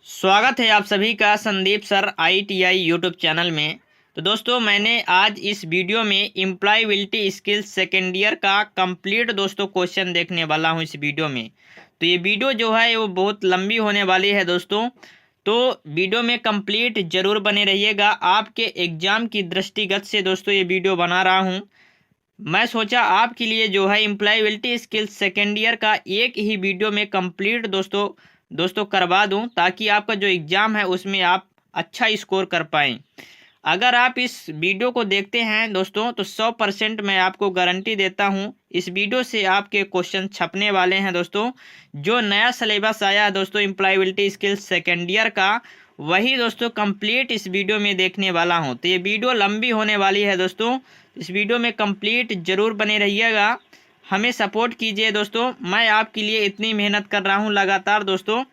स्वागत है आप सभी का Sandeep sir ITI YouTube channel में। तो दोस्तों मैंने आज इस वीडियो में एम्प्लॉयबिलिटी स्किल्स सेकेंड ईयर का कंप्लीट दोस्तों क्वेश्चन देखने वाला हूं इस वीडियो में। तो ये वीडियो जो है वो बहुत लंबी होने वाली है दोस्तों, तो वीडियो में कंप्लीट जरूर बने रहिएगा। आपके एग्जाम की दृष्टिगत से दोस्तों ये वीडियो बना रहा हूँ। मैं सोचा आपके लिए जो है एम्प्लॉयबिलिटी स्किल्स सेकेंड ईयर का एक ही वीडियो में कंप्लीट दोस्तों करवा दूं, ताकि आपका जो एग्ज़ाम है उसमें आप अच्छा स्कोर कर पाएँ। अगर आप इस वीडियो को देखते हैं दोस्तों तो 100% मैं आपको गारंटी देता हूं इस वीडियो से आपके क्वेश्चन छपने वाले हैं दोस्तों। जो नया सिलेबस आया है दोस्तों एम्प्लॉयबिलिटी स्किल्स सेकेंड ईयर का, वही दोस्तों कंप्लीट इस वीडियो में देखने वाला हूं। तो ये वीडियो लंबी होने वाली है दोस्तों, इस वीडियो में कंप्लीट जरूर बने रहिएगा। हमें सपोर्ट कीजिए दोस्तों, मैं आपके लिए इतनी मेहनत कर रहा हूँ लगातार दोस्तों।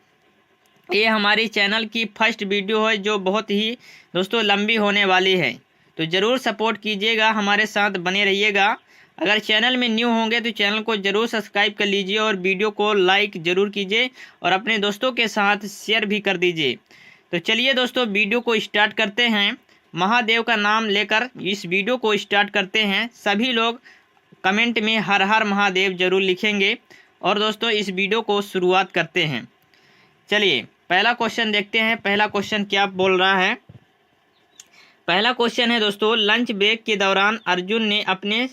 ये हमारी चैनल की फर्स्ट वीडियो है जो बहुत ही दोस्तों लंबी होने वाली है, तो ज़रूर सपोर्ट कीजिएगा, हमारे साथ बने रहिएगा। अगर चैनल में न्यू होंगे तो चैनल को ज़रूर सब्सक्राइब कर लीजिए और वीडियो को लाइक ज़रूर कीजिए और अपने दोस्तों के साथ शेयर भी कर दीजिए। तो चलिए दोस्तों वीडियो को स्टार्ट करते हैं। महादेव का नाम लेकर इस वीडियो को स्टार्ट करते हैं। सभी लोग कमेंट में हर हर महादेव जरूर लिखेंगे और दोस्तों इस वीडियो को शुरुआत करते हैं। चलिए पहला क्वेश्चन देखते हैं। पहला क्वेश्चन क्या बोल रहा है। पहला क्वेश्चन है दोस्तों, लंच ब्रेक के दौरान अर्जुन ने अपने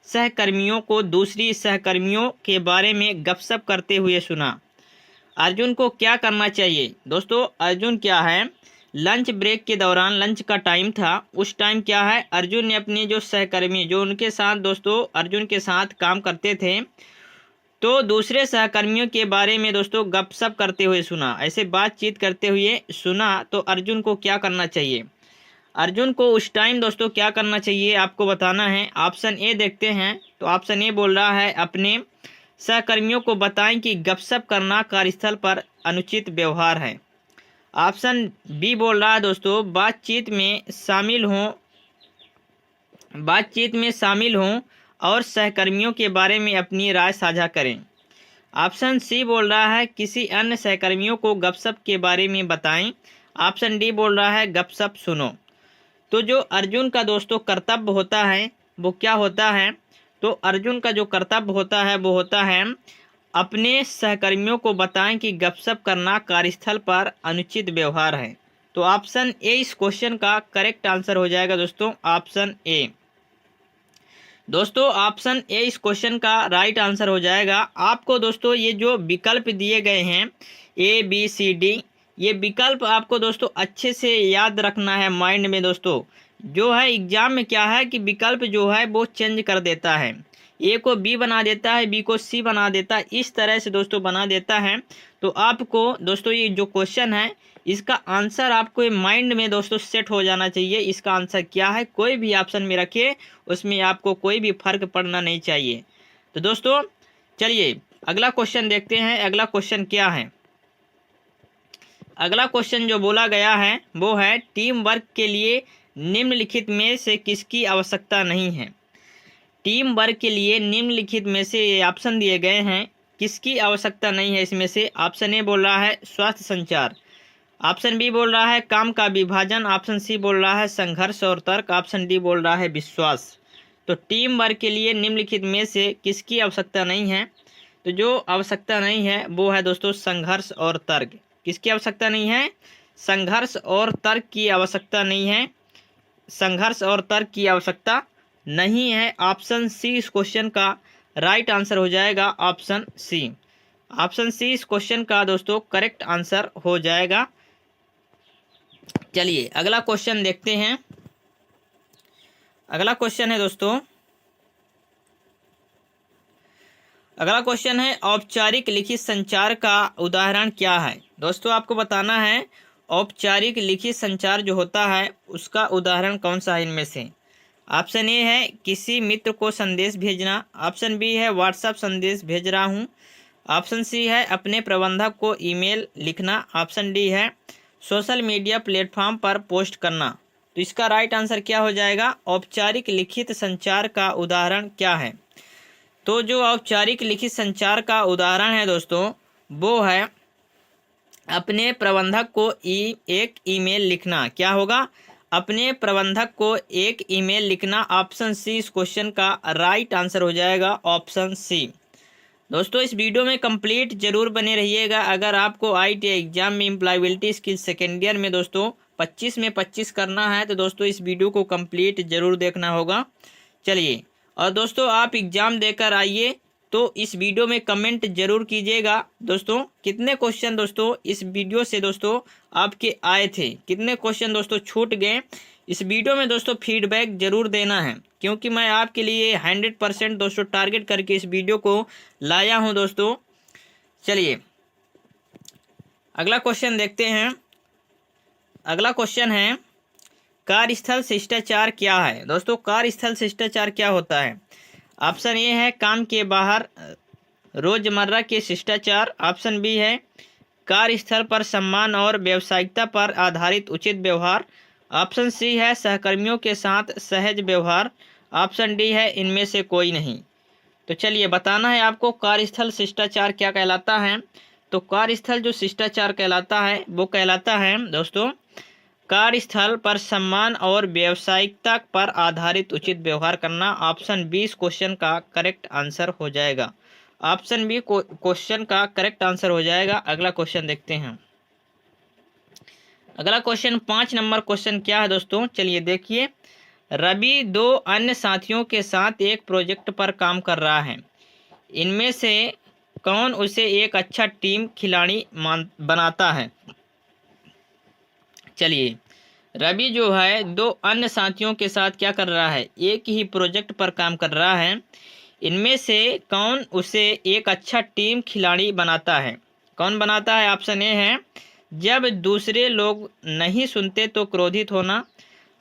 सहकर्मियों को दूसरी सहकर्मियों के बारे में गपशप करते हुए सुना। अर्जुन को क्या करना चाहिए दोस्तों। अर्जुन क्या है, लंच ब्रेक के दौरान लंच का टाइम था, उस टाइम क्या है अर्जुन ने अपने जो सहकर्मी जो उनके साथ दोस्तों अर्जुन के साथ काम करते थे, तो दूसरे सहकर्मियों के बारे में दोस्तों गपशप करते हुए सुना। ऐसे बातचीत करते हुए सुना तो अर्जुन को क्या करना चाहिए। अर्जुन को उस टाइम दोस्तों क्या करना चाहिए आपको बताना है। ऑप्शन ए देखते हैं। तो ऑप्शन ए बोल रहा है अपने सहकर्मियों को बताएं कि गपशप करना कार्यस्थल पर अनुचित व्यवहार है। ऑप्शन बी बोल रहा है दोस्तों बातचीत में शामिल हों और सहकर्मियों के बारे में अपनी राय साझा करें। ऑप्शन सी बोल रहा है किसी अन्य सहकर्मियों को गपशप के बारे में बताएं। ऑप्शन डी बोल रहा है गपशप सुनो। तो जो अर्जुन का दोस्तों कर्तव्य होता है वो क्या होता है, तो अर्जुन का जो कर्तव्य होता है वो होता है अपने सहकर्मियों को बताएं कि गपशप करना कार्यस्थल पर अनुचित व्यवहार है। तो ऑप्शन ए इस क्वेश्चन का करेक्ट आंसर हो जाएगा दोस्तों, ऑप्शन ए। दोस्तों ऑप्शन ए इस क्वेश्चन का राइट आंसर हो जाएगा। आपको दोस्तों ये जो विकल्प दिए गए हैं ABCD, ये विकल्प आपको दोस्तों अच्छे से याद रखना है माइंड में दोस्तों। जो है एग्जाम में क्या है कि विकल्प जो है वो चेंज कर देता है, ए को बी बना देता है, बी को सी बना देता है, इस तरह से दोस्तों बना देता है। तो आपको दोस्तों ये जो क्वेश्चन है इसका आंसर आपको माइंड में दोस्तों सेट हो जाना चाहिए। इसका आंसर क्या है, कोई भी ऑप्शन में रखिए, उसमें आपको कोई भी फर्क पड़ना नहीं चाहिए। तो दोस्तों चलिए अगला क्वेश्चन देखते हैं। अगला क्वेश्चन क्या है। अगला क्वेश्चन जो बोला गया है वो है टीम वर्क के लिए निम्नलिखित में से किसकी आवश्यकता नहीं है। टीम वर्क के लिए निम्नलिखित में से ये ऑप्शन दिए गए हैं, किसकी आवश्यकता नहीं है इसमें से। ऑप्शन ए बोल रहा है स्वास्थ्य संचार, ऑप्शन बी बोल रहा है काम का विभाजन, ऑप्शन सी बोल रहा है संघर्ष और तर्क, ऑप्शन डी बोल रहा है विश्वास। तो टीम वर्क के लिए निम्नलिखित में से किसकी आवश्यकता नहीं है, तो जो आवश्यकता नहीं है वो है दोस्तों संघर्ष और तर्क। किसकी आवश्यकता नहीं है, संघर्ष और तर्क की आवश्यकता नहीं है, संघर्ष और तर्क की आवश्यकता नहीं है। ऑप्शन सी इस क्वेश्चन का राइट आंसर हो जाएगा, ऑप्शन सी। ऑप्शन सी इस क्वेश्चन का दोस्तों करेक्ट आंसर हो जाएगा। चलिए अगला क्वेश्चन देखते हैं। अगला क्वेश्चन है दोस्तों, अगला क्वेश्चन है औपचारिक लिखित संचार का उदाहरण क्या है। दोस्तों आपको बताना है औपचारिक लिखित संचार जो होता है उसका उदाहरण कौन सा है इनमें से। ऑप्शन ए है किसी मित्र को संदेश भेजना, ऑप्शन बी है व्हाट्सएप संदेश भेज रहा हूँ, ऑप्शन सी है अपने प्रबंधक को ईमेल लिखना, ऑप्शन डी है सोशल मीडिया प्लेटफॉर्म पर पोस्ट करना। तो इसका राइट आंसर क्या हो जाएगा, औपचारिक लिखित संचार का उदाहरण क्या है। तो जो औपचारिक लिखित संचार का उदाहरण है दोस्तों वो है अपने प्रबंधक को एक ईमेल लिखना। क्या होगा? अपने प्रबंधक को एक ईमेल लिखना। ऑप्शन सी इस क्वेश्चन का राइट आंसर हो जाएगा, ऑप्शन सी। दोस्तों इस वीडियो में कंप्लीट जरूर बने रहिएगा। अगर आपको ITI एग्जाम में एम्प्लॉयबिलिटी स्किल सेकेंड ईयर में दोस्तों 25 में 25 करना है तो दोस्तों इस वीडियो को कंप्लीट जरूर देखना होगा। चलिए, और दोस्तों आप एग्जाम देकर आइए तो इस वीडियो में कमेंट जरूर कीजिएगा दोस्तों कितने क्वेश्चन दोस्तों इस वीडियो से दोस्तों आपके आए थे, कितने क्वेश्चन दोस्तों छूट गए। इस वीडियो में दोस्तों फीडबैक जरूर देना है, क्योंकि मैं आपके लिए 100% दोस्तों टारगेट करके इस वीडियो को लाया हूं दोस्तों। चलिए अगला क्वेश्चन देखते हैं। अगला क्वेश्चन है, कार्यस्थल शिष्टाचार क्या है? दोस्तों कार्यस्थल शिष्टाचार क्या होता है? ऑप्शन ए है काम के बाहर रोजमर्रा के शिष्टाचार। ऑप्शन बी है कार्यस्थल पर सम्मान और व्यावसायिकता पर आधारित उचित व्यवहार। ऑप्शन सी है सहकर्मियों के साथ सहज व्यवहार। ऑप्शन डी है इनमें से कोई नहीं। तो चलिए बताना है आपको कार्यस्थल शिष्टाचार क्या कहलाता है। तो कार्यस्थल जो शिष्टाचार कहलाता है वो कहलाता है दोस्तों कार्यस्थल पर सम्मान और व्यावसायिकता पर आधारित उचित व्यवहार करना। ऑप्शन बी इस क्वेश्चन का करेक्ट आंसर हो जाएगा। ऑप्शन बी क्वेश्चन का करेक्ट आंसर हो जाएगा। अगला क्वेश्चन देखते हैं। अगला क्वेश्चन 5 नंबर क्वेश्चन क्या है दोस्तों? चलिए देखिए, रवि 2 अन्य साथियों के साथ एक प्रोजेक्ट पर काम कर रहा है। इनमें से कौन उसे एक अच्छा टीम खिलाड़ी बनाता है? चलिए, रवि जो है 2 अन्य साथियों के साथ क्या कर रहा है? एक ही प्रोजेक्ट पर काम कर रहा है। इनमें से कौन उसे एक अच्छा टीम खिलाड़ी बनाता है? कौन बनाता है? ऑप्शन ए है जब दूसरे लोग नहीं सुनते तो क्रोधित होना।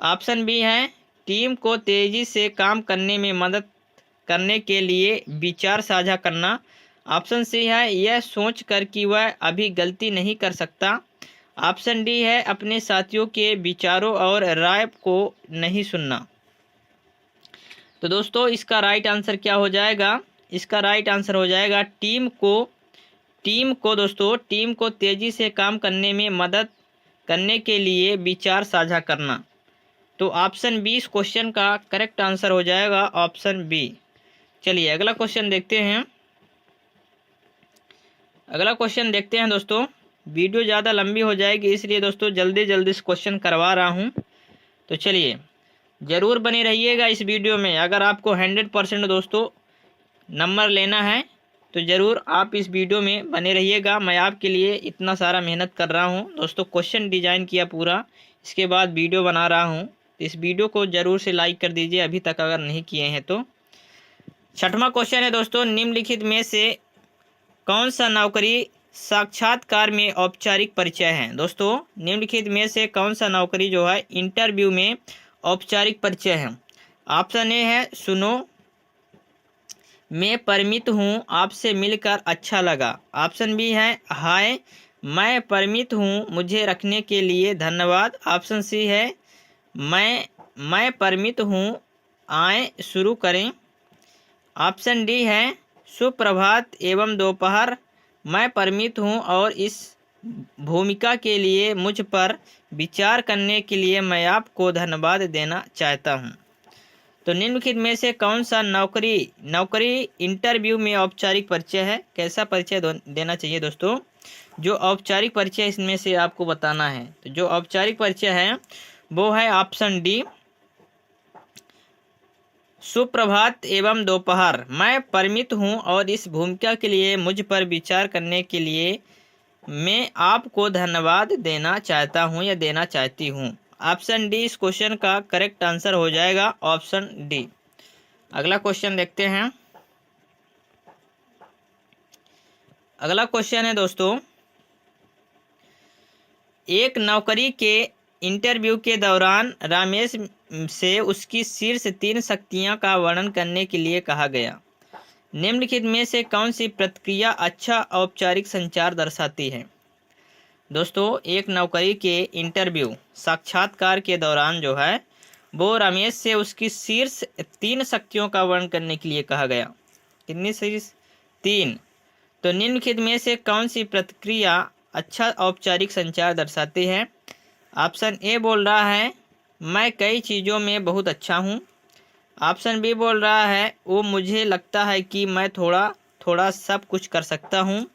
ऑप्शन बी है टीम को तेजी से काम करने में मदद करने के लिए विचार साझा करना। ऑप्शन सी है यह सोच कर कि वह अभी गलती नहीं कर सकता। ऑप्शन डी है अपने साथियों के विचारों और राय को नहीं सुनना। तो दोस्तों इसका राइट आंसर क्या हो जाएगा? इसका राइट आंसर हो जाएगा टीम को दोस्तों टीम को तेजी से काम करने में मदद करने के लिए विचार साझा करना। तो ऑप्शन बी इस क्वेश्चन का करेक्ट आंसर हो जाएगा, ऑप्शन बी। चलिए अगला क्वेश्चन देखते हैं। अगला क्वेश्चन देखते हैं दोस्तों। वीडियो ज़्यादा लंबी हो जाएगी इसलिए दोस्तों जल्दी जल्दी इस क्वेश्चन करवा रहा हूँ। तो चलिए ज़रूर बने रहिएगा इस वीडियो में। अगर आपको 100% दोस्तों नंबर लेना है तो ज़रूर आप इस वीडियो में बने रहिएगा। मैं आपके लिए इतना सारा मेहनत कर रहा हूँ दोस्तों, क्वेश्चन डिज़ाइन किया पूरा, इसके बाद वीडियो बना रहा हूँ। इस वीडियो को ज़रूर से लाइक कर दीजिए अभी तक अगर नहीं किए हैं तो। 6वां क्वेश्चन है दोस्तों, निम्नलिखित में से कौन सा नौकरी साक्षात्कार में औपचारिक परिचय है? दोस्तों निम्नलिखित में से कौन सा नौकरी जो है इंटरव्यू में औपचारिक परिचय है? ऑप्शन ए है सुनो मैं परिमित हूँ, आपसे मिलकर अच्छा लगा। ऑप्शन बी है हाय मैं परिमित हूँ, मुझे रखने के लिए धन्यवाद। ऑप्शन सी है मैं परिमित हूँ, आए शुरू करें। ऑप्शन डी है सुप्रभात एवं दोपहर, मैं परिमित हूँ और इस भूमिका के लिए मुझ पर विचार करने के लिए मैं आपको धन्यवाद देना चाहता हूँ। तो निम्नलिखित में से कौन सा नौकरी इंटरव्यू में औपचारिक परिचय है? कैसा परिचय देना चाहिए दोस्तों? जो औपचारिक परिचय इसमें से आपको बताना है। तो जो औपचारिक परिचय है वो है ऑप्शन डी सुप्रभात एवं दोपहर, मैं परिमित हूँ और इस भूमिका के लिए मुझ पर विचार करने के लिए मैं आपको धन्यवाद देना चाहता हूँ या देना चाहती हूँ। ऑप्शन डी इस क्वेश्चन का करेक्ट आंसर हो जाएगा, ऑप्शन डी। अगला क्वेश्चन देखते हैं। अगला क्वेश्चन है दोस्तों, एक नौकरी के इंटरव्यू के दौरान रमेश से उसकी शीर्ष 3 शक्तियां का वर्णन करने के लिए कहा गया। निम्नलिखित में से कौन सी प्रतिक्रिया अच्छा औपचारिक संचार दर्शाती है? दोस्तों एक नौकरी के इंटरव्यू साक्षात्कार के दौरान जो है वो रमेश से उसकी शीर्ष 3 शक्तियों का वर्णन करने के लिए कहा गया। कितनी शीर्ष? 3। तो निम्नलिखित में से कौन सी प्रतिक्रिया अच्छा औपचारिक संचार दर्शाती है। ऑप्शन ए बोल रहा है मैं कई चीज़ों में बहुत अच्छा हूँ। ऑप्शन बी बोल रहा है वो मुझे लगता है कि मैं थोड़ा थोड़ा सब कुछ कर सकता हूँ।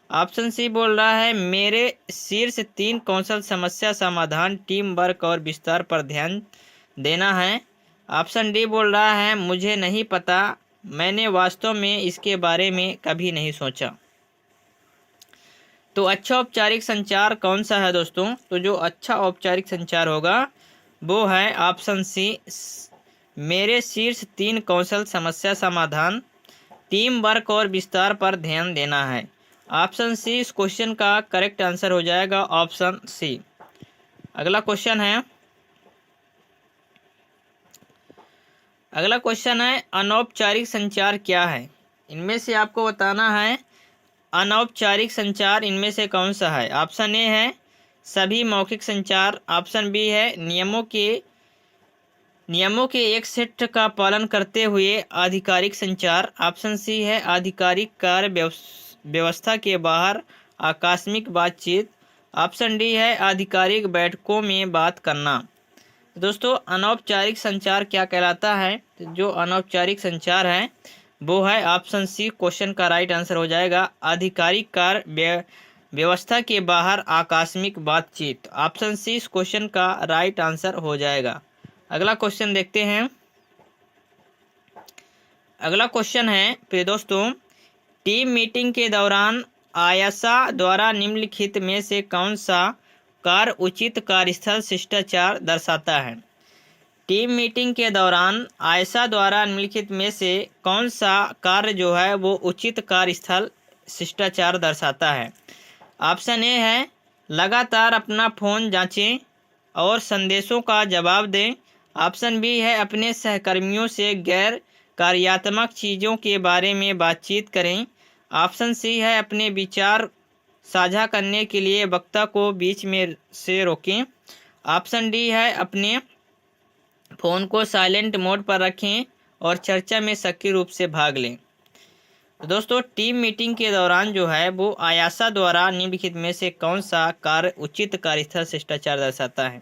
ऑप्शन सी बोल रहा है मेरे शीर्ष 3 कौशल समस्या समाधान, टीम वर्क और विस्तार पर ध्यान देना है। ऑप्शन डी बोल रहा है मुझे नहीं पता, मैंने वास्तव में इसके बारे में कभी नहीं सोचा। तो अच्छा औपचारिक संचार कौन सा है दोस्तों? तो जो अच्छा औपचारिक संचार होगा वो है ऑप्शन सी, मेरे शीर्ष 3 कौशल समस्या समाधान, टीम वर्क और विस्तार पर ध्यान देना है। ऑप्शन सी इस क्वेश्चन का करेक्ट आंसर हो जाएगा, ऑप्शन सी। अगला क्वेश्चन है अनौपचारिक संचार क्या है? इनमें से आपको बताना है अनौपचारिक संचार इनमें से कौन सा है। ऑप्शन ए है सभी मौखिक संचार। ऑप्शन बी है नियमों के एक सेट का पालन करते हुए आधिकारिक संचार। ऑप्शन सी है आधिकारिक कार्य व्यवस्था के बाहर आकस्मिक बातचीत। ऑप्शन डी है आधिकारिक बैठकों में बात करना। दोस्तों अनौपचारिक संचार क्या कहलाता है? तो जो अनौपचारिक संचार है वो है ऑप्शन सी, क्वेश्चन का राइट आंसर हो जाएगा आधिकारिक कार्य व्यवस्था के बाहर आकस्मिक बातचीत। ऑप्शन सी इस क्वेश्चन का राइट आंसर हो जाएगा। अगला क्वेश्चन देखते हैं। अगला क्वेश्चन है प्रिय दोस्तों, टीम मीटिंग के दौरान आयशा द्वारा निम्नलिखित में से कौन सा कार्य उचित कार्यस्थल शिष्टाचार दर्शाता है? टीम मीटिंग के दौरान आयशा द्वारा निम्नलिखित में से कौन सा कार्य जो है वो उचित कार्यस्थल शिष्टाचार दर्शाता है? ऑप्शन ए है लगातार अपना फ़ोन जांचें और संदेशों का जवाब दें। ऑप्शन बी है अपने सहकर्मियों से गैर कार्यात्मक चीज़ों के बारे में बातचीत करें। ऑप्शन सी है अपने विचार साझा करने के लिए वक्ता को बीच में से रोकें। ऑप्शन डी है अपने फ़ोन को साइलेंट मोड पर रखें और चर्चा में सक्रिय रूप से भाग लें। तो दोस्तों टीम मीटिंग के दौरान जो है वो आयशा द्वारा निम्नलिखित में से कौन सा कार्य उचित कार्यस्थल शिष्टाचार दर्शाता है?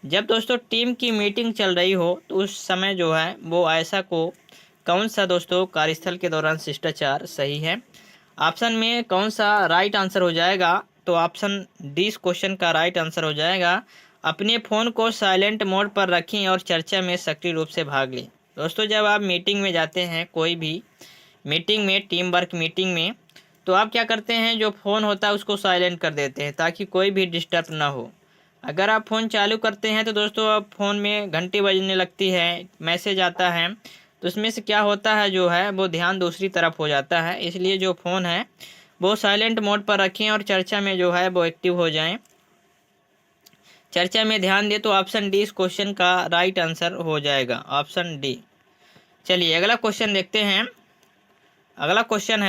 जब दोस्तों टीम की मीटिंग चल रही हो तो उस समय जो है वो आयशा को कौन सा दोस्तों कार्यस्थल के दौरान शिष्टाचार सही है? ऑप्शन में कौन सा राइट आंसर हो जाएगा? तो ऑप्शन डी इस क्वेश्चन का राइट आंसर हो जाएगा, अपने फ़ोन को साइलेंट मोड पर रखें और चर्चा में सक्रिय रूप से भाग लें। दोस्तों जब आप मीटिंग में जाते हैं, कोई भी मीटिंग में, टीम वर्क मीटिंग में, तो आप क्या करते हैं, जो फ़ोन होता है उसको साइलेंट कर देते हैं ताकि कोई भी डिस्टर्ब ना हो। अगर आप फ़ोन चालू करते हैं तो दोस्तों आप फ़ोन में घंटी बजने लगती है, मैसेज आता है, तो उसमें से क्या होता है जो है वो ध्यान दूसरी तरफ हो जाता है। इसलिए जो फ़ोन है वो साइलेंट मोड पर रखें और चर्चा में जो है वो एक्टिव हो जाएं, चर्चा में ध्यान दें। तो ऑप्शन डी इस क्वेश्चन का राइट आंसर हो जाएगा, ऑप्शन डी। चलिए अगला क्वेश्चन देखते हैं। अगला क्वेश्चन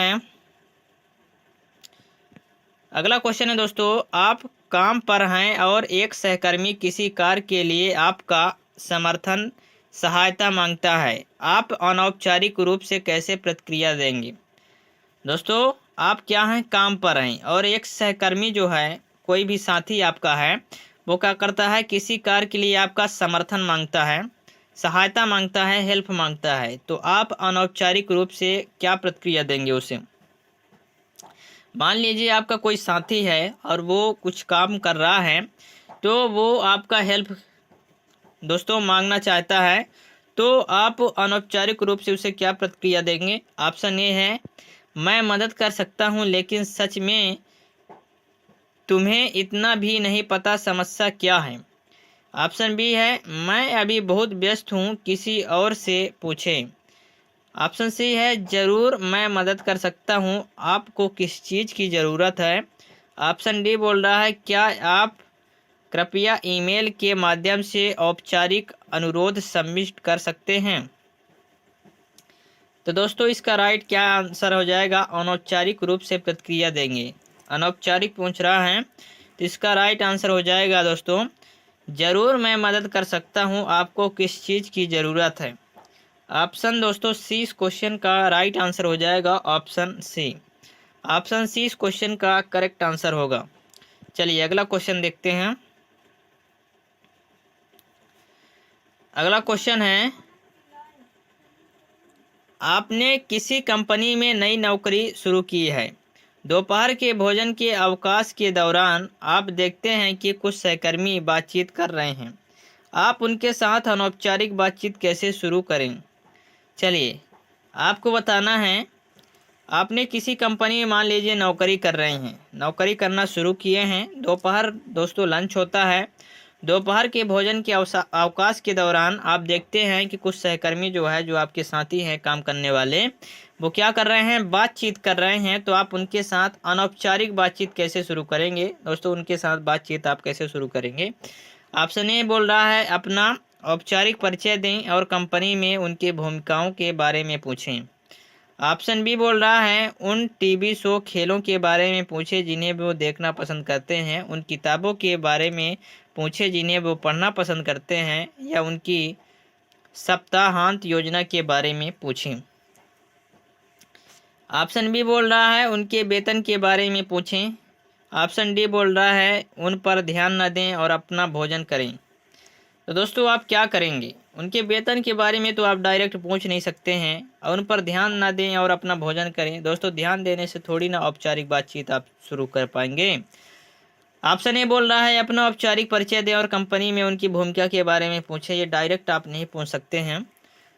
है दोस्तों, आप काम पर हैं और एक सहकर्मी किसी कार्य के लिए आपका समर्थन सहायता मांगता है, आप अनौपचारिक रूप से कैसे प्रतिक्रिया देंगे? दोस्तों आप क्या हैं, काम पर हैं और एक सहकर्मी जो है, कोई भी साथी आपका है, वो क्या करता है, किसी कार्य के लिए आपका समर्थन मांगता है, सहायता मांगता है, हेल्प मांगता है, तो आप अनौपचारिक रूप से क्या प्रतिक्रिया देंगे उसे? मान लीजिए आपका कोई साथी है और वो कुछ काम कर रहा है, तो वो आपका हेल्प दोस्तों मांगना चाहता है, तो आप अनौपचारिक रूप से उसे क्या प्रतिक्रिया देंगे? ऑप्शन ए है मैं मदद कर सकता हूँ लेकिन सच में तुम्हें इतना भी नहीं पता समस्या क्या है। ऑप्शन बी है मैं अभी बहुत व्यस्त हूँ, किसी और से पूछें। ऑप्शन सी है ज़रूर मैं मदद कर सकता हूँ, आपको किस चीज़ की ज़रूरत है। ऑप्शन डी बोल रहा है क्या आप कृपया ईमेल के माध्यम से औपचारिक अनुरोध सबमिट कर सकते हैं। तो दोस्तों इसका राइट क्या आंसर हो जाएगा? अनौपचारिक रूप से प्रतिक्रिया देंगे। अनौपचारिक पूछ रहा है तो इसका राइट आंसर हो जाएगा दोस्तों ज़रूर मैं मदद कर सकता हूँ, आपको किस चीज़ की ज़रूरत है। ऑप्शन दोस्तों सी इस क्वेश्चन का राइट आंसर हो जाएगा, ऑप्शन सी। ऑप्शन सी इस क्वेश्चन का करेक्ट आंसर होगा। चलिए अगला क्वेश्चन देखते हैं। अगला क्वेश्चन है, आपने किसी कंपनी में नई नौकरी शुरू की है। दोपहर के भोजन के अवकाश के दौरान आप देखते हैं कि कुछ सहकर्मी बातचीत कर रहे हैं। आप उनके साथ अनौपचारिक बातचीत कैसे शुरू करें? चलिए आपको बताना है, आपने किसी कंपनी में मान लीजिए नौकरी कर रहे हैं, नौकरी करना शुरू किए हैं। दोपहर दोस्तों लंच होता है। दोपहर के भोजन के अवकाश के दौरान आप देखते हैं कि कुछ सहकर्मी जो है, जो आपके साथी हैं काम करने वाले, वो क्या कर रहे हैं? बातचीत कर रहे हैं। तो आप उनके साथ अनौपचारिक बातचीत कैसे शुरू करेंगे? दोस्तों उनके साथ बातचीत आप कैसे शुरू करेंगे? ऑप्शन ए बोल रहा है, अपना औपचारिक परिचय दें और कंपनी में उनकी भूमिकाओं के बारे में पूछें। ऑप्शन बी बोल रहा है, उन टीवी शो खेलों के बारे में पूछें जिन्हें वो देखना पसंद करते हैं। उन किताबों के बारे में पूछें जिन्हें वो पढ़ना पसंद करते हैं, या उनकी सप्ताहांत योजना के बारे में पूछें। ऑप्शन बी बोल रहा है, उनके वेतन के बारे में पूछें। ऑप्शन डी बोल रहा है, उन पर ध्यान न दें और अपना भोजन करें। तो दोस्तों आप क्या करेंगे? उनके वेतन के बारे में तो आप डायरेक्ट पूछ नहीं सकते हैं, और उन पर ध्यान ना दें और अपना भोजन करें। दोस्तों ध्यान देने से थोड़ी ना औपचारिक बातचीत आप शुरू कर पाएंगे। ऑप्शन ए बोल रहा है, अपना औपचारिक परिचय दें और कंपनी में उनकी भूमिका के बारे में पूछें। ये डायरेक्ट आप नहीं पूछ सकते हैं।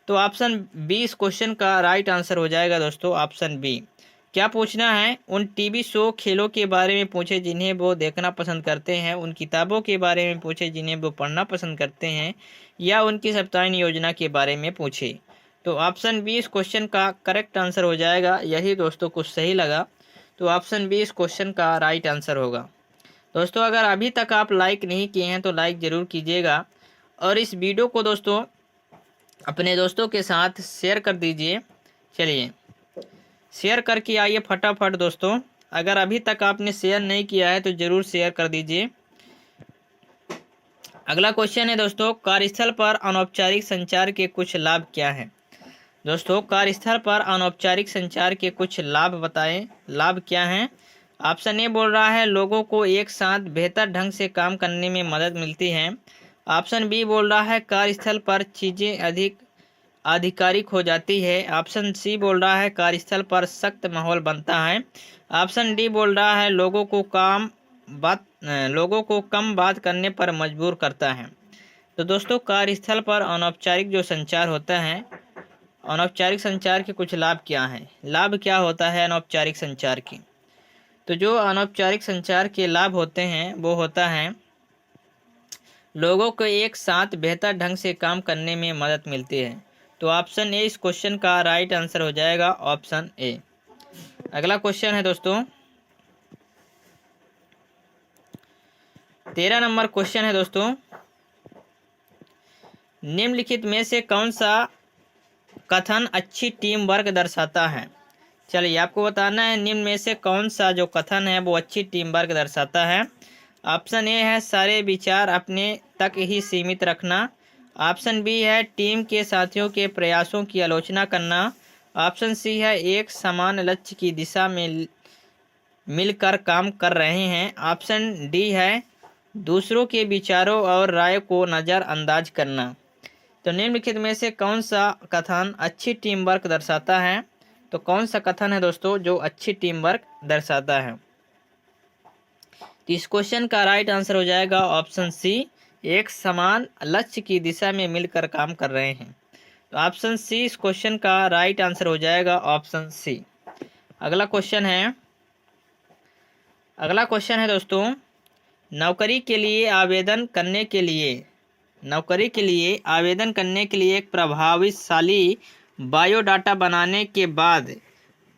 तो ऑप्शन बी इस क्वेश्चन का राइट आंसर हो जाएगा दोस्तों, ऑप्शन बी। क्या पूछना है? उन टीवी शो खेलों के बारे में पूछे जिन्हें वो देखना पसंद करते हैं। उन किताबों के बारे में पूछे जिन्हें वो पढ़ना पसंद करते हैं, या उनकी सप्ताहांत योजना के बारे में पूछे। तो ऑप्शन बी इस क्वेश्चन का करेक्ट आंसर हो जाएगा। यही दोस्तों कुछ सही लगा, तो ऑप्शन बी इस क्वेश्चन का राइट आंसर होगा। दोस्तों अगर अभी तक आप लाइक नहीं किए हैं तो लाइक ज़रूर कीजिएगा, और इस वीडियो को दोस्तों अपने दोस्तों के साथ शेयर कर दीजिए। चलिए शेयर करके आइए फटाफट दोस्तों। अगर अभी तक आपने शेयर नहीं किया है तो ज़रूर शेयर कर दीजिए। अगला क्वेश्चन है दोस्तों, कार्यस्थल पर अनौपचारिक संचार के कुछ लाभ क्या हैं? दोस्तों कार्यस्थल पर अनौपचारिक संचार के कुछ लाभ बताएं। लाभ क्या हैं? ऑप्शन ए बोल रहा है, लोगों को एक साथ बेहतर ढंग से काम करने में मदद मिलती है। ऑप्शन बी बोल रहा है, कार्यस्थल पर चीज़ें अधिक आधिकारिक हो जाती है। ऑप्शन सी बोल रहा है, कार्यस्थल पर सख्त माहौल बनता है। ऑप्शन डी बोल रहा है, लोगों को कम बात करने पर मजबूर करता है। तो दोस्तों कार्यस्थल पर अनौपचारिक जो संचार होता है, अनौपचारिक संचार के कुछ लाभ क्या हैं? लाभ क्या होता है अनौपचारिक संचार की? तो जो अनौपचारिक संचार के लाभ होते हैं वो होता है, लोगों को एक साथ बेहतर ढंग से काम करने में मदद मिलती है। तो ऑप्शन ए इस क्वेश्चन का राइट आंसर हो जाएगा, ऑप्शन ए। अगला क्वेश्चन है दोस्तों 13 नंबर क्वेश्चन है दोस्तों, निम्नलिखित में से कौन सा कथन अच्छी टीम वर्क दर्शाता है? चलिए आपको बताना है निम्न में से कौन सा जो कथन है वो अच्छी टीम वर्क दर्शाता है। ऑप्शन ए है, सारे विचार अपने तक ही सीमित रखना। ऑप्शन बी है, टीम के साथियों के प्रयासों की आलोचना करना। ऑप्शन सी है, एक समान लक्ष्य की दिशा में मिलकर काम कर रहे हैं। ऑप्शन डी है, दूसरों के विचारों और राय को नज़रअंदाज करना। तो निम्नलिखित में से कौन सा कथन अच्छी टीम वर्क दर्शाता है? तो कौन सा कथन है दोस्तों जो अच्छी टीम वर्क दर्शाता है? तो इस क्वेश्चन का राइट आंसर हो जाएगा ऑप्शन सी, एक समान लक्ष्य की दिशा में मिलकर काम कर रहे हैं। तो ऑप्शन सी इस क्वेश्चन का राइट आंसर हो जाएगा, ऑप्शन सी। अगला क्वेश्चन है दोस्तों, नौकरी के लिए आवेदन करने के लिए एक प्रभावशाली बायोडाटा बनाने के बाद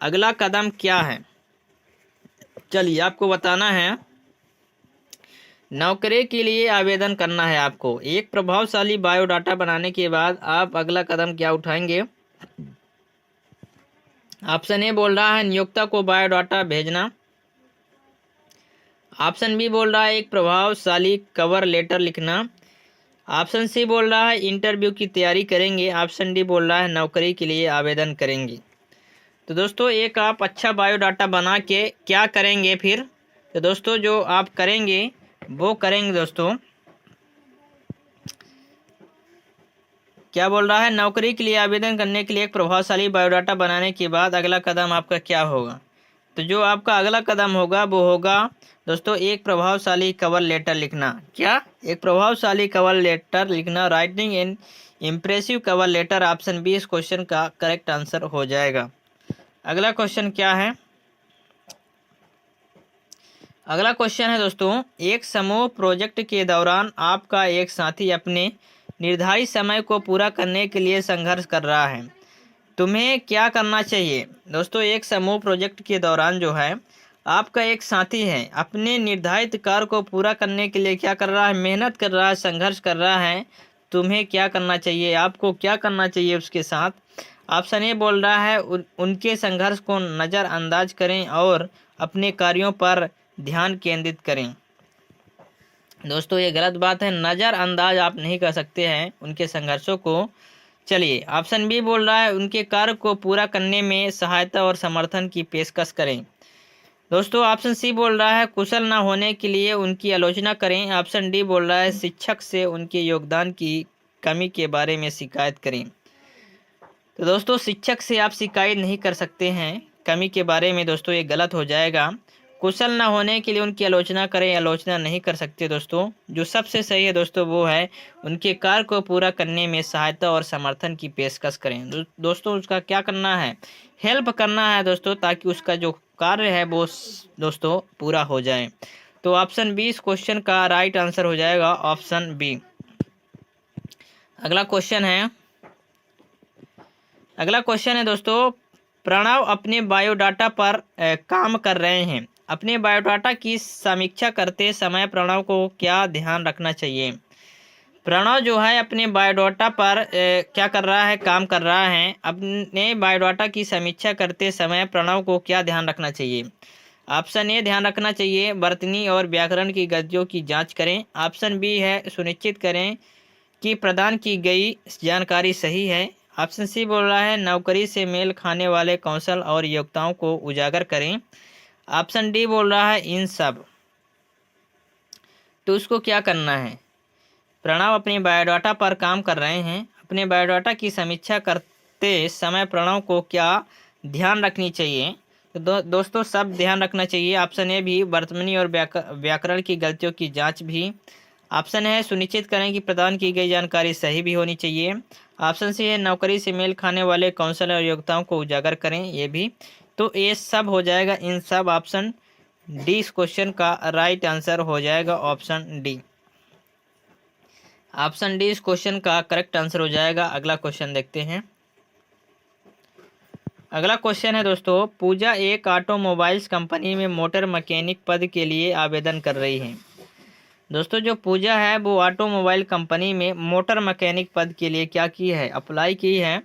अगला कदम क्या है? चलिए आपको बताना है, नौकरी के लिए आवेदन करना है आपको। एक प्रभावशाली बायोडाटा बनाने के बाद आप अगला कदम क्या उठाएंगे? ऑप्शन ए बोल रहा है, नियोक्ता को बायोडाटा भेजना। ऑप्शन बी बोल रहा है, एक प्रभावशाली कवर लेटर लिखना। ऑप्शन सी बोल रहा है, इंटरव्यू की तैयारी करेंगे। ऑप्शन डी बोल रहा है, नौकरी के लिए आवेदन करेंगे। तो दोस्तों एक आप अच्छा बायोडाटा बना के क्या करेंगे फिर, तो दोस्तों जो आप करेंगे वो करेंगे दोस्तों, क्या बोल रहा है, नौकरी के लिए आवेदन करने के लिए एक प्रभावशाली बायोडाटा बनाने के बाद अगला कदम आपका क्या होगा। तो जो आपका अगला कदम होगा वो होगा दोस्तों एक प्रभावशाली कवर लेटर लिखना। क्या, एक प्रभावशाली कवर लेटर लिखना, writing an impressive cover letter. Option B इस क्वेश्चन का करेक्ट आंसर हो जाएगा। अगला क्वेश्चन क्या है, अगला क्वेश्चन है दोस्तों, एक समूह प्रोजेक्ट के दौरान आपका एक साथी अपने निर्धारित समय को पूरा करने के लिए संघर्ष कर रहा है, तुम्हें क्या करना चाहिए। दोस्तों एक समूह प्रोजेक्ट के दौरान जो है आपका एक साथी है अपने निर्धारित कार्य को पूरा करने के लिए क्या कर रहा है, मेहनत कर रहा है, संघर्ष कर रहा है, तुम्हें क्या करना चाहिए, आपको क्या करना चाहिए उसके साथ। ऑप्शन ए बोल रहा है उनके संघर्ष को नज़रअंदाज करें और अपने कार्यों पर ध्यान केंद्रित करें। दोस्तों ये गलत बात है, नज़रअंदाज आप नहीं कर सकते हैं उनके संघर्षों को। चलिए ऑप्शन बी बोल रहा है उनके कार्य को पूरा करने में सहायता और समर्थन की पेशकश करें। दोस्तों ऑप्शन सी बोल रहा है कुशल न होने के लिए उनकी आलोचना करें। ऑप्शन डी बोल रहा है शिक्षक से उनके योगदान की कमी के बारे में शिकायत करें। तो दोस्तों शिक्षक से आप शिकायत नहीं कर सकते हैं कमी के बारे में, दोस्तों ये गलत हो जाएगा। कुशल न होने के लिए उनकी आलोचना करें, आलोचना नहीं कर सकते दोस्तों। जो सबसे सही है दोस्तों वो है उनके कार्य को पूरा करने में सहायता और समर्थन की पेशकश करें। दोस्तों उसका क्या करना है, हेल्प करना है दोस्तों, ताकि उसका जो कार्य है वो दोस्तों पूरा हो जाए। तो ऑप्शन बी इस क्वेश्चन का राइट आंसर हो जाएगा, ऑप्शन बी। अगला क्वेश्चन है दोस्तों, प्रणव अपने बायोडाटा पर काम कर रहे हैं, अपने बायोडाटा की समीक्षा करते समय प्रणव को क्या ध्यान रखना चाहिए। प्रणव जो है अपने बायोडाटा पर क्या कर रहा है, काम कर रहा है। अपने बायोडाटा की समीक्षा करते समय प्रणव को क्या ध्यान रखना चाहिए। ऑप्शन ए ध्यान रखना चाहिए वर्तनी और व्याकरण की गलतियों की जांच करें। ऑप्शन बी है सुनिश्चित करें कि प्रदान की गई जानकारी सही है। ऑप्शन सी बोल रहा है नौकरी से मेल खाने वाले कौशल और योग्यताओं को उजागर करें। ऑप्शन डी बोल रहा है इन सब। तो उसको क्या करना है, प्रणव अपने बायोडाटा पर काम कर रहे हैं, अपने बायोडाटा की समीक्षा करते समय प्रणव को क्या ध्यान रखनी चाहिए। तो दोस्तों सब ध्यान रखना चाहिए। ऑप्शन ए भी वर्तनी और व्याकरण की गलतियों की जांच भी। ऑप्शन है सुनिश्चित करें कि प्रदान की गई जानकारी सही भी होनी चाहिए। ऑप्शन सी है नौकरी से मेल खाने वाले कौशल और योग्यताओं को उजागर करें, ये भी। तो ये सब हो जाएगा इन सब। ऑप्शन डी इस क्वेश्चन का राइट आंसर हो जाएगा, ऑप्शन डी। ऑप्शन डी इस क्वेश्चन का करेक्ट आंसर हो जाएगा। अगला क्वेश्चन देखते हैं। अगला क्वेश्चन है दोस्तों, पूजा एक ऑटोमोबाइल्स कंपनी में मोटर मैकेनिक पद के लिए आवेदन कर रही है। दोस्तों जो पूजा है वो ऑटोमोबाइल कंपनी में मोटर मैकेनिक पद के लिए क्या की है, अप्लाई की है।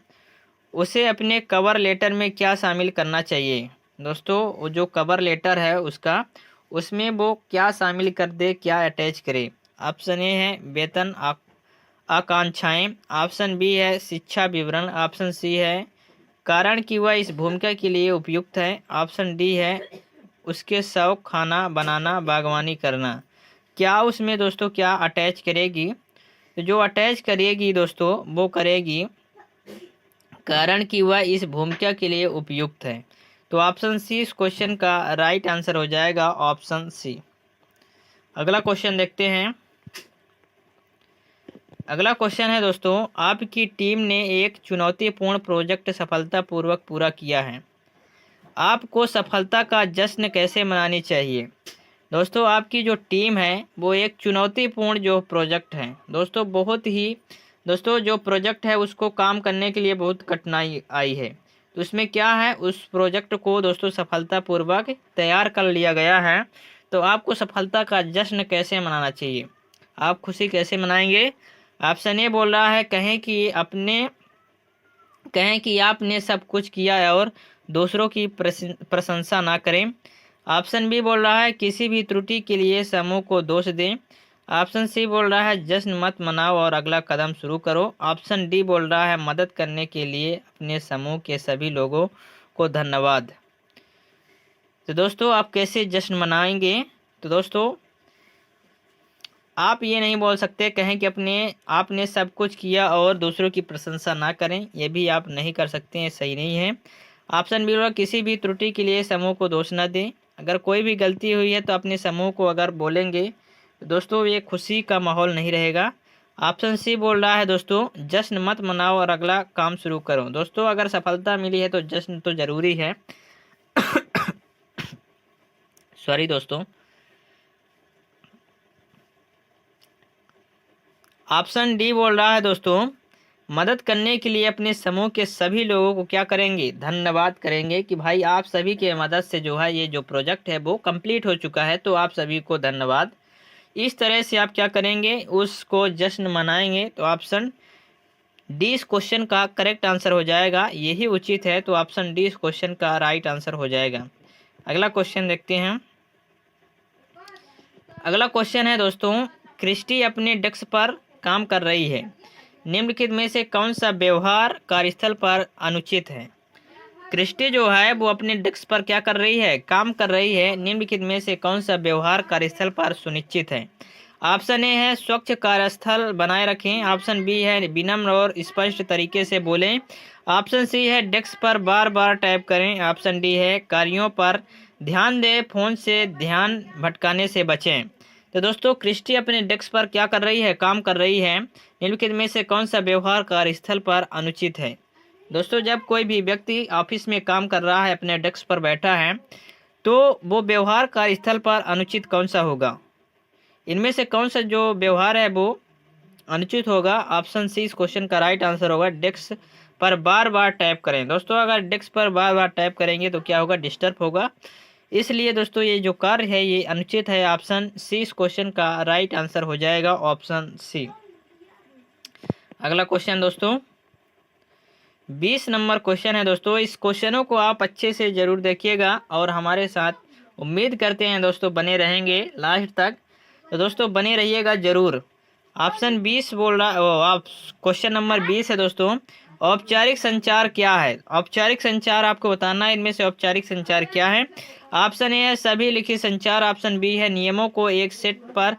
उसे अपने कवर लेटर में क्या शामिल करना चाहिए। दोस्तों वो जो कवर लेटर है उसका, उसमें वो क्या शामिल कर दे, क्या अटैच करे। ऑप्शन ए है वेतन आकांक्षाएं। ऑप्शन बी है शिक्षा विवरण। ऑप्शन सी है कारण कि वह इस भूमिका के लिए उपयुक्त है। ऑप्शन डी है उसके शौक खाना बनाना बागवानी करना। क्या उसमें दोस्तों क्या अटैच करेगी, तो जो अटैच करेगी दोस्तों वो करेगी कारण कि वह इस भूमिका के लिए उपयुक्त है। तो ऑप्शन सी इस क्वेश्चन का राइट आंसर हो जाएगा, ऑप्शन सी। अगला क्वेश्चन देखते हैं। अगला क्वेश्चन है दोस्तों, आपकी टीम ने एक चुनौतीपूर्ण प्रोजेक्ट सफलतापूर्वक पूरा किया है, आपको सफलता का जश्न कैसे मनानी चाहिए। दोस्तों आपकी जो टीम है वो एक चुनौतीपूर्ण जो प्रोजेक्ट है दोस्तों, बहुत ही दोस्तों जो प्रोजेक्ट है उसको काम करने के लिए बहुत कठिनाई आई है। तो उसमें क्या है, उस प्रोजेक्ट को दोस्तों सफलतापूर्वक तैयार कर लिया गया है। तो आपको सफलता का जश्न कैसे मनाना चाहिए, आप खुशी कैसे मनाएंगे। ऑप्शन ए बोल रहा है कहें कि आपने सब कुछ किया है और दूसरों की प्रशंसा ना करें। ऑप्शन बी बोल रहा है किसी भी त्रुटि के लिए समूह को दोष दें। ऑप्शन सी बोल रहा है जश्न मत मनाओ और अगला कदम शुरू करो। ऑप्शन डी बोल रहा है मदद करने के लिए अपने समूह के सभी लोगों को धन्यवाद। तो दोस्तों आप कैसे जश्न मनाएंगे? तो दोस्तों आप ये नहीं बोल सकते कहें कि आपने सब कुछ किया और दूसरों की प्रशंसा ना करें, ये भी आप नहीं कर सकते हैं, सही नहीं है। ऑप्शन बी होगा किसी भी त्रुटि के लिए समूह को दोष न दें। अगर कोई भी गलती हुई है तो अपने समूह को अगर बोलेंगे तो दोस्तों ये खुशी का माहौल नहीं रहेगा। ऑप्शन सी बोल रहा है दोस्तों जश्न मत मनाओ और अगला काम शुरू करो। दोस्तों अगर सफलता मिली है तो जश्न तो जरूरी है। सॉरी दोस्तों। ऑप्शन डी बोल रहा है दोस्तों मदद करने के लिए अपने समूह के सभी लोगों को क्या करेंगे? धन्यवाद करेंगे कि भाई आप सभी के मदद से जो है ये जो प्रोजेक्ट है वो कंप्लीट हो चुका है, तो आप सभी को धन्यवाद। इस तरह से आप क्या करेंगे? उसको जश्न मनाएंगे। तो ऑप्शन डी इस क्वेश्चन का करेक्ट आंसर हो जाएगा, यही उचित है। तो ऑप्शन डी इस क्वेश्चन का राइट आंसर हो जाएगा। अगला क्वेश्चन देखते हैं। अगला क्वेश्चन है दोस्तों क्रिस्टी अपने डेस्क पर काम कर रही है, निम्नलिखित में से कौन सा व्यवहार कार्यस्थल पर अनुचित है? क्रिस्टी जो है वो अपने डेस्क पर क्या कर रही है? काम कर रही है। निम्नलिखित में से कौन सा व्यवहार कार्यस्थल पर सुनिश्चित है? ऑप्शन ए है स्वच्छ कार्यस्थल बनाए रखें। ऑप्शन बी है विनम्र और स्पष्ट तरीके से बोलें। ऑप्शन सी है डेस्क पर बार बार टाइप करें। ऑप्शन डी है कार्यों पर ध्यान दें, फोन से ध्यान भटकाने से बचें। तो दोस्तों क्रिस्टी अपने डेस्क पर क्या कर रही है? काम कर रही है। निम्नलिखित में से कौन सा व्यवहार कार्यस्थल पर अनुचित है? दोस्तों जब कोई भी व्यक्ति ऑफिस में काम कर रहा है, अपने डेस्क पर बैठा है, तो वो व्यवहार कार्यस्थल पर अनुचित कौन सा होगा? इनमें से कौन सा जो व्यवहार है वो अनुचित होगा? ऑप्शन सी इस क्वेश्चन का राइट आंसर होगा डेस्क पर बार बार टाइप करें। दोस्तों अगर डेस्क पर बार बार टाइप करेंगे तो क्या होगा? डिस्टर्ब होगा। इसलिए दोस्तों ये जो कार्य है ये अनुचित है। ऑप्शन सी इस क्वेश्चन का राइट आंसर हो जाएगा, ऑप्शन सी। अगला क्वेश्चन दोस्तों 20 नंबर क्वेश्चन है दोस्तों। इस क्वेश्चनों को आप अच्छे से जरूर देखिएगा और हमारे साथ उम्मीद करते हैं दोस्तों बने रहेंगे लास्ट तक। तो दोस्तों बने रहिएगा जरूर। ऑप्शन 20 बोल रहा आप क्वेश्चन नंबर 20 है दोस्तों औपचारिक संचार क्या है? औपचारिक संचार आपको बताना है, इनमें से औपचारिक संचार क्या है? ऑप्शन ए है सभी लिखित संचार। ऑप्शन बी है नियमों को एक सेट पर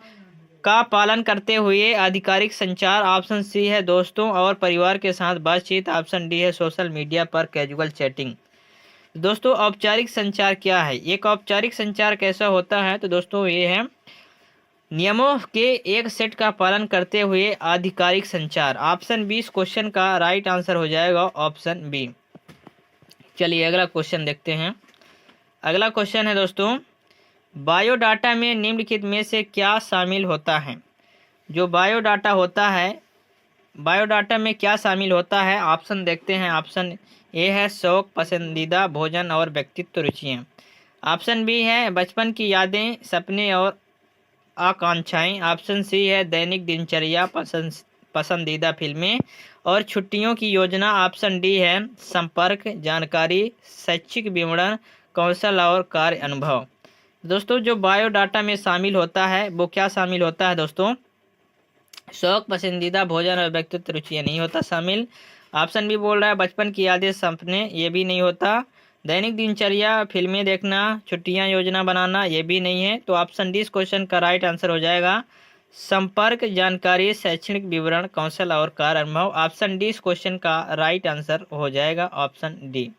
का पालन करते हुए आधिकारिक संचार। ऑप्शन सी है दोस्तों और परिवार के साथ बातचीत। ऑप्शन डी है सोशल मीडिया पर कैजुअल चैटिंग। दोस्तों औपचारिक संचार क्या है? एक औपचारिक संचार कैसा होता है? तो दोस्तों ये है नियमों के एक सेट का पालन करते हुए आधिकारिक संचार। ऑप्शन बी इस क्वेश्चन का राइट आंसर हो जाएगा, ऑप्शन बी। चलिए अगला क्वेश्चन देखते हैं। अगला क्वेश्चन है दोस्तों बायोडाटा में निम्नलिखित में से क्या शामिल होता है? जो बायोडाटा होता है, बायोडाटा में क्या शामिल होता है? ऑप्शन देखते हैं। ऑप्शन ए है शौक, पसंदीदा भोजन और व्यक्तित्व रुचियाँ। ऑप्शन बी है बचपन की यादें, सपने और आकांक्षाएं। ऑप्शन सी है दैनिक दिनचर्या, पसंदीदा फिल्में और छुट्टियों की योजना। ऑप्शन डी है संपर्क, जानकारी, शैक्षिक विवरण, कौशल और कार्य अनुभव। दोस्तों जो बायोडाटा में शामिल होता है वो क्या शामिल होता है दोस्तों? शौक, पसंदीदा भोजन और व्यक्तित्व रुचियाँ नहीं होता शामिल। ऑप्शन बी बोल रहा है बचपन की यादें, सपने, ये भी नहीं होता। दैनिक दिनचर्या, फिल्में देखना, छुट्टियां योजना बनाना, ये भी नहीं है। तो ऑप्शन डी इस क्वेश्चन का राइट आंसर हो जाएगा संपर्क, जानकारी, शैक्षणिक विवरण, कौशल और कार्य अनुभव। ऑप्शन डी इस क्वेश्चन का राइट आंसर हो जाएगा, ऑप्शन डी।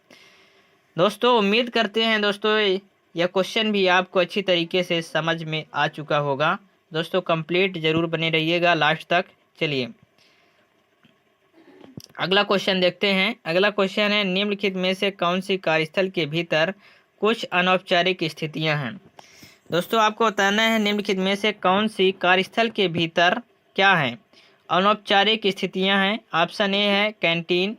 दोस्तों उम्मीद करते हैं दोस्तों यह क्वेश्चन भी आपको अच्छी तरीके से समझ में आ चुका होगा। दोस्तों कंप्लीट जरूर बने रहिएगा लास्ट तक। चलिए अगला क्वेश्चन देखते हैं। अगला क्वेश्चन है निम्नलिखित में से कौन सी कार्यस्थल के भीतर कुछ अनौपचारिक स्थितियां हैं? दोस्तों आपको बताना है निम्नलिखित में से कौन सी कार्यस्थल के भीतर क्या है अनौपचारिक स्थितियां हैं। ऑप्शन ए है कैंटीन,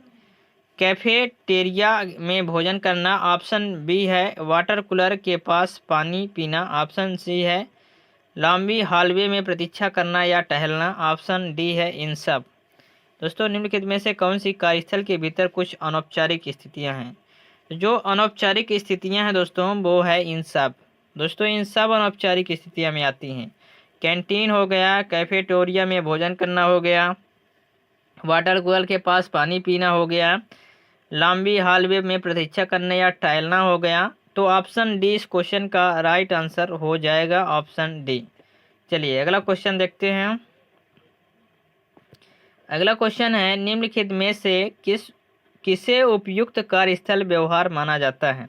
कैफेटेरिया में भोजन करना। ऑप्शन बी है वाटर कूलर के पास पानी पीना। ऑप्शन सी है लंबी हॉलवे में प्रतीक्षा करना या टहलना। ऑप्शन डी है इन सब। दोस्तों निम्नलिखित में से कौन सी कार्यस्थल के भीतर कुछ अनौपचारिक स्थितियां हैं? जो अनौपचारिक स्थितियां हैं दोस्तों वो है इन सब। दोस्तों इन सब अनौपचारिक स्थितियां में आती हैं। कैंटीन हो गया, कैफेटेरिया में भोजन करना हो गया, वाटर कूलर के पास पानी पीना हो गया, लंबी हॉलवे में प्रतीक्षा करना या टहलना हो गया। तो ऑप्शन डी इस क्वेश्चन का राइट आंसर हो जाएगा, ऑप्शन डी। चलिए अगला क्वेश्चन देखते हैं। अगला क्वेश्चन है, निम्नलिखित में से किसे उपयुक्त कार्यस्थल व्यवहार माना जाता है।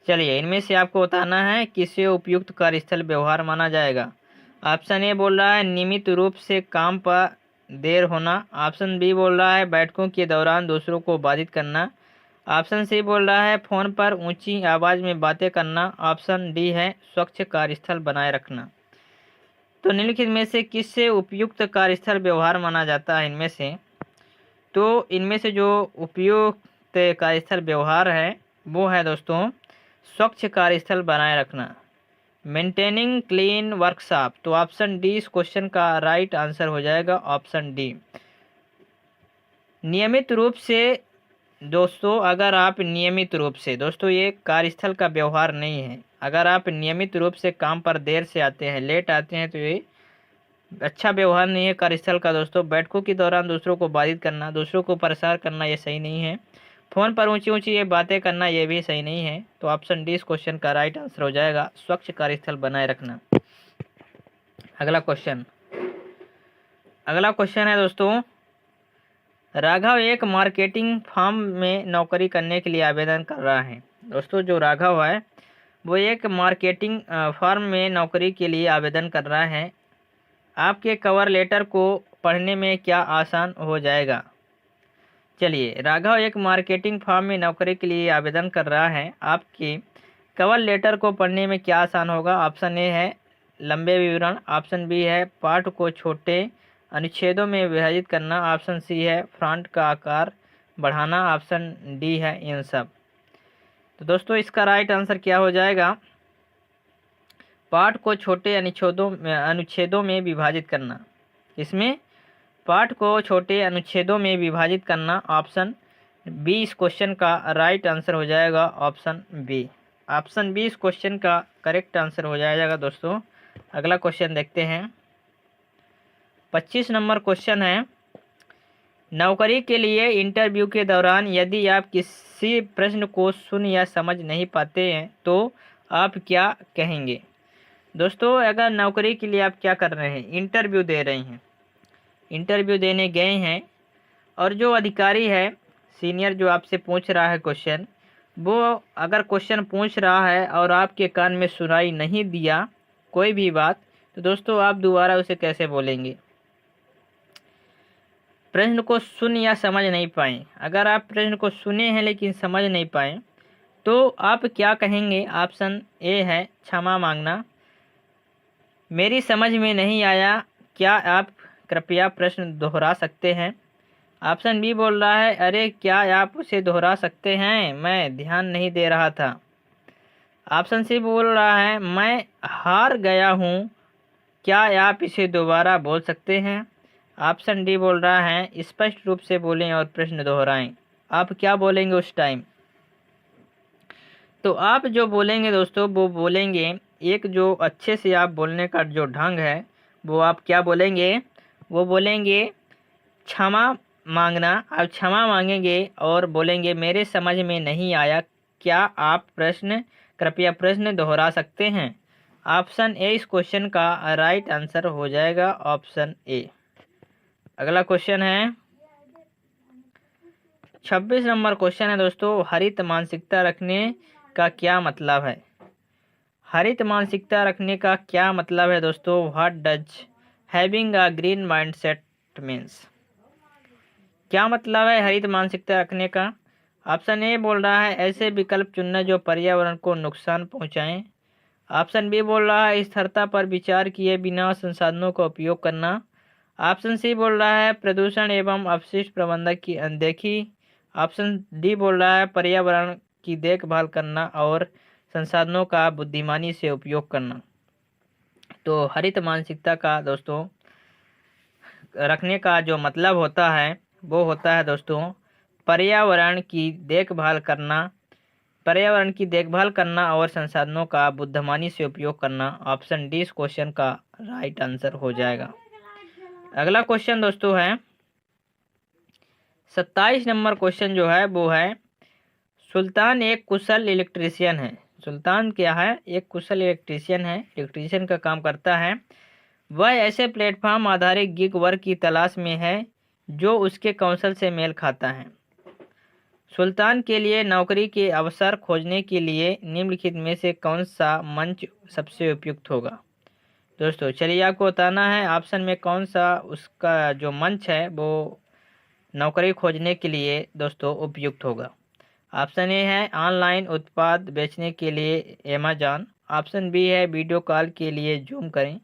चलिए इनमें से आपको बताना है किसे उपयुक्त कार्यस्थल व्यवहार माना जाएगा। ऑप्शन ए बोल रहा है नियमित रूप से काम पर देर होना। ऑप्शन बी बोल रहा है बैठकों के दौरान दूसरों को बाधित करना। ऑप्शन सी बोल रहा है फोन पर ऊंची आवाज में बातें करना। ऑप्शन डी है स्वच्छ कार्यस्थल बनाए रखना। तो निम्नलिखित में से किससे उपयुक्त कार्यस्थल व्यवहार माना जाता है इनमें से। तो इनमें से जो उपयुक्त कार्यस्थल व्यवहार है वो है दोस्तों स्वच्छ कार्यस्थल बनाए रखना, मेंटेनिंग क्लीन वर्कशॉप। तो ऑप्शन डी इस क्वेश्चन का राइट आंसर हो जाएगा, ऑप्शन डी। नियमित रूप से दोस्तों, अगर आप नियमित रूप से, दोस्तों ये कार्यस्थल का व्यवहार नहीं है। अगर आप नियमित रूप से काम पर देर से आते हैं, लेट आते हैं, तो ये अच्छा व्यवहार नहीं है कार्यस्थल का दोस्तों। बैठकों के दौरान दूसरों को बाधित करना, दूसरों को परेशान करना, ये सही नहीं है। फ़ोन पर ऊंची ऊंची ये बातें करना, ये भी सही नहीं है। तो ऑप्शन डी इस क्वेश्चन का राइट आंसर हो जाएगा, स्वच्छ कार्यस्थल बनाए रखना। अगला क्वेश्चन है दोस्तों, राघव एक मार्केटिंग फर्म में नौकरी करने के लिए आवेदन कर रहा है। दोस्तों जो राघव है वो एक मार्केटिंग फर्म में नौकरी के लिए आवेदन कर रहा है। आपके कवर लेटर को पढ़ने में क्या आसान हो जाएगा। चलिए, राघव एक मार्केटिंग फर्म में नौकरी के लिए आवेदन कर रहा है। आपके कवर लेटर को पढ़ने में क्या आसान होगा। ऑप्शन ए है लंबे विवरण। ऑप्शन बी है पाठ को छोटे अनुच्छेदों में विभाजित करना। ऑप्शन सी है फ्रंट का आकार बढ़ाना। ऑप्शन डी है इन सब। तो दोस्तों इसका राइट आंसर क्या हो जाएगा, पाठ को छोटे अनुच्छेदों में विभाजित करना। इसमें पाठ को छोटे अनुच्छेदों में विभाजित करना, ऑप्शन बी इस क्वेश्चन का राइट आंसर हो जाएगा, ऑप्शन बी। ऑप्शन बी इस क्वेश्चन का करेक्ट आंसर हो जाएगा दोस्तों। अगला क्वेश्चन देखते हैं। 25 नंबर क्वेश्चन है, नौकरी के लिए इंटरव्यू के दौरान यदि आप किसी प्रश्न को सुन या समझ नहीं पाते हैं तो आप क्या कहेंगे। दोस्तों अगर नौकरी के लिए आप क्या कर रहे हैं, इंटरव्यू दे रहे हैं, इंटरव्यू देने गए हैं, और जो अधिकारी है सीनियर जो आपसे पूछ रहा है क्वेश्चन, वो अगर क्वेश्चन पूछ रहा है और आपके कान में सुनाई नहीं दिया कोई भी बात, तो दोस्तों आप दोबारा उसे कैसे बोलेंगे। प्रश्न को सुन या समझ नहीं पाए, अगर आप प्रश्न को सुने हैं लेकिन समझ नहीं पाए तो आप क्या कहेंगे। ऑप्शन ए है क्षमा मांगना, मेरी समझ में नहीं आया, क्या आप कृपया प्रश्न दोहरा सकते हैं। ऑप्शन बी बोल रहा है अरे क्या आप उसे दोहरा सकते हैं, मैं ध्यान नहीं दे रहा था। ऑप्शन सी बोल रहा है मैं हार गया हूँ, क्या आप इसे दोबारा बोल सकते हैं। ऑप्शन डी बोल रहा है स्पष्ट रूप से बोलें और प्रश्न दोहराएं। आप क्या बोलेंगे उस टाइम। तो आप जो बोलेंगे दोस्तों वो बोलेंगे, एक जो अच्छे से आप बोलने का जो ढंग है वो आप क्या बोलेंगे, वो बोलेंगे क्षमा मांगना। आप क्षमा मांगेंगे और बोलेंगे मेरे समझ में नहीं आया, क्या आप कृपया प्रश्न दोहरा सकते हैं। ऑप्शन ए इस क्वेश्चन का राइट आंसर हो जाएगा, ऑप्शन ए। अगला क्वेश्चन है 26 नंबर क्वेश्चन है दोस्तों, हरित मानसिकता रखने का क्या मतलब है। हरित मानसिकता रखने का क्या मतलब है दोस्तों, what does having a green mindset means. क्या मतलब है हरित मानसिकता रखने का। ऑप्शन ए बोल रहा है ऐसे विकल्प चुनना जो पर्यावरण को नुकसान पहुंचाएं। ऑप्शन बी बोल रहा है स्थिरता पर विचार किए बिना संसाधनों का उपयोग करना। ऑप्शन सी बोल रहा है प्रदूषण एवं अपशिष्ट प्रबंधन की अनदेखी। ऑप्शन डी बोल रहा है पर्यावरण की देखभाल करना और संसाधनों का बुद्धिमानी से उपयोग करना। तो हरित मानसिकता का दोस्तों रखने का जो मतलब होता है वो होता है दोस्तों पर्यावरण की देखभाल करना और संसाधनों का बुद्धिमानी से उपयोग करना। ऑप्शन डी इस क्वेश्चन का राइट आंसर हो जाएगा। अगला क्वेश्चन दोस्तों है 27 नंबर क्वेश्चन जो है वो है, सुल्तान एक कुशल इलेक्ट्रीशियन है। सुल्तान क्या है? एक कुशल इलेक्ट्रीशियन है, इलेक्ट्रीशियन का काम करता है। वह ऐसे प्लेटफॉर्म आधारित गिग वर्क की तलाश में है जो उसके कौशल से मेल खाता है। सुल्तान के लिए नौकरी के अवसर खोजने के लिए निम्नलिखित में से कौन सा मंच सबसे उपयुक्त होगा? दोस्तों चलिए आपको बताना है ऑप्शन में कौन सा उसका जो मंच है वो नौकरी खोजने के लिए दोस्तों उपयुक्त होगा। ऑप्शन ए है ऑनलाइन उत्पाद बेचने के लिए अमेजॉन। ऑप्शन बी है वीडियो कॉल के लिए जूम करें।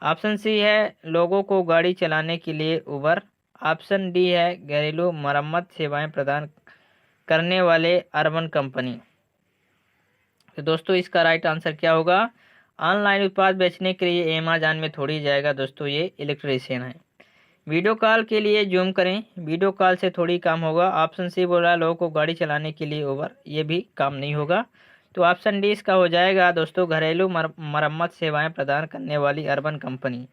ऑप्शन सी है लोगों को गाड़ी चलाने के लिए उबर। ऑप्शन डी है घरेलू मरम्मत सेवाएं प्रदान करने वाले अर्बन कंपनी। तो दोस्तों इसका राइट आंसर क्या होगा? ऑनलाइन उत्पाद बेचने के लिए अमेजॉन में थोड़ी जाएगा दोस्तों, ये इलेक्ट्रीशियन है। वीडियो कॉल के लिए जूम करें, वीडियो कॉल से थोड़ी काम होगा। ऑप्शन सी बोल रहा है लोगों को गाड़ी चलाने के लिए उबर, ये भी काम नहीं होगा। तो ऑप्शन डी इसका हो जाएगा दोस्तों घरेलू मरम्मत सेवाएं प्रदान करने वाली अर्बन कंपनी।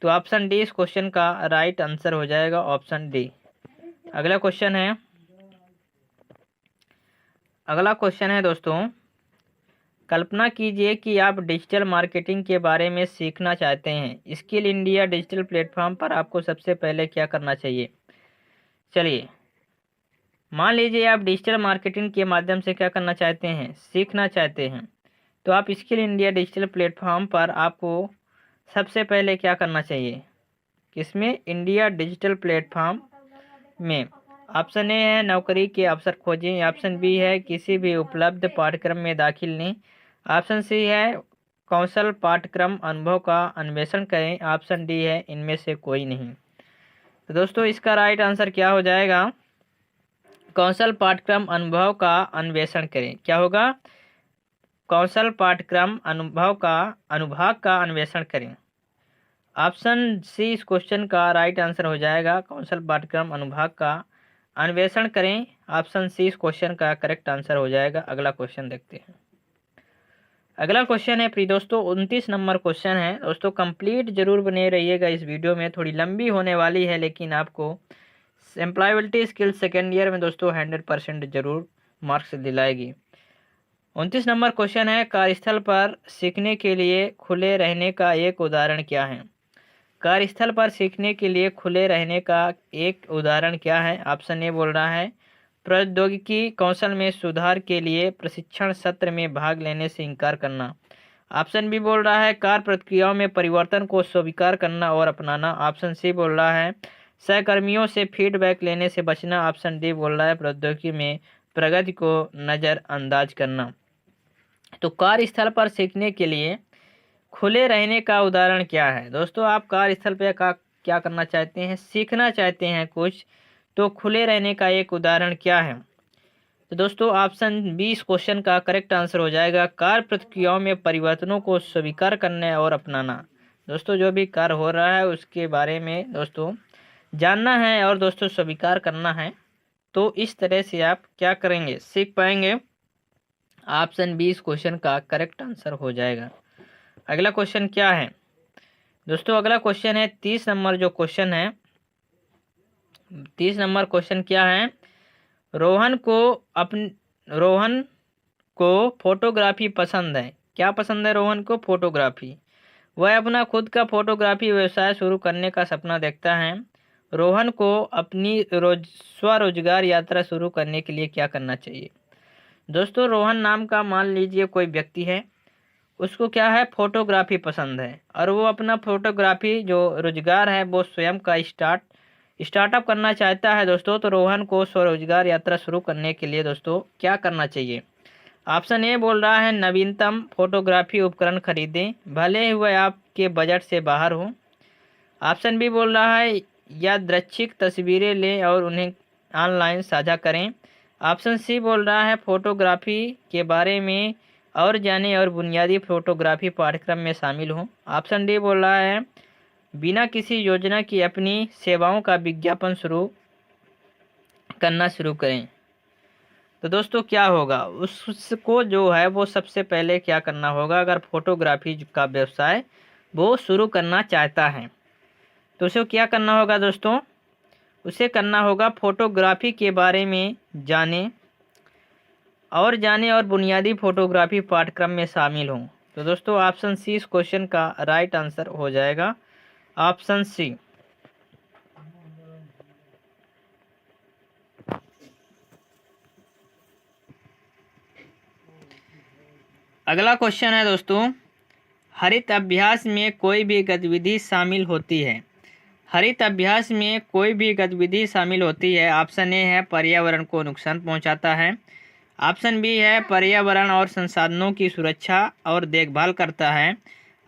तो ऑप्शन डी इस क्वेश्चन का राइट आंसर हो जाएगा, ऑप्शन डी। अगला क्वेश्चन है दोस्तों, कल्पना कीजिए कि आप डिजिटल मार्केटिंग के बारे में सीखना चाहते हैं। स्किल इंडिया डिजिटल प्लेटफॉर्म पर आपको सबसे पहले क्या करना चाहिए? चलिए मान लीजिए आप डिजिटल मार्केटिंग के माध्यम से क्या करना चाहते हैं? सीखना चाहते हैं। तो आप स्किल इंडिया डिजिटल प्लेटफॉर्म पर आपको सबसे पहले क्या करना चाहिए? किसमें? इंडिया डिजिटल प्लेटफॉर्म में। ऑप्शन ए है नौकरी के अवसर खोजें। ऑप्शन बी है किसी भी उपलब्ध पाठ्यक्रम में दाखिल लें। ऑप्शन सी है कौशल पाठ्यक्रम अनुभव का अन्वेषण करें। ऑप्शन डी है इनमें से कोई नहीं। तो दोस्तों इसका राइट आंसर क्या हो जाएगा? कौशल पाठ्यक्रम अनुभव का अन्वेषण करें। क्या होगा? कौशल पाठ्यक्रम अनुभाग का अन्वेषण करें। ऑप्शन सी इस क्वेश्चन का राइट आंसर हो जाएगा, कौशल पाठ्यक्रम अनुभाग का अन्वेषण करें। ऑप्शन सी इस क्वेश्चन का करेक्ट आंसर हो जाएगा। अगला क्वेश्चन देखते हैं। अगला क्वेश्चन है प्रिय दोस्तों 29 नंबर क्वेश्चन है दोस्तों, कंप्लीट जरूर बने रहिएगा इस वीडियो में, थोड़ी लंबी होने वाली है लेकिन आपको एम्प्लॉयबिलिटी स्किल सेकेंड ईयर में दोस्तों 100% जरूर मार्क्स दिलाएगी। 29 नंबर क्वेश्चन है, कार्यस्थल पर सीखने के लिए खुले रहने का एक उदाहरण क्या है? कार्यस्थल पर सीखने के लिए खुले रहने का एक उदाहरण क्या है? ऑप्शन ए बोल रहा है प्रौद्योगिकी कौशल में सुधार के लिए प्रशिक्षण सत्र में भाग लेने से इनकार करना। ऑप्शन बी बोल रहा है कार्य प्रक्रियाओं में परिवर्तन को स्वीकार करना और अपनाना। ऑप्शन सी बोल रहा है सहकर्मियों से फीडबैक लेने से बचना। ऑप्शन डी बोल रहा है प्रौद्योगिकी में प्रगति को नज़रअंदाज करना। तो कार्यस्थल पर सीखने के लिए खुले रहने का उदाहरण क्या है? दोस्तों आप कार्यस्थल पर क्या करना चाहते हैं? सीखना चाहते हैं कुछ, तो खुले रहने का एक उदाहरण क्या है? तो दोस्तों ऑप्शन बी इस क्वेश्चन का करेक्ट आंसर हो जाएगा, कार्य प्रक्रियाओं में परिवर्तनों को स्वीकार करना और अपनाना। दोस्तों जो भी कार्य हो रहा है उसके बारे में दोस्तों जानना है और दोस्तों स्वीकार करना है, तो इस तरह से आप क्या करेंगे? सीख पाएंगे। ऑप्शन बी इस क्वेश्चन का करेक्ट आंसर हो जाएगा। अगला क्वेश्चन क्या है दोस्तों? अगला क्वेश्चन है 30 नंबर जो क्वेश्चन है, 30 नंबर क्वेश्चन क्या है, रोहन को फोटोग्राफी पसंद है। क्या पसंद है रोहन को? फोटोग्राफी। वह अपना खुद का फोटोग्राफी व्यवसाय शुरू करने का सपना देखता है। रोहन को अपनी स्वरोजगार यात्रा शुरू करने के लिए क्या करना चाहिए? दोस्तों रोहन नाम का मान लीजिए कोई व्यक्ति है, उसको क्या है? फोटोग्राफी पसंद है और वो अपना फोटोग्राफी जो रोजगार है वो स्वयं का स्टार्टअप करना चाहता है दोस्तों। तो रोहन को स्वरोजगार यात्रा शुरू करने के लिए दोस्तों क्या करना चाहिए? ऑप्शन ए बोल रहा है नवीनतम फोटोग्राफी उपकरण खरीदें, भले ही वह आपके बजट से बाहर हो। ऑप्शन बी बोल रहा है यादृच्छिक तस्वीरें लें और उन्हें ऑनलाइन साझा करें। ऑप्शन सी बोल रहा है फोटोग्राफी के बारे में और जानें और बुनियादी फोटोग्राफी पाठ्यक्रम में शामिल हों। ऑप्शन डी बोल रहा है बिना किसी योजना की अपनी सेवाओं का विज्ञापन करना शुरू करें। तो दोस्तों क्या होगा? उसको जो है वो सबसे पहले क्या करना होगा? अगर फोटोग्राफी का व्यवसाय वो शुरू करना चाहता है तो उसे क्या करना होगा दोस्तों? उसे करना होगा फोटोग्राफी के बारे में जाने और बुनियादी फोटोग्राफी पाठ्यक्रम में शामिल हों। तो दोस्तों ऑप्शन सी इस क्वेश्चन का राइट आंसर हो जाएगा, ऑप्शन सी। अगला क्वेश्चन है दोस्तों, हरित अभ्यास में कोई भी गतिविधि शामिल होती है। हरित अभ्यास में कोई भी गतिविधि शामिल होती है। ऑप्शन ए है पर्यावरण को नुकसान पहुंचाता है। ऑप्शन बी है पर्यावरण और संसाधनों की सुरक्षा और देखभाल करता है।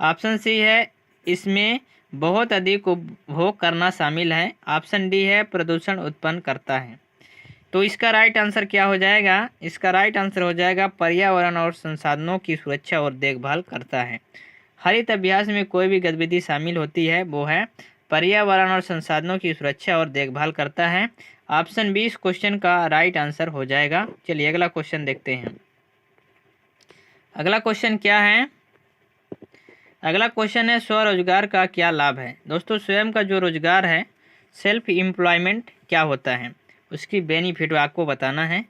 ऑप्शन सी है इसमें बहुत अधिक उपभोग करना शामिल है। ऑप्शन डी है प्रदूषण उत्पन्न करता है। तो इसका राइट आंसर क्या हो जाएगा? इसका राइट आंसर हो जाएगा पर्यावरण और संसाधनों की सुरक्षा और देखभाल करता है। हरित अभ्यास में कोई भी गतिविधि शामिल होती है वो है पर्यावरण और संसाधनों की सुरक्षा और देखभाल करता है। ऑप्शन बी इस क्वेश्चन का राइट आंसर हो जाएगा। चलिए अगला क्वेश्चन देखते हैं। अगला क्वेश्चन क्या है? अगला क्वेश्चन है स्वरोजगार का क्या लाभ है। दोस्तों स्वयं का जो रोजगार है, सेल्फ एम्प्लॉयमेंट क्या होता है, उसकी बेनिफिट आपको बताना है।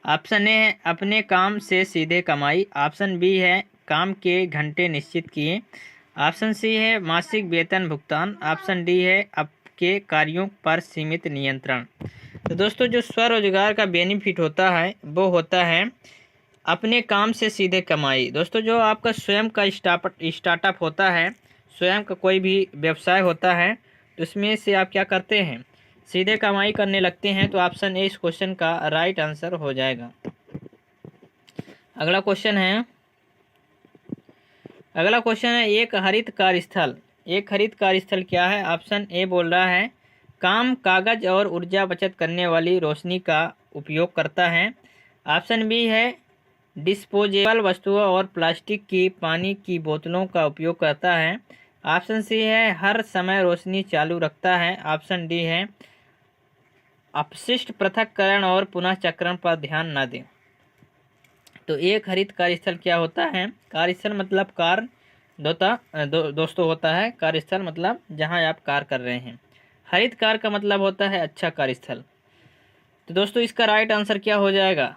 ऑप्शन ए है अपने काम से सीधे कमाई। ऑप्शन बी है काम के घंटे निश्चित किए। ऑप्शन सी है मासिक वेतन भुगतान। ऑप्शन डी है आपके कार्यों पर सीमित नियंत्रण। तो दोस्तों जो स्वरोजगार का बेनिफिट होता है वो होता है अपने काम से सीधे कमाई। दोस्तों जो आपका स्वयं का स्टार्टअप होता है, स्वयं का कोई भी व्यवसाय होता है, तो उसमें से आप क्या करते हैं, सीधे कमाई करने लगते हैं। तो ऑप्शन ए इस क्वेश्चन का राइट आंसर हो जाएगा। अगला क्वेश्चन है एक हरित कार्यस्थल। एक हरित कार्यस्थल क्या है? ऑप्शन ए बोल रहा है काम, कागज और ऊर्जा बचत करने वाली रोशनी का उपयोग करता है। ऑप्शन बी है डिस्पोजेबल वस्तुओं और प्लास्टिक की पानी की बोतलों का उपयोग करता है। ऑप्शन सी है हर समय रोशनी चालू रखता है। ऑप्शन डी है अपशिष्ट पृथक्करण और पुनः चक्रण पर ध्यान न दें। तो एक हरित कार्यस्थल क्या होता है? कार्यस्थल मतलब कार्य दोस्तों होता है। कार्यस्थल मतलब जहां आप कार्य कर रहे हैं। हरित कार्य का मतलब होता है अच्छा कार्यस्थल। तो दोस्तों इसका राइट आंसर क्या हो जाएगा?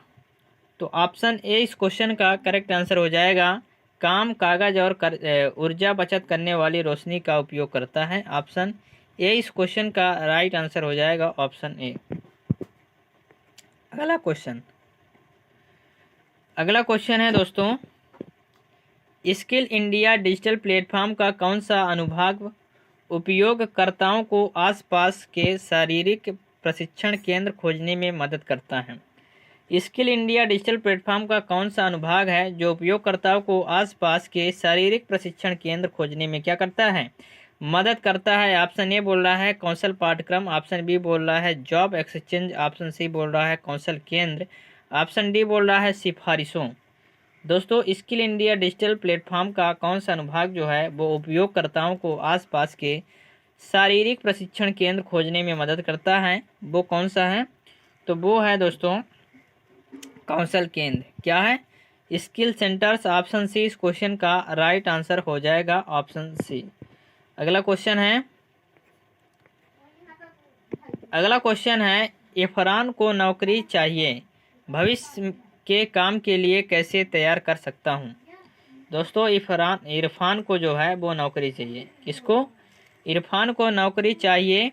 तो ऑप्शन ए इस क्वेश्चन का करेक्ट आंसर हो जाएगा काम, कागज और ऊर्जा बचत करने वाली रोशनी का उपयोग करता है। ऑप्शन ए इस क्वेश्चन का राइट आंसर हो जाएगा, ऑप्शन ए। अगला क्वेश्चन है दोस्तों, स्किल इंडिया डिजिटल प्लेटफॉर्म का कौन सा अनुभाग उपयोगकर्ताओं को आसपास के शारीरिक प्रशिक्षण केंद्र खोजने में मदद करता है। स्किल इंडिया डिजिटल प्लेटफॉर्म का कौन सा अनुभाग है जो उपयोगकर्ताओं को आसपास के शारीरिक प्रशिक्षण केंद्र खोजने में क्या करता है, मदद करता है। ऑप्शन ए बोल रहा है कौशल पाठ्यक्रम। ऑप्शन बी बोल रहा है जॉब एक्सचेंज। ऑप्शन सी बोल रहा है कौशल केंद्र। ऑप्शन डी बोल रहा है सिफारिशों। दोस्तों स्किल इंडिया डिजिटल प्लेटफॉर्म का कौन सा अनुभाग जो है वो उपयोगकर्ताओं को आसपास के शारीरिक प्रशिक्षण केंद्र खोजने में मदद करता है, वो कौन सा है? तो वो है दोस्तों कौशल केंद्र। क्या है? Skill centres. ऑप्शन सी इस क्वेश्चन का राइट आंसर हो जाएगा, ऑप्शन सी। अगला क्वेश्चन है इरफान को नौकरी चाहिए, भविष्य के काम के लिए कैसे तैयार कर सकता हूँ। दोस्तों इरफान को जो है वो नौकरी चाहिए। किसको? इरफान को नौकरी चाहिए,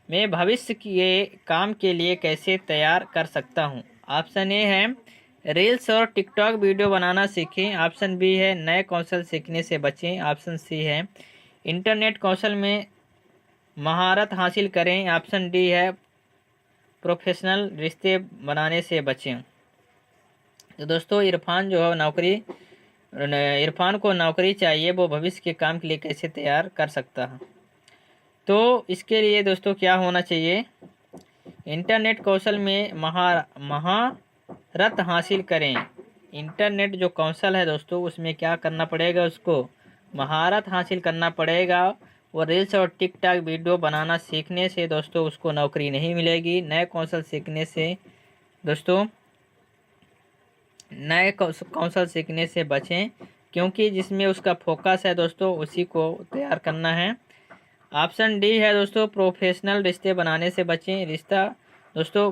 मैं भविष्य के काम के लिए कैसे तैयार कर सकता हूँ। ऑप्शन ए है रील्स और टिकटॉक वीडियो बनाना सीखें। ऑप्शन बी है नए कौशल सीखने से बचें। ऑप्शन सी है इंटरनेट कौशल में महारत हासिल करें। ऑप्शन डी है प्रोफेशनल रिश्ते बनाने से बचें। तो दोस्तों इरफान को नौकरी चाहिए, वो भविष्य के काम के लिए कैसे तैयार कर सकता है। तो इसके लिए दोस्तों क्या होना चाहिए, इंटरनेट कौशल में महारत हासिल करें। इंटरनेट जो कौशल है दोस्तों उसमें क्या करना पड़ेगा, उसको महारत हासिल करना पड़ेगा। वो रील्स और टिकटॉक वीडियो बनाना सीखने से दोस्तों उसको नौकरी नहीं मिलेगी। नए कौशल सीखने से दोस्तों नए कौशल सीखने से बचें, क्योंकि जिसमें उसका फोकस है दोस्तों उसी को तैयार करना है। ऑप्शन डी है दोस्तों, प्रोफेशनल रिश्ते बनाने से बचें। रिश्ता दोस्तों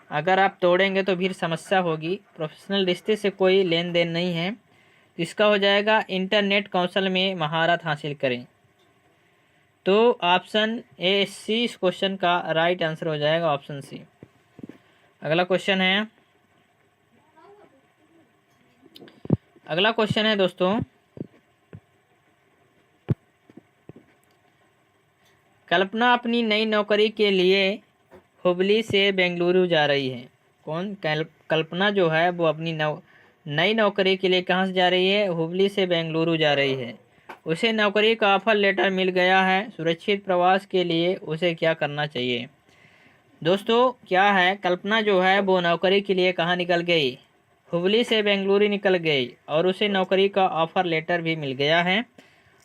अगर आप तोड़ेंगे तो फिर समस्या होगी। प्रोफेशनल रिश्ते से कोई लेन देन नहीं है। इसका हो जाएगा इंटरनेट कौशल में महारत हासिल करें। तो ऑप्शन ए सी इस क्वेश्चन का राइट आंसर हो जाएगा, ऑप्शन सी। अगला क्वेश्चन है, अगला क्वेश्चन है दोस्तों, कल्पना अपनी नई नौकरी के लिए हुबली से बेंगलुरु जा रही है। कौन? कल्पना जो है वो अपनी नई नौकरी के लिए कहाँ से जा रही है? हुबली से बेंगलुरु जा रही है। उसे नौकरी का ऑफर लेटर मिल गया है। सुरक्षित प्रवास के लिए उसे क्या करना चाहिए? दोस्तों क्या है, कल्पना जो है वो नौकरी के लिए कहाँ निकल गई? हुबली से बेंगलुरु निकल गई और उसे नौकरी का ऑफर लेटर भी मिल गया है।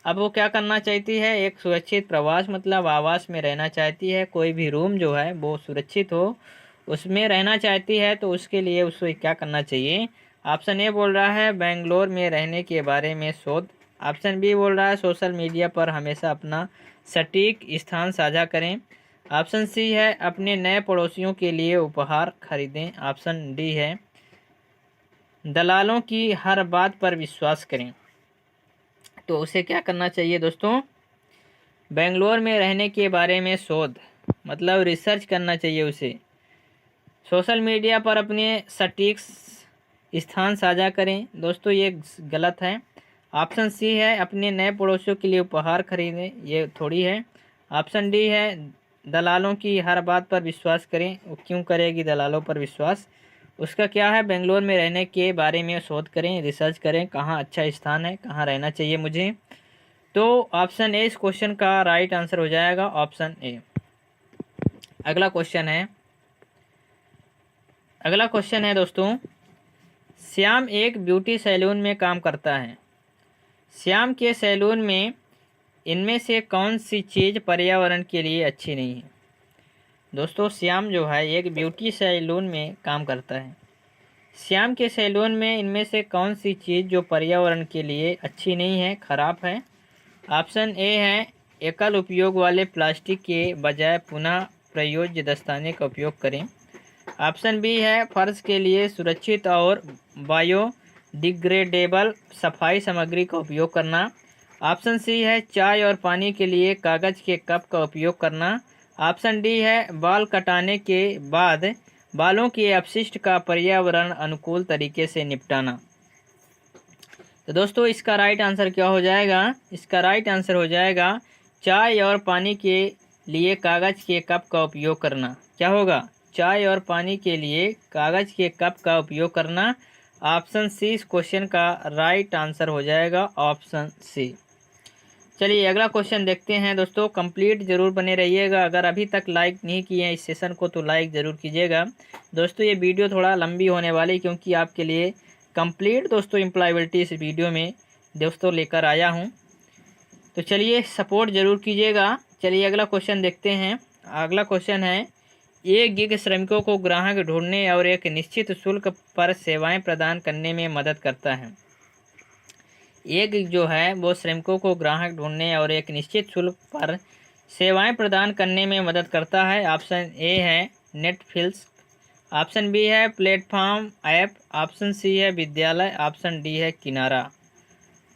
अब वो क्या करना चाहती है? एक सुरक्षित प्रवास मतलब आवास में रहना चाहती है। कोई भी रूम जो है वो सुरक्षित हो उसमें रहना चाहती है। तो उसके लिए उसको क्या करना चाहिए? ऑप्शन ए बोल रहा है बेंगलोर में रहने के बारे में शोध। ऑप्शन बी बोल रहा है सोशल मीडिया पर हमेशा अपना सटीक स्थान साझा करें। ऑप्शन सी है अपने नए पड़ोसियों के लिए उपहार खरीदें। ऑप्शन डी है दलालों की हर बात पर विश्वास करें। तो उसे क्या करना चाहिए दोस्तों? बेंगलोर में रहने के बारे में शोध मतलब रिसर्च करना चाहिए उसे। सोशल मीडिया पर अपने सटीक स्थान साझा करें। दोस्तों ये गलत है। ऑप्शन सी है अपने नए पड़ोसियों के लिए उपहार खरीदें, ये थोड़ी है। ऑप्शन डी है दलालों की हर बात पर विश्वास करें। वो क्यों करेगी दलालों पर विश्वास? उसका क्या है? बेंगलोर में रहने के बारे में शोध करें, रिसर्च करें, कहाँ अच्छा स्थान है, कहाँ रहना चाहिए मुझे। तो ऑप्शन ए इस क्वेश्चन का राइट आंसर हो जाएगा, ऑप्शन ए। अगला क्वेश्चन है, अगला क्वेश्चन है दोस्तों, श्याम एक ब्यूटी सैलून में काम करता है। श्याम के सैलून में इनमें से कौन सी चीज़ पर्यावरण के लिए अच्छी नहीं है? दोस्तों श्याम जो है एक ब्यूटी सैलून में काम करता है। श्याम के सैलून में इनमें से कौन सी चीज़ जो पर्यावरण के लिए अच्छी नहीं है, खराब है? ऑप्शन ए है एकल उपयोग वाले प्लास्टिक के बजाय पुनः प्रयोज्य दस्ताने का उपयोग करें। ऑप्शन बी है फर्श के लिए सुरक्षित और बायोडिग्रेडेबल सफाई सामग्री का उपयोग करना। ऑप्शन सी है चाय और पानी के लिए कागज़ के कप का उपयोग करना। ऑप्शन डी है बाल कटाने के बाद बालों के अपशिष्ट का पर्यावरण अनुकूल तरीके से निपटाना। तो दोस्तों इसका राइट आंसर क्या हो जाएगा? इसका राइट आंसर हो जाएगा चाय और पानी के लिए कागज़ के कप का उपयोग करना। क्या होगा? चाय और पानी के लिए कागज़ के कप का उपयोग करना। ऑप्शन सी इस क्वेश्चन का राइट आंसर हो जाएगा, ऑप्शन सी। चलिए अगला क्वेश्चन देखते हैं दोस्तों। कंप्लीट जरूर बने रहिएगा। अगर अभी तक लाइक नहीं किए हैं इस सेशन को तो लाइक ज़रूर कीजिएगा। दोस्तों ये वीडियो थोड़ा लंबी होने वाली क्योंकि आपके लिए कंप्लीट दोस्तों एम्प्लॉयबिलिटी इस वीडियो में दोस्तों लेकर आया हूं। तो चलिए सपोर्ट ज़रूर कीजिएगा। चलिए अगला क्वेश्चन देखते हैं। अगला क्वेश्चन है, एक गिग श्रमिकों को ग्राहक ढूंढने और एक निश्चित शुल्क पर सेवाएं प्रदान करने में मदद करता है। एक जो है वो श्रमिकों को ग्राहक ढूंढने और एक निश्चित शुल्क पर सेवाएं प्रदान करने में मदद करता है। ऑप्शन ए है नेटफ्लिक्स। ऑप्शन बी है प्लेटफॉर्म ऐप। ऑप्शन सी है विद्यालय। ऑप्शन डी है किनारा।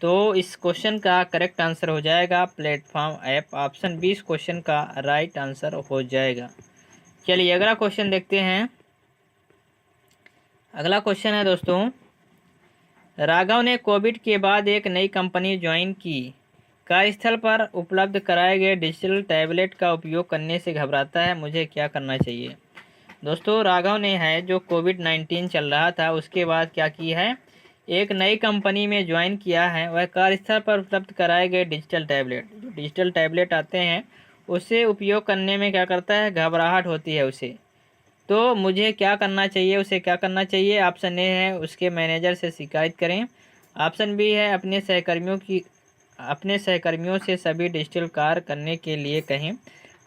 तो इस क्वेश्चन का करेक्ट आंसर हो जाएगा प्लेटफॉर्म ऐप। ऑप्शन बी इस क्वेश्चन का राइट आंसर हो जाएगा। चलिए अगला क्वेश्चन देखते हैं। अगला क्वेश्चन है दोस्तों, राघव ने कोविड के बाद एक नई कंपनी ज्वाइन की। कार्यस्थल पर उपलब्ध कराए गए डिजिटल टैबलेट का उपयोग करने से घबराता है, मुझे क्या करना चाहिए? दोस्तों राघव ने है जो कोविड-19 चल रहा था उसके बाद क्या की है, एक नई कंपनी में ज्वाइन किया है। वह कार्यस्थल पर उपलब्ध कराए गए डिजिटल टैबलेट, जो डिजिटल टैबलेट आते हैं उसे उपयोग करने में क्या करता है, घबराहट होती है उसे। तो मुझे क्या करना चाहिए, उसे क्या करना चाहिए? ऑप्शन ए है उसके मैनेजर से शिकायत करें। ऑप्शन बी है अपने सहकर्मियों से सभी डिजिटल कार्य करने के लिए कहें।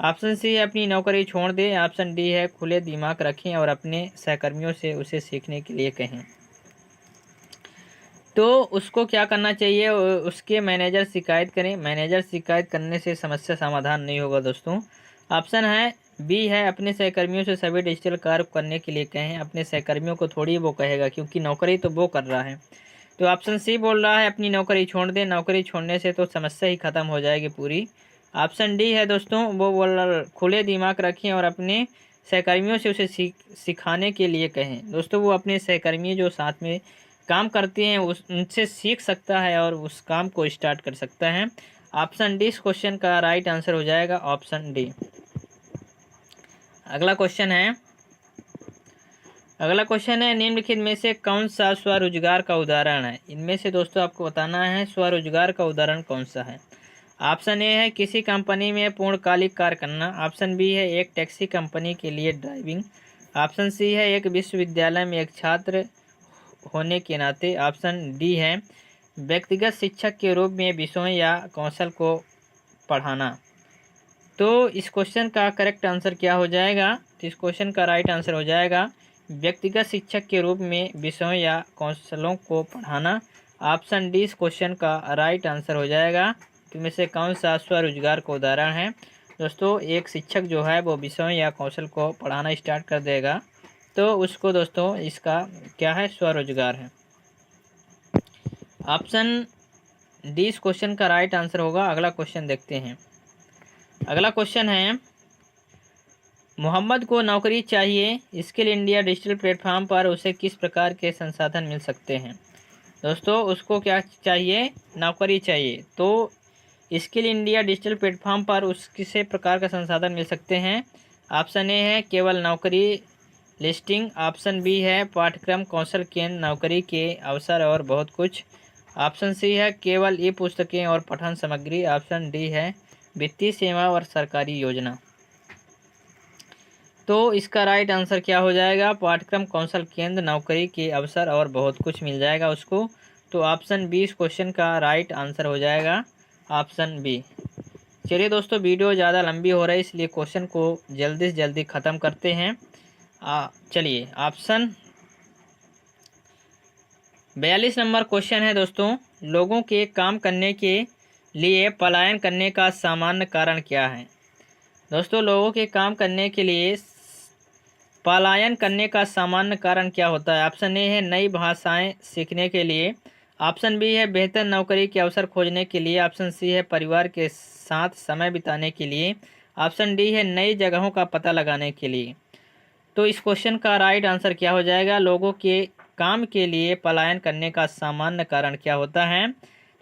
ऑप्शन सी है अपनी नौकरी छोड़ दें। ऑप्शन डी है खुले दिमाग रखें और अपने सहकर्मियों से उसे सीखने के लिए कहें। तो उसको क्या करना चाहिए, उसके मैनेजर शिकायत करें। मैनेजर शिकायत करने से समस्या समाधान नहीं होगा दोस्तों। ऑप्शन है बी है अपने सहकर्मियों से सभी डिजिटल कार्य करने के लिए कहें। अपने सहकर्मियों को थोड़ी वो कहेगा, क्योंकि नौकरी तो वो कर रहा है। तो ऑप्शन सी बोल रहा है अपनी नौकरी छोड़ दे। नौकरी छोड़ने से तो समस्या ही खत्म हो जाएगी पूरी। ऑप्शन डी है दोस्तों, वो बोल रहा खुले दिमाग रखें और अपने सहकर्मियों से उसे सिखाने के लिए कहें। दोस्तों वो अपने सहकर्मी जो साथ में काम करते हैं उनसे सीख सकता है और उस काम को स्टार्ट कर सकता है। ऑप्शन डी इस क्वेश्चन का राइट आंसर हो जाएगा, ऑप्शन डी। अगला क्वेश्चन है निम्नलिखित में से कौन सा स्वरोजगार का उदाहरण है। इनमें से दोस्तों आपको बताना है स्वरोजगार का उदाहरण कौन सा है। ऑप्शन ए है किसी कंपनी में पूर्णकालिक कार्य करना। ऑप्शन बी है एक टैक्सी कंपनी के लिए ड्राइविंग। ऑप्शन सी है एक विश्वविद्यालय में एक छात्र होने के नाते। ऑप्शन डी है व्यक्तिगत शिक्षक के रूप में विषयों या कौशल को पढ़ाना। तो इस क्वेश्चन का करेक्ट आंसर क्या हो जाएगा, तो इस क्वेश्चन का राइट आंसर हो जाएगा व्यक्तिगत शिक्षक के रूप में विषयों या कौशलों को पढ़ाना। ऑप्शन डी इस क्वेश्चन का राइट आंसर हो जाएगा। तो इनमें से कौन सा स्वरोजगार का उदाहरण है। दोस्तों एक शिक्षक जो है वो विषयों या कौशल को पढ़ाना स्टार्ट कर देगा, तो उसको दोस्तों इसका क्या है, स्वरोजगार है। ऑप्शन डी इस क्वेश्चन का राइट आंसर होगा। अगला क्वेश्चन देखते हैं। अगला क्वेश्चन है मोहम्मद को नौकरी चाहिए, स्किल इंडिया डिजिटल प्लेटफॉर्म पर उसे किस प्रकार के संसाधन मिल सकते हैं। दोस्तों उसको क्या चाहिए, नौकरी चाहिए। तो स्किल इंडिया डिजिटल प्लेटफॉर्म पर उस किसी प्रकार का संसाधन मिल सकते हैं। ऑप्शन ए है केवल नौकरी लिस्टिंग। ऑप्शन बी है पाठ्यक्रम कौशल केंद्र नौकरी के अवसर और बहुत कुछ। ऑप्शन सी है केवल ई पुस्तकें और पठन सामग्री। ऑप्शन डी है वित्तीय सेवा और सरकारी योजना। तो इसका राइट आंसर क्या हो जाएगा, पाठ्यक्रम कौशल केंद्र नौकरी के अवसर और बहुत कुछ मिल जाएगा उसको। तो ऑप्शन बी इस क्वेश्चन का राइट आंसर हो जाएगा, ऑप्शन बी। चलिए दोस्तों वीडियो ज़्यादा लंबी हो रही है इसलिए क्वेश्चन को जल्दी से जल्दी ख़त्म करते हैं। चलिए ऑप्शन 42 नंबर क्वेश्चन है दोस्तों, लोगों के काम करने के लिए पलायन करने का सामान्य कारण क्या है। दोस्तों लोगों के काम करने के लिए पलायन करने का सामान्य कारण क्या होता है। ऑप्शन ए है नई भाषाएं सीखने के लिए। ऑप्शन बी है बेहतर नौकरी के अवसर खोजने के लिए। ऑप्शन सी है परिवार के साथ समय बिताने के लिए। ऑप्शन डी है नई जगहों का पता लगाने के लिए। तो इस क्वेश्चन का राइट आंसर क्या हो जाएगा, लोगों के काम के लिए पलायन करने का सामान्य कारण क्या होता है।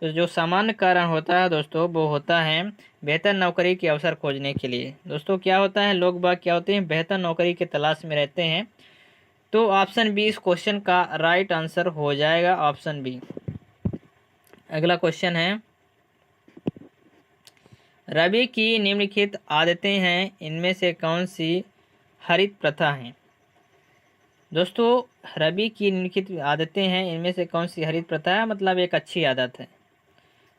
तो जो सामान्य कारण होता है दोस्तों वो होता है बेहतर नौकरी के अवसर खोजने के लिए। दोस्तों क्या होता है, लोग बाग क्या होते हैं, बेहतर नौकरी की तलाश में रहते हैं। तो ऑप्शन बी इस क्वेश्चन का राइट आंसर हो जाएगा, ऑप्शन बी। अगला क्वेश्चन है रवि की निम्नलिखित आदतें हैं, इनमें से कौन सी हरित प्रथा है। दोस्तों रवि की निम्नलिखित आदतें हैं, इनमें से कौन सी हरित प्रथा है, मतलब एक अच्छी आदत है।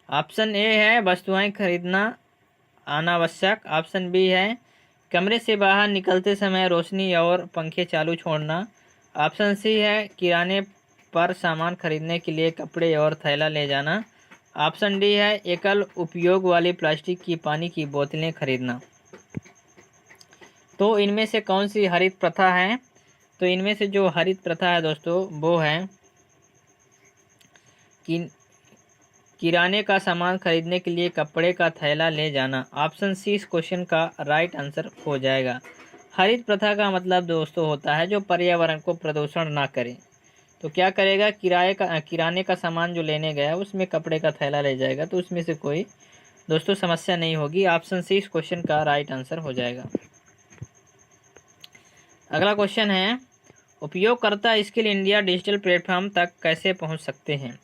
ऑप्शन ए है वस्तुएं खरीदना अनावश्यक। ऑप्शन बी है कमरे से बाहर निकलते समय रोशनी और पंखे चालू छोड़ना। ऑप्शन सी है किराने पर सामान खरीदने के लिए कपड़े और थैला ले जाना। ऑप्शन डी है एकल उपयोग वाली प्लास्टिक की पानी की बोतलें खरीदना। तो इनमें से कौन सी हरित प्रथा है, तो इनमें से जो हरित प्रथा है दोस्तों वो है कि किराने का सामान खरीदने के लिए कपड़े का थैला ले जाना। ऑप्शन सी इस क्वेश्चन का राइट आंसर हो जाएगा। हरित प्रथा का मतलब दोस्तों होता है जो पर्यावरण को प्रदूषण ना करे। तो क्या करेगा, किराने का सामान जो लेने गया उसमें कपड़े का थैला ले जाएगा, तो उसमें से कोई दोस्तों समस्या नहीं होगी। ऑप्शन सी इस क्वेश्चन का राइट आंसर हो जाएगा। अगला क्वेश्चन है उपयोगकर्ता स्किल इंडिया डिजिटल प्लेटफॉर्म तक कैसे पहुंच सकते हैं।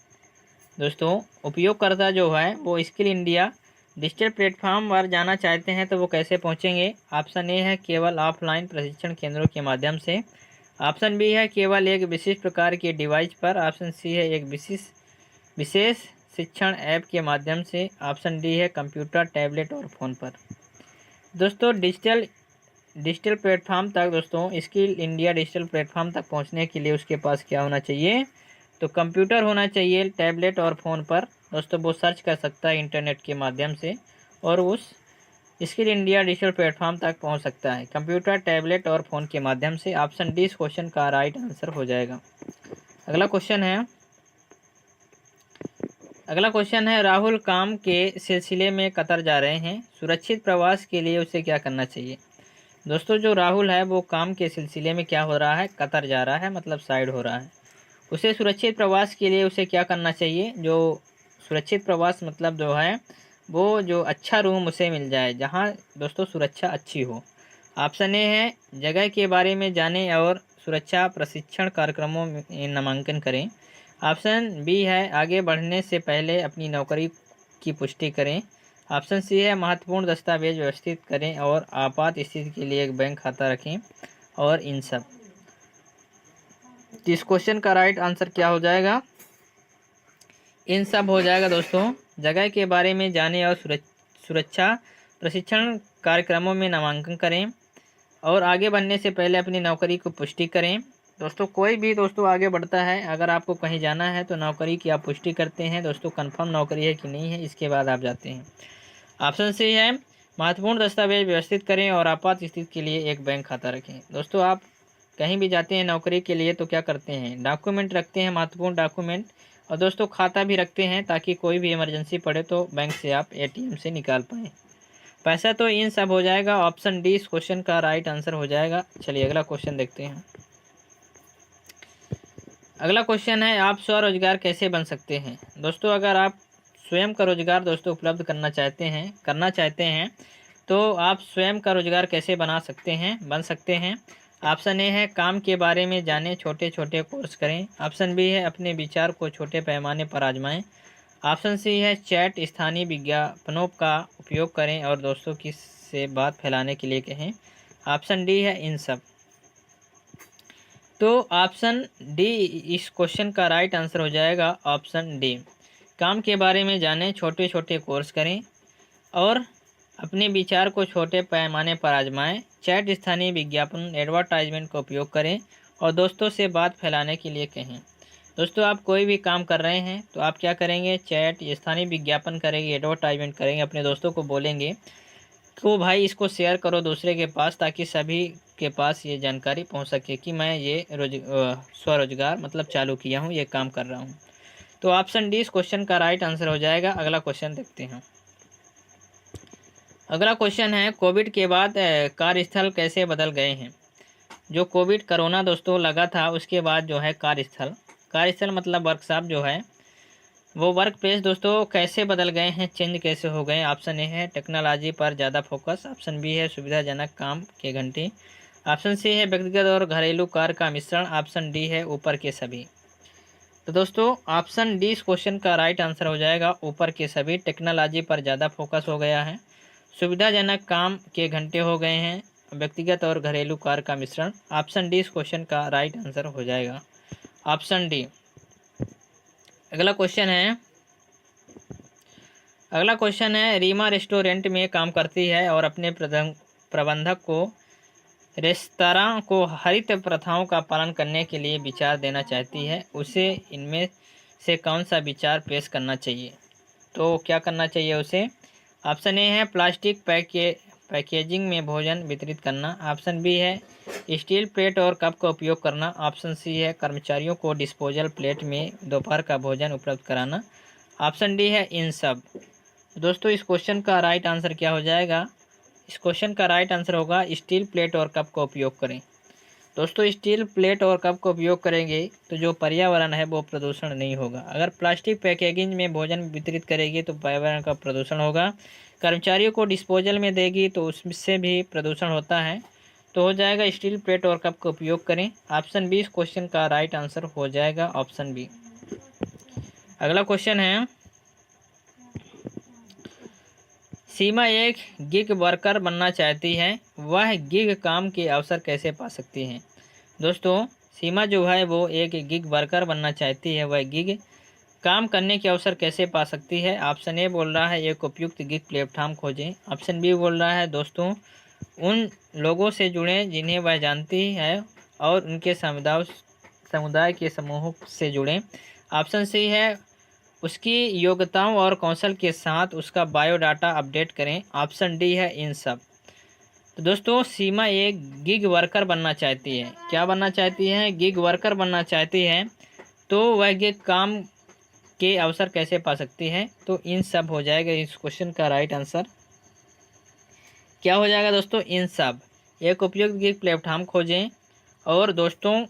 दोस्तों उपयोगकर्ता जो है वो स्किल इंडिया डिजिटल प्लेटफॉर्म पर जाना चाहते हैं तो वो कैसे पहुंचेंगे। ऑप्शन ए है केवल ऑफलाइन प्रशिक्षण केंद्रों के माध्यम से। ऑप्शन बी है केवल एक विशिष्ट प्रकार के डिवाइस पर। ऑप्शन सी है एक विशेष शिक्षण ऐप के माध्यम से। ऑप्शन डी है कंप्यूटर टैबलेट और फ़ोन पर। दोस्तों डिजिटल प्लेटफॉर्म तक, दोस्तों स्किल इंडिया डिजिटल प्लेटफॉर्म तक पहुंचने के लिए उसके पास क्या होना चाहिए, तो कंप्यूटर होना चाहिए टैबलेट और फ़ोन पर दोस्तों, वो सर्च कर सकता है इंटरनेट के माध्यम से और उस स्किल इंडिया डिजिटल प्लेटफॉर्म तक पहुंच सकता है कंप्यूटर, टैबलेट और फ़ोन के माध्यम से। ऑप्शन डी इस क्वेश्चन का राइट आंसर हो जाएगा। अगला क्वेश्चन है राहुल काम के सिलसिले में कतर जा रहे हैं, सुरक्षित प्रवास के लिए उसे क्या करना चाहिए। दोस्तों, जो राहुल है वो काम के सिलसिले में क्या हो रहा है, कतर जा रहा है, मतलब साइड हो रहा है। उसे सुरक्षित प्रवास के लिए उसे क्या करना चाहिए, जो सुरक्षित प्रवास मतलब जो है वो जो अच्छा रूम उसे मिल जाए जहाँ दोस्तों सुरक्षा अच्छी हो। ऑप्शन ए है जगह के बारे में जानें और सुरक्षा प्रशिक्षण कार्यक्रमों में नामांकन करें। ऑप्शन बी है आगे बढ़ने से पहले अपनी नौकरी की पुष्टि करें। ऑप्शन सी है महत्वपूर्ण दस्तावेज व्यवस्थित करें और आपात स्थिति के लिए एक बैंक खाता रखें। और इन सब, इस क्वेश्चन का राइट आंसर क्या हो जाएगा, इन सब हो जाएगा दोस्तों। जगह के बारे में जानें और सुरक्षा प्रशिक्षण कार्यक्रमों में नामांकन करें और आगे बढ़ने से पहले अपनी नौकरी को पुष्टि करें। दोस्तों, कोई भी दोस्तों आगे बढ़ता है, अगर आपको कहीं जाना है तो नौकरी की आप पुष्टि करते हैं दोस्तों, कंफर्म नौकरी है कि नहीं है, इसके बाद आप जाते हैं। ऑप्शन सी है महत्वपूर्ण दस्तावेज व्यवस्थित करें और आपात स्थिति के लिए एक बैंक खाता रखें। दोस्तों, आप कहीं भी जाते हैं नौकरी के लिए तो क्या करते हैं, डॉक्यूमेंट रखते हैं, महत्वपूर्ण डॉक्यूमेंट, और दोस्तों खाता भी रखते हैं ताकि कोई भी इमरजेंसी पड़े तो बैंक से आप एटीएम से निकाल पाएँ पैसा। तो इन सब हो जाएगा। ऑप्शन डी इस क्वेश्चन का राइट आंसर हो जाएगा। चलिए अगला क्वेश्चन देखते हैं। अगला क्वेश्चन है आप स्वरोजगार कैसे बन सकते हैं। दोस्तों, अगर आप स्वयं का रोजगार दोस्तों उपलब्ध करना चाहते हैं तो आप स्वयं का रोजगार कैसे बन सकते हैं। ऑप्शन ए है काम के बारे में जानें, छोटे छोटे कोर्स करें। ऑप्शन बी है अपने विचार को छोटे पैमाने पर आजमाएं। ऑप्शन सी है चैट स्थानीय विज्ञापनों का उपयोग करें और दोस्तों की से बात फैलाने के लिए कहें। ऑप्शन डी है इन सब। तो ऑप्शन डी इस क्वेश्चन का राइट आंसर हो जाएगा। ऑप्शन डी, काम के बारे में जानें, छोटे छोटे कोर्स करें और अपने विचार को छोटे पैमाने पर आजमाएं, चैट स्थानीय विज्ञापन एडवर्टाइजमेंट का उपयोग करें और दोस्तों से बात फैलाने के लिए कहें। दोस्तों, आप कोई भी काम कर रहे हैं तो आप क्या करेंगे, चैट स्थानीय विज्ञापन करेंगे, एडवर्टाइजमेंट करेंगे, अपने दोस्तों को बोलेंगे तो भाई इसको शेयर करो दूसरे के पास ताकि सभी के पास ये जानकारी पहुंच सके कि मैं ये स्वरोजगार मतलब चालू किया हूँ, ये काम कर रहा हूँ। तो ऑप्शन डी इस क्वेश्चन का राइट आंसर हो जाएगा। अगला क्वेश्चन देखते हैं। अगला क्वेश्चन है कोविड के बाद कार्यस्थल कैसे बदल गए हैं। जो कोविड कोरोना दोस्तों लगा था उसके बाद जो है कार्यस्थल मतलब वर्कशॉप जो है वो वर्क प्लेस दोस्तों कैसे बदल गए हैं, चेंज कैसे हो गए। ऑप्शन ए है टेक्नोलॉजी पर ज़्यादा फोकस। ऑप्शन बी है सुविधाजनक काम के घंटे। ऑप्शन सी है व्यक्तिगत और घरेलू कार्य का मिश्रण। ऑप्शन डी है ऊपर के सभी। तो दोस्तों, ऑप्शन डी इस क्वेश्चन का राइट आंसर हो जाएगा, ऊपर के सभी। टेक्नोलॉजी पर ज़्यादा फोकस हो गया है, सुविधाजनक काम के घंटे हो गए हैं, व्यक्तिगत और घरेलू कार्य का मिश्रण। ऑप्शन डी इस क्वेश्चन का राइट आंसर हो जाएगा। Option D. अगला क्वेश्चन है रीमा रेस्टोरेंट में काम करती है और अपने प्रबंधक को रेस्तरां को हरित प्रथाओं का पालन करने के लिए विचार देना चाहती है। उसे इनमें से कौन सा विचार पेश करना चाहिए। तो क्या करना चाहिए उसे। ऑप्शन ए है प्लास्टिक पैकेजिंग में भोजन वितरित करना। ऑप्शन बी है स्टील प्लेट और कप का उपयोग करना। ऑप्शन सी है कर्मचारियों को डिस्पोजल प्लेट में दोपहर का भोजन उपलब्ध कराना। ऑप्शन डी है इन सब। दोस्तों, इस क्वेश्चन का राइट आंसर क्या हो जाएगा, इस क्वेश्चन का राइट आंसर होगा स्टील प्लेट और कप का उपयोग करें। दोस्तों, स्टील प्लेट और कप का उपयोग करेंगे तो जो पर्यावरण है वो प्रदूषण नहीं होगा। अगर प्लास्टिक पैकेजिंग में भोजन वितरित करेगी तो पर्यावरण का प्रदूषण होगा। कर्मचारियों को डिस्पोजल में देगी तो उससे भी प्रदूषण होता है। तो हो जाएगा स्टील प्लेट और कप का उपयोग करें। ऑप्शन बी इस क्वेश्चन का राइट आंसर हो जाएगा। Option B. अगला क्वेश्चन है सीमा एक गिग वर्कर बनना चाहती है, वह गिग काम के अवसर कैसे पा सकती है। दोस्तों, सीमा जो है वो एक गिग वर्कर बनना चाहती है, वह गिग काम करने के अवसर कैसे पा सकती है। ऑप्शन ए बोल रहा है एक उपयुक्त गिग प्लेटफॉर्म खोजें। ऑप्शन बी बोल रहा है दोस्तों उन लोगों से जुड़ें जिन्हें वह जानती है और उनके समुदाय के समूह से जुड़ें। ऑप्शन सी है उसकी योग्यताओं और कौशल के साथ उसका बायोडाटा अपडेट करें। ऑप्शन डी है इन सब। तो दोस्तों सीमा एक गिग वर्कर बनना चाहती है। क्या बनना चाहती है? गिग वर्कर बनना चाहती है। तो वह गिग काम के अवसर कैसे पा सकती है? तो इन सब हो जाएगा इस क्वेश्चन का राइट आंसर। क्या हो जाएगा दोस्तों? इन सब। एक उपयुक्त गिग प्लेटफॉर्म खोजें और दोस्तों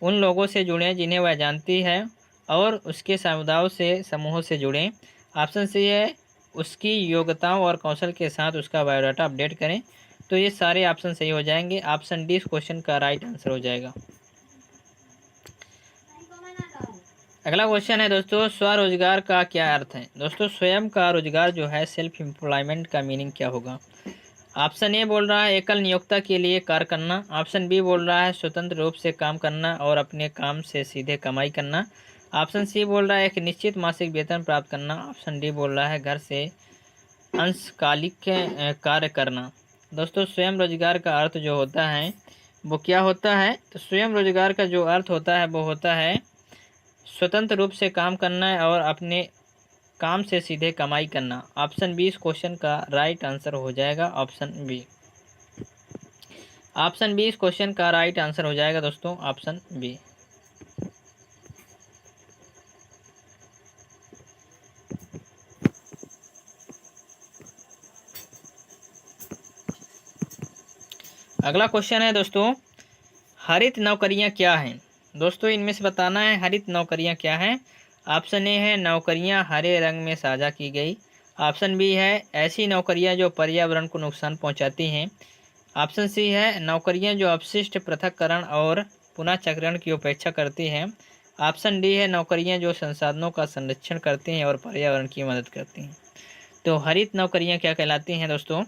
उन लोगों से जुड़ें जिन्हें वह जानती है और उसके समुदायों से समूहों से जुड़ें। ऑप्शन सी है उसकी योग्यताओं और कौशल के साथ उसका बायोडाटा अपडेट करें। तो ये सारे ऑप्शन सही हो जाएंगे। ऑप्शन डी इस क्वेश्चन का राइट आंसर हो जाएगा। अगला क्वेश्चन है दोस्तों स्वरोजगार का क्या अर्थ है? दोस्तों स्वयं का रोजगार जो है सेल्फ एम्प्लॉयमेंट का मीनिंग क्या होगा? ऑप्शन ए बोल रहा है एकल नियोक्ता के लिए कार्य करना। ऑप्शन बी बोल रहा है स्वतंत्र रूप से काम करना और अपने काम से सीधे कमाई करना। ऑप्शन सी बोल रहा है एक निश्चित मासिक वेतन प्राप्त करना। ऑप्शन डी बोल रहा है घर से अंशकालिक कार्य करना। दोस्तों स्वयं रोजगार का अर्थ जो होता है वो क्या होता है? तो स्वयं रोजगार का जो अर्थ होता है वो होता है स्वतंत्र रूप से काम करना है और अपने काम से सीधे कमाई करना। ऑप्शन बी इस क्वेश्चन का राइट आंसर हो जाएगा। Option B. ऑप्शन बी इस क्वेश्चन का राइट आंसर हो जाएगा दोस्तों। Option B. अगला क्वेश्चन है दोस्तों हरित नौकरियां क्या हैं? दोस्तों इनमें से बताना है हरित नौकरियां क्या हैं। ऑप्शन ए है नौकरियां हरे रंग में साझा की गई। ऑप्शन बी है ऐसी नौकरियां जो पर्यावरण को नुकसान पहुंचाती हैं। ऑप्शन सी है नौकरियां जो अपशिष्ट पृथक्करण और पुनः चक्रण की उपेक्षा करती हैं। ऑप्शन डी है नौकरियां जो संसाधनों का संरक्षण करती हैं और पर्यावरण की मदद करती हैं। तो हरित नौकरियां क्या कहलाती हैं दोस्तों?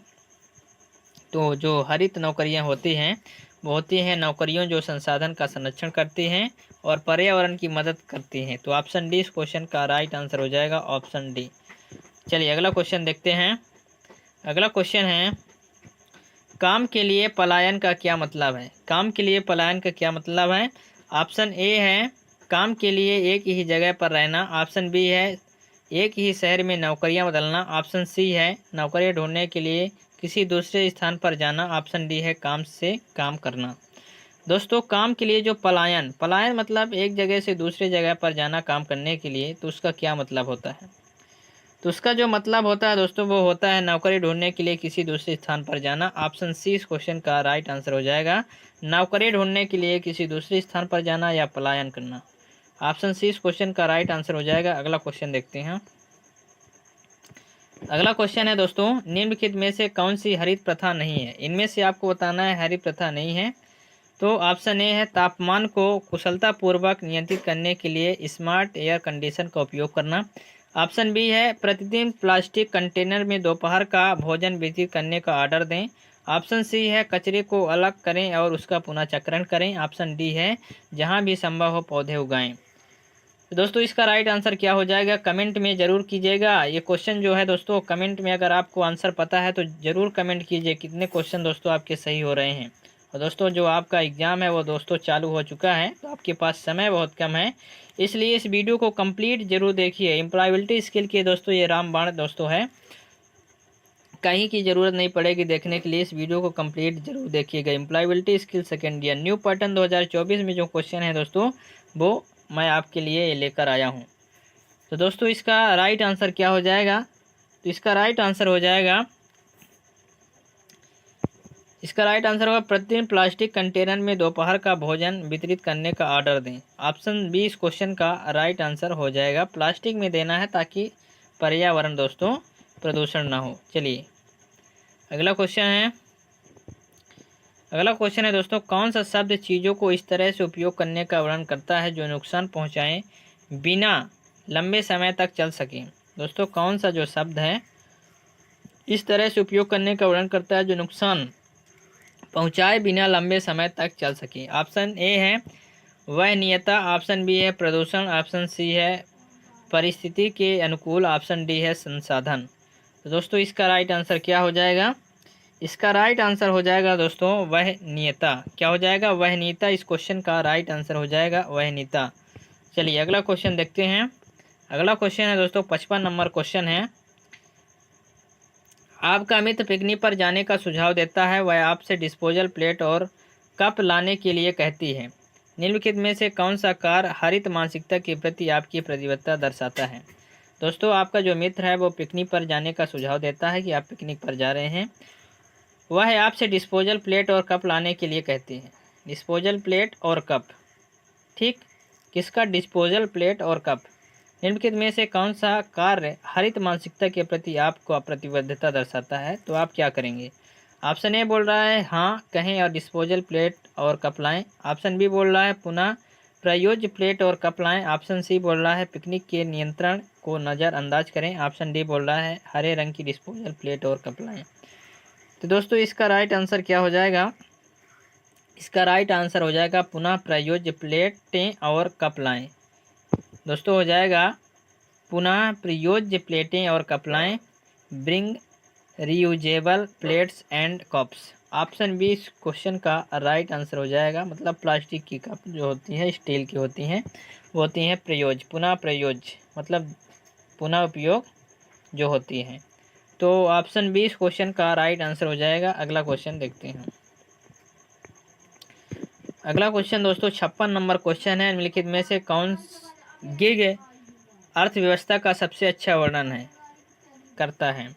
तो जो हरित नौकरियां होती हैं वो होती हैं नौकरियों जो संसाधन का संरक्षण करती हैं और पर्यावरण की मदद करती हैं। तो ऑप्शन डी इस क्वेश्चन का राइट आंसर हो जाएगा। Option D. चलिए अगला क्वेश्चन देखते हैं। अगला क्वेश्चन है काम के लिए पलायन का क्या मतलब है? काम के लिए पलायन का क्या मतलब है? ऑप्शन ए है काम के लिए एक ही जगह पर रहना। ऑप्शन बी है एक ही शहर में नौकरियां बदलना। ऑप्शन सी है नौकरियां ढूंढने के लिए किसी दूसरे स्थान पर जाना। ऑप्शन डी है काम से काम करना। दोस्तों काम के लिए जो पलायन मतलब एक जगह से दूसरे जगह पर जाना काम करने के लिए, तो उसका क्या मतलब होता है? तो उसका जो मतलब होता है दोस्तों वो होता है नौकरी ढूंढने के लिए किसी दूसरे स्थान पर जाना। ऑप्शन सी इस क्वेश्चन का राइट आंसर हो जाएगा। नौकरी ढूंढने के लिए किसी दूसरे स्थान पर जाना या पलायन करना। ऑप्शन सी इस क्वेश्चन का राइट आंसर हो जाएगा। अगला क्वेश्चन देखते हैं। अगला क्वेश्चन है दोस्तों निम्नलिखित में से कौन सी हरित प्रथा नहीं है? इनमें से आपको बताना है हरित प्रथा नहीं है। तो ऑप्शन ए है तापमान को कुशलतापूर्वक नियंत्रित करने के लिए स्मार्ट एयर कंडीशन का उपयोग करना। ऑप्शन बी है प्रतिदिन प्लास्टिक कंटेनर में दोपहर का भोजन वितरित करने का ऑर्डर दें। ऑप्शन सी है कचरे को अलग करें और उसका पुनः चक्रण करें। ऑप्शन डी है जहां भी संभव हो पौधे उगाएं। तो दोस्तों इसका राइट आंसर क्या हो जाएगा? कमेंट में ज़रूर कीजिएगा। ये क्वेश्चन जो है दोस्तों कमेंट में अगर आपको आंसर पता है तो ज़रूर कमेंट कीजिए कितने क्वेश्चन दोस्तों आपके सही हो रहे हैं। और दोस्तों जो आपका एग्ज़ाम है वो दोस्तों चालू हो चुका है, तो आपके पास समय बहुत कम है, इसलिए इस वीडियो को कंप्लीट जरूर देखिए। एम्प्लॉयबिलिटी स्किल के दोस्तों ये रामबाण दोस्तों है, कहीं की ज़रूरत नहीं पड़ेगी देखने के लिए। इस वीडियो को कंप्लीट जरूर देखिएगा। Employability skill second year new pattern 2024 में जो क्वेश्चन है दोस्तों वो मैं आपके लिए लेकर आया हूँ। तो दोस्तों इसका राइट आंसर क्या हो जाएगा? तो इसका राइट आंसर हो जाएगा, इसका राइट आंसर होगा प्रतिदिन प्लास्टिक कंटेनर में दोपहर का भोजन वितरित करने का ऑर्डर दें। ऑप्शन बी इस क्वेश्चन का राइट आंसर हो जाएगा। प्लास्टिक में देना है ताकि पर्यावरण दोस्तों प्रदूषण ना हो। चलिए अगला क्वेश्चन है। अगला क्वेश्चन है दोस्तों कौन सा शब्द चीज़ों को इस तरह से उपयोग करने का वर्णन करता है जो नुकसान पहुंचाए बिना लंबे समय तक चल सके? दोस्तों कौन सा जो शब्द है इस तरह से उपयोग करने का वर्णन करता है जो नुकसान पहुंचाए बिना लंबे समय तक चल सके? ऑप्शन ए है वहनीयता। ऑप्शन बी है प्रदूषण। ऑप्शन सी है परिस्थिति के अनुकूल। ऑप्शन डी है संसाधन। तो दोस्तों इसका राइट आंसर क्या हो जाएगा? इसका राइट आंसर हो जाएगा दोस्तों वह नियता। क्या हो जाएगा? वह नियता। इस क्वेश्चन का राइट आंसर हो जाएगा वह नियता। चलिए अगला क्वेश्चन देखते हैं। अगला क्वेश्चन है दोस्तों 55 नंबर क्वेश्चन है। आपका मित्र पिकनिक पर जाने का सुझाव देता है, वह आपसे डिस्पोजल प्लेट और कप लाने के लिए कहती है। निम्नलिखित में से कौन सा कार्य हरित मानसिकता के प्रति आपकी प्रतिबद्धता दर्शाता है? दोस्तों आपका जो मित्र है वो पिकनिक पर जाने का सुझाव देता है कि आप पिकनिक पर जा रहे हैं। वह आपसे डिस्पोजल प्लेट और कप लाने के लिए कहती है। डिस्पोजल प्लेट और कप, ठीक। किसका? डिस्पोजल प्लेट और कप। निम्नलिखित में से कौन सा कार्य हरित मानसिकता के प्रति आपको प्रतिबद्धता दर्शाता है? तो आप क्या करेंगे? ऑप्शन ए बोल रहा है हाँ कहें और डिस्पोजल प्लेट और कप लाएं। ऑप्शन बी बोल रहा है पुनः प्रयोज्य प्लेट और कप लाएं। ऑप्शन सी बोल रहा है पिकनिक के नियंत्रण को नज़रअंदाज करें। ऑप्शन डी बोल रहा है हरे रंग की डिस्पोजल प्लेट और कप लाएं। तो दोस्तों इसका राइट आंसर क्या हो जाएगा? इसका राइट आंसर हो जाएगा पुनः प्रयोज्य प्लेटें और कप लाएं। दोस्तों हो जाएगा पुनः प्रयोज्य प्लेटें और कप लाएं, bring reusable plates and cups. Option B इस क्वेश्चन का राइट आंसर हो जाएगा। मतलब प्लास्टिक की कप जो होती है स्टील की होती हैं वो होती हैं प्रयोज्य, पुनः प्रयोज्य मतलब पुनः उपयोग जो होती हैं। तो ऑप्शन बी इस क्वेश्चन का राइट आंसर हो जाएगा। अगला क्वेश्चन देखते हैं। अगला क्वेश्चन दोस्तों 56 नंबर क्वेश्चन है। निम्नलिखित में से कौन गिग अर्थव्यवस्था का सबसे अच्छा वर्णन करता है?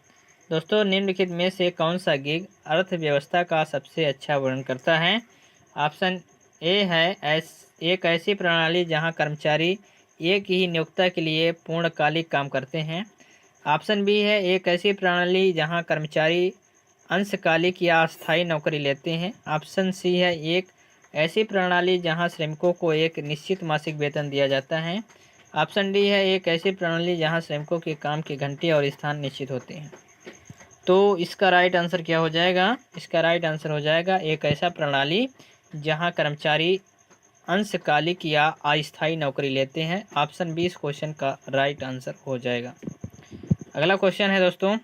दोस्तों निम्नलिखित में से कौन सा गिग अर्थव्यवस्था का सबसे अच्छा वर्णन करता है? ऑप्शन ए है एक ऐसी प्रणाली जहां कर्मचारी एक ही नियोक्ता के लिए पूर्णकालिक काम करते हैं। ऑप्शन बी है एक ऐसी प्रणाली जहां कर्मचारी अंशकालिक या अस्थायी नौकरी लेते हैं। ऑप्शन सी है एक ऐसी प्रणाली जहां श्रमिकों को एक निश्चित मासिक वेतन दिया जाता है। ऑप्शन डी है एक ऐसी प्रणाली जहां श्रमिकों के काम के घंटे और स्थान निश्चित होते हैं। तो इसका राइट आंसर क्या हो जाएगा? इसका राइट आंसर हो जाएगा एक ऐसा प्रणाली जहां कर्मचारी अंशकालिक या अस्थायी नौकरी लेते हैं। ऑप्शन बी इस क्वेश्चन का राइट आंसर हो जाएगा। अगला क्वेश्चन है दोस्तों,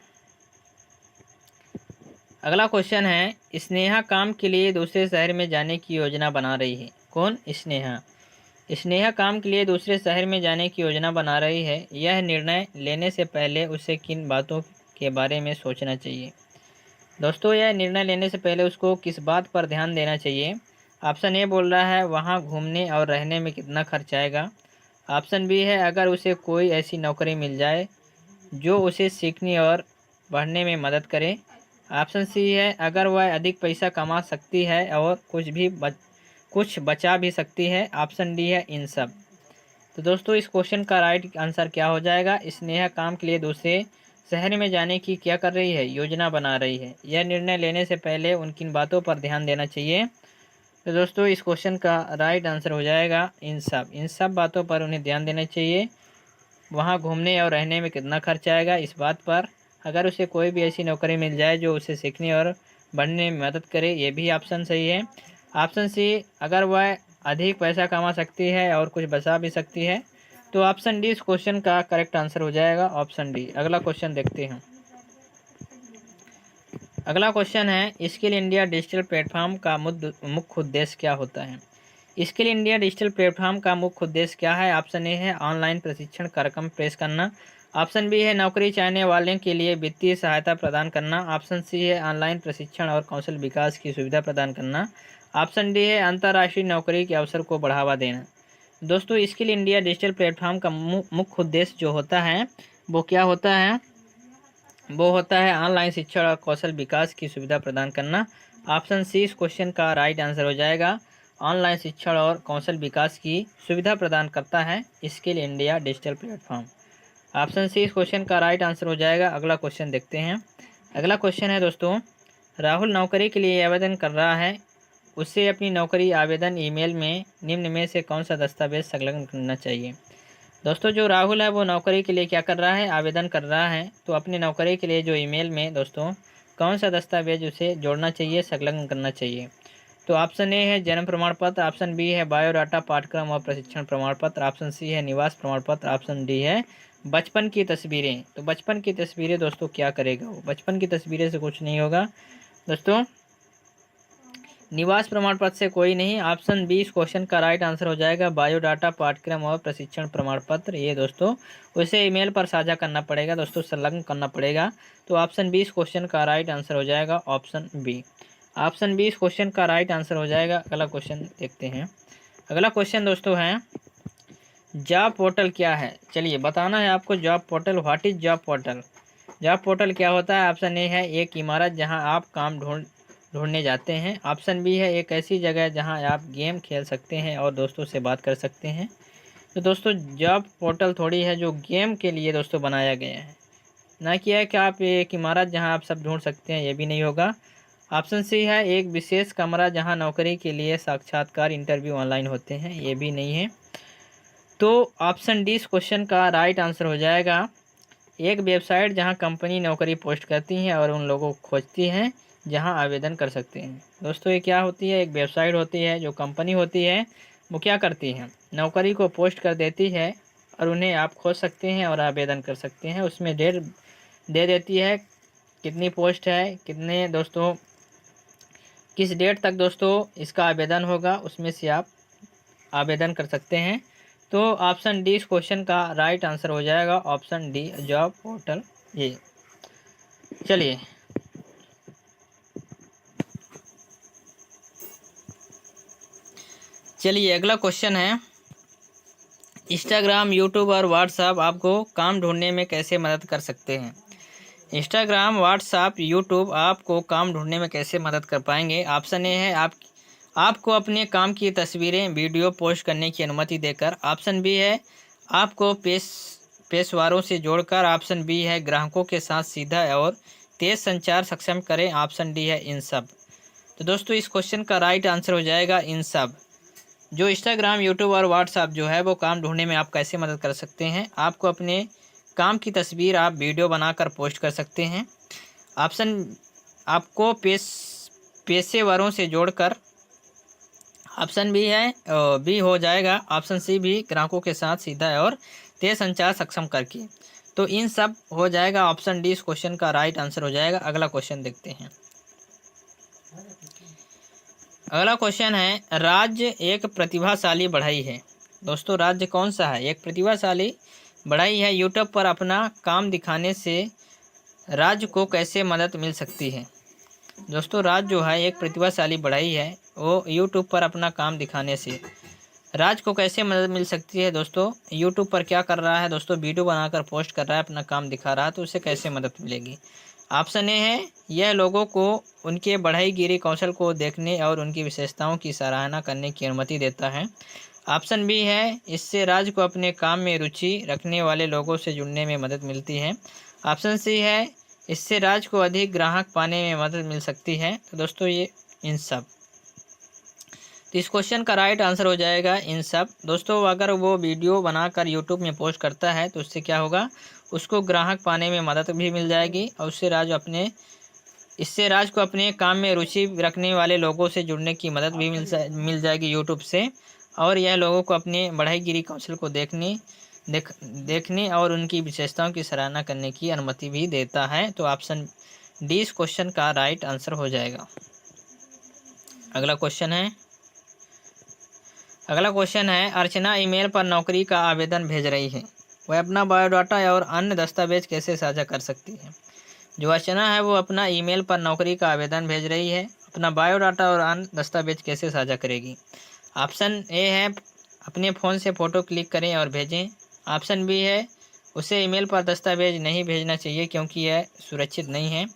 अगला क्वेश्चन है स्नेहा काम के लिए दूसरे शहर में जाने की योजना बना रही है। कौन? स्नेहा। स्नेहा काम के लिए दूसरे शहर में जाने की योजना बना रही है। यह निर्णय लेने से पहले उसे किन बातों के बारे में सोचना चाहिए? दोस्तों यह निर्णय लेने से पहले उसको किस बात पर ध्यान देना चाहिए? ऑप्शन ए बोल रहा है वहाँ घूमने और रहने में कितना खर्च आएगा। ऑप्शन बी है अगर उसे कोई ऐसी नौकरी मिल जाए जो उसे सीखने और बढ़ने में मदद करे। ऑप्शन सी है अगर वह अधिक पैसा कमा सकती है और कुछ बचा भी सकती है। ऑप्शन डी है इन सब। तो दोस्तों इस क्वेश्चन का राइट आंसर क्या हो जाएगा? स्नेहा काम के लिए दूसरे शहर में जाने की क्या कर रही है? योजना बना रही है। यह निर्णय लेने से पहले उन किन बातों पर ध्यान देना चाहिए? तो दोस्तों इस क्वेश्चन का राइट आंसर हो जाएगा इन सब बातों पर उन्हें ध्यान देना चाहिए। वहाँ घूमने और रहने में कितना खर्च आएगा इस बात पर, अगर उसे कोई भी ऐसी नौकरी मिल जाए जो उसे सीखने और बढ़ने में मदद करे, ये भी ऑप्शन सही है। ऑप्शन सी अगर वह अधिक पैसा कमा सकती है और कुछ बचा भी सकती है। तो ऑप्शन डी इस क्वेश्चन का करेक्ट आंसर हो जाएगा, ऑप्शन डी। अगला क्वेश्चन देखते हैं। अगला क्वेश्चन है स्किल इंडिया डिजिटल प्लेटफॉर्म का मुख्य उद्देश्य क्या होता है? स्किल इंडिया डिजिटल प्लेटफॉर्म का मुख्य उद्देश्य क्या है? ऑप्शन ए है ऑनलाइन प्रशिक्षण कार्यक्रम पेश करना। ऑप्शन बी है नौकरी चाहने वालों के लिए वित्तीय सहायता प्रदान करना। ऑप्शन सी है ऑनलाइन प्रशिक्षण और कौशल विकास की सुविधा प्रदान करना। ऑप्शन डी है अंतर्राष्ट्रीय नौकरी के अवसर को बढ़ावा देना। दोस्तों स्किल इंडिया डिजिटल प्लेटफॉर्म का मुख्य उद्देश्य जो होता है वो क्या होता है? वो होता है ऑनलाइन शिक्षण और कौशल विकास की सुविधा प्रदान करना। ऑप्शन सी इस क्वेश्चन का राइट आंसर हो जाएगा। ऑनलाइन शिक्षण और कौशल विकास की सुविधा प्रदान करता है skill India digital platform. Option C इस क्वेश्चन का राइट आंसर हो जाएगा। अगला क्वेश्चन देखते हैं। अगला क्वेश्चन है दोस्तों, राहुल नौकरी के लिए आवेदन कर रहा है। उसे अपनी नौकरी आवेदन ईमेल में निम्न में से कौन सा दस्तावेज संलग्न करना चाहिए? दोस्तों जो राहुल है वो नौकरी के लिए क्या कर रहा है? आवेदन कर रहा है। तो अपनी नौकरी के लिए जो ईमेल में दोस्तों कौन सा दस्तावेज उसे जोड़ना चाहिए, संलग्न करना चाहिए? तो ऑप्शन ए है जन्म प्रमाण पत्र। ऑप्शन बी है बायोडाटा, पाठ्यक्रम और प्रशिक्षण प्रमाण पत्र। ऑप्शन सी है निवास प्रमाण पत्र। ऑप्शन डी है बचपन की तस्वीरें। तो बचपन की तस्वीरें दोस्तों क्या करेगा वो? बचपन की तस्वीरें से कुछ नहीं होगा। दोस्तों निवास प्रमाण पत्र से कोई नहीं। ऑप्शन बी इस क्वेश्चन का राइट आंसर हो जाएगा बायोडाटा, पाठ्यक्रम और प्रशिक्षण प्रमाण पत्र। ये दोस्तों उसे ईमेल पर साझा करना पड़ेगा दोस्तों, संलग्न करना पड़ेगा। तो ऑप्शन बी इस क्वेश्चन का राइट आंसर हो जाएगा ऑप्शन बी। ऑप्शन बी इस क्वेश्चन का राइट आंसर हो जाएगा। अगला क्वेश्चन देखते हैं। अगला क्वेश्चन दोस्तों है जॉब पोर्टल क्या है। चलिए बताना है आपको job portal. What is job portal. Job portal क्या होता है। ऑप्शन ए है एक इमारत जहां आप काम ढूंढने जाते हैं। ऑप्शन बी है एक ऐसी जगह जहां आप गेम खेल सकते हैं और दोस्तों से बात कर सकते हैं। तो दोस्तों जॉब पोर्टल थोड़ी है जो गेम के लिए दोस्तों बनाया गया है, ना कि है कि आप एक इमारत जहां आप सब ढूंढ सकते हैं, ये भी नहीं होगा। ऑप्शन सी है एक विशेष कमरा जहां नौकरी के लिए साक्षात्कार इंटरव्यू ऑनलाइन होते हैं, ये भी नहीं है। तो ऑप्शन डी इस क्वेश्चन का राइट आंसर हो जाएगा एक वेबसाइट जहां कंपनी नौकरी पोस्ट करती है और उन लोगों को खोजती हैं जहां आवेदन कर सकते हैं। दोस्तों ये क्या होती है, एक वेबसाइट होती है जो कंपनी होती है वो क्या करती है, नौकरी को पोस्ट कर देती है और उन्हें आप खोज सकते हैं और आवेदन कर सकते हैं। उसमें डेट दे देती है कितनी पोस्ट है, कितने दोस्तों किस डेट तक दोस्तों इसका आवेदन होगा, उसमें से आप आवेदन कर सकते हैं। तो ऑप्शन डी इस क्वेश्चन का राइट आंसर हो जाएगा ऑप्शन डी जॉब पोर्टल ये। चलिए अगला क्वेश्चन है इंस्टाग्राम, यूट्यूब और व्हाट्सएप आपको काम ढूंढने में कैसे मदद कर सकते हैं। इंस्टाग्राम, व्हाट्सएप, यूट्यूब आपको काम ढूंढने में कैसे मदद कर पाएंगे। ऑप्शन ए है आपको अपने काम की तस्वीरें, वीडियो पोस्ट करने की अनुमति देकर। ऑप्शन बी है आपको पेशवारों से जोड़कर। ऑप्शन बी है ग्राहकों के साथ सीधा और तेज संचार सक्षम करें। ऑप्शन डी है इन सब। तो दोस्तों इस क्वेश्चन का राइट आंसर हो जाएगा इन सब। जो इंस्टाग्राम, यूट्यूब और व्हाट्सएप जो है वो काम ढूंढने में आप कैसे मदद कर सकते हैं। आपको अपने काम की तस्वीर आप वीडियो बनाकर पोस्ट कर सकते हैं। ऑप्शन आपको पेशेवरों से जोड़कर। ऑप्शन बी है बी हो जाएगा ऑप्शन सी भी ग्राहकों के साथ सीधा और तेज संचार सक्षम करके। तो इन सब हो जाएगा ऑप्शन डी इस क्वेश्चन का राइट आंसर हो जाएगा। अगला क्वेश्चन देखते हैं। अगला क्वेश्चन है राज्य एक प्रतिभाशाली बढ़ई है। दोस्तों राज्य कौन सा है, एक प्रतिभाशाली बढ़ई है। यूट्यूब पर अपना काम दिखाने से राज्य को कैसे मदद मिल सकती है। दोस्तों राज्य जो है एक प्रतिभाशाली बढ़ई है, वो यूट्यूब पर अपना काम दिखाने से राज्य को कैसे मदद मिल सकती है। दोस्तों यूट्यूब पर क्या कर रहा है दोस्तों, वीडियो बनाकर पोस्ट कर रहा है, अपना काम दिखा रहा है, तो उसे कैसे मदद मिलेगी। ऑप्शन ए है यह लोगों को उनके बढ़ईगिरी कौशल को देखने और उनकी विशेषताओं की सराहना करने की अनुमति देता है। ऑप्शन बी है इससे राज्य को अपने काम में रुचि रखने वाले लोगों से जुड़ने में मदद मिलती है। ऑप्शन सी है इससे राज्य को अधिक ग्राहक पाने में मदद मिल सकती है। तो दोस्तों ये इन सब। तो इस क्वेश्चन का राइट आंसर हो जाएगा इन सब। दोस्तों अगर वो वीडियो बनाकर यूट्यूब में पोस्ट करता है तो उससे क्या होगा, उसको ग्राहक पाने में मदद भी मिल जाएगी और इससे राज्य को अपने काम में रुचि रखने वाले लोगों से जुड़ने की मदद भी मिल जाएगी यूट्यूब से। और यह लोगों को अपने बढ़ईगिरी कौशल को देखने और उनकी विशेषताओं की सराहना करने की अनुमति भी देता है। तो ऑप्शन डी इस क्वेश्चन का राइट आंसर हो जाएगा। अगला क्वेश्चन है अर्चना ईमेल पर नौकरी का आवेदन भेज रही है, वह अपना बायोडाटा और अन्य दस्तावेज कैसे साझा कर सकती है। जो अर्चना है वो अपना ईमेल पर नौकरी का आवेदन भेज रही है, अपना बायोडाटा और अन्य दस्तावेज कैसे साझा करेगी। ऑप्शन ए है अपने फ़ोन से फ़ोटो क्लिक करें और भेजें। ऑप्शन बी है उसे ईमेल पर दस्तावेज नहीं भेजना चाहिए क्योंकि यह सुरक्षित नहीं है।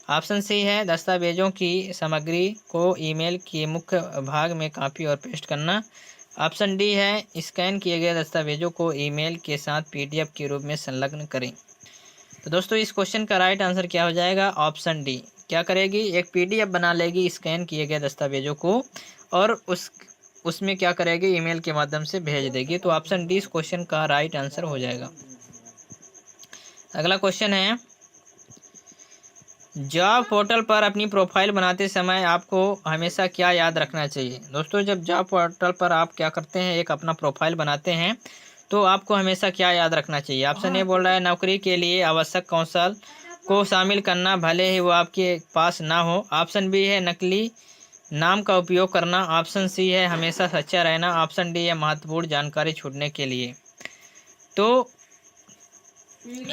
ऑप्शन सी है दस्तावेजों की सामग्री को ईमेल के मुख्य भाग में कॉपी और पेस्ट करना। ऑप्शन डी है स्कैन किए गए दस्तावेजों को ईमेल के साथ पीडीएफ के रूप में संलग्न करें। तो दोस्तों इस क्वेश्चन का राइट आंसर क्या हो जाएगा, ऑप्शन डी। क्या करेगी, एक पीडीएफ बना लेगी स्कैन किए गए दस्तावेजों को और उसमें क्या करेगी, ईमेल के माध्यम से भेज देगी। तो ऑप्शन डी इस क्वेश्चन का राइट आंसर हो जाएगा। अगला क्वेश्चन है जॉब पोर्टल पर अपनी प्रोफाइल बनाते समय आपको हमेशा क्या याद रखना चाहिए। दोस्तों जब जॉब पोर्टल पर आप क्या करते हैं, एक अपना प्रोफाइल बनाते हैं, तो आपको हमेशा क्या याद रखना चाहिए। ऑप्शन ए बोल रहा है नौकरी के लिए आवश्यक कौशल को शामिल करना, भले ही वो आपके पास ना हो। ऑप्शन बी है नकली नाम का उपयोग करना। ऑप्शन सी है हमेशा सच्चा रहना। ऑप्शन डी है महत्वपूर्ण जानकारी छूटने के लिए। तो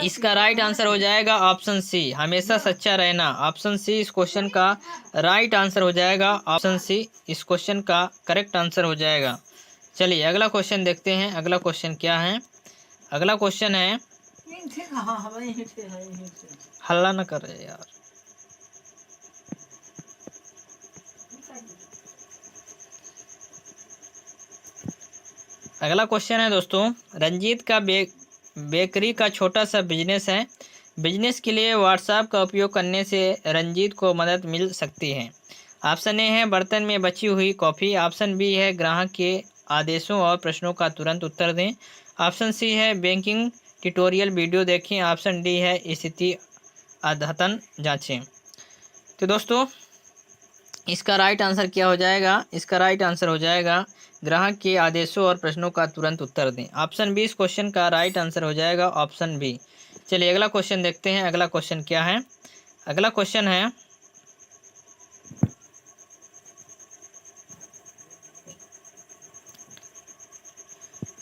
इसका राइट आंसर हो जाएगा ऑप्शन सी, हमेशा सच्चा रहना। ऑप्शन सी इस क्वेश्चन का राइट आंसर हो जाएगा। ऑप्शन सी इस क्वेश्चन का करेक्ट आंसर हो जाएगा। चलिए अगला क्वेश्चन देखते हैं। अगला क्वेश्चन क्या है? अगला क्वेश्चन है, हल्ला न कर रहे यार। अगला क्वेश्चन है दोस्तों, रंजीत का बेकरी का छोटा सा बिजनेस है। बिजनेस के लिए व्हाट्सएप का उपयोग करने से रंजीत को मदद मिल सकती है। ऑप्शन ए है बर्तन में बची हुई कॉफ़ी। ऑप्शन बी है ग्राहक के आदेशों और प्रश्नों का तुरंत उत्तर दें। ऑप्शन सी है बैंकिंग ट्यूटोरियल वीडियो देखें। ऑप्शन डी है स्थिति अद्यतन जांचें। तो दोस्तों इसका राइट आंसर क्या हो जाएगा? इसका राइट आंसर हो जाएगा ग्राहक के आदेशों और प्रश्नों का तुरंत उत्तर दें। ऑप्शन बी इस क्वेश्चन का राइट आंसर हो जाएगा, ऑप्शन बी। चलिए अगला क्वेश्चन देखते हैं। अगला क्वेश्चन क्या है? अगला क्वेश्चन है,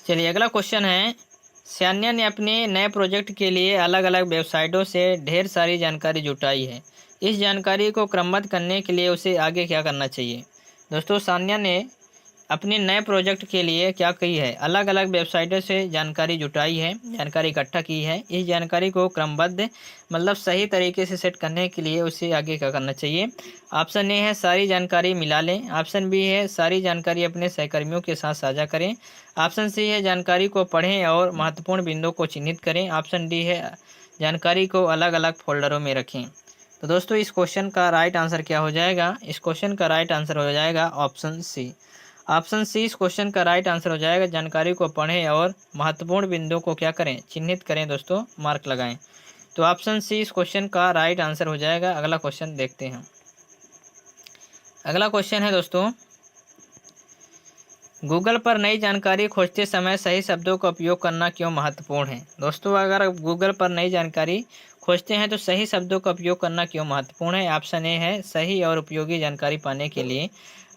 चलिए अगला क्वेश्चन है, सान्या ने अपने नए प्रोजेक्ट के लिए अलग अलग वेबसाइटों से ढेर सारी जानकारी जुटाई है। इस जानकारी को क्रमबद्ध करने के लिए उसे आगे क्या करना चाहिए? दोस्तों सान्या ने अपने नए प्रोजेक्ट के लिए क्या की है? अलग अलग वेबसाइटों से जानकारी जुटाई है, जानकारी इकट्ठा की है। इस जानकारी को क्रमबद्ध मतलब सही तरीके से सेट करने के लिए उसे आगे क्या करना चाहिए? ऑप्शन ए है सारी जानकारी मिला लें। ऑप्शन बी है सारी जानकारी अपने सहकर्मियों के साथ साझा करें। ऑप्शन सी है जानकारी को पढ़ें और महत्वपूर्ण बिंदुओं को चिन्हित करें। ऑप्शन डी है जानकारी को अलग अलग फोल्डरों में रखें। तो दोस्तों इस क्वेश्चन का राइट आंसर क्या हो जाएगा? इस क्वेश्चन का राइट आंसर हो जाएगा ऑप्शन सी। ऑप्शन सी इस क्वेश्चन का राइट आंसर हो जाएगा। जानकारी को पढ़ें और महत्वपूर्ण बिंदुओं को क्या करें? चिन्हित करें दोस्तों, मार्क लगाएं। तो ऑप्शन सी इस क्वेश्चन का राइट आंसर हो जाएगा। अगला क्वेश्चन देखते हैं। अगला क्वेश्चन है दोस्तों, गूगल पर नई जानकारी खोजते समय सही शब्दों का उपयोग करना क्यों महत्वपूर्ण है? दोस्तों अगर गूगल पर नई जानकारी खोजते हैं तो सही शब्दों का उपयोग करना क्यों महत्वपूर्ण है? ऑप्शन ए है सही और उपयोगी जानकारी पाने के लिए।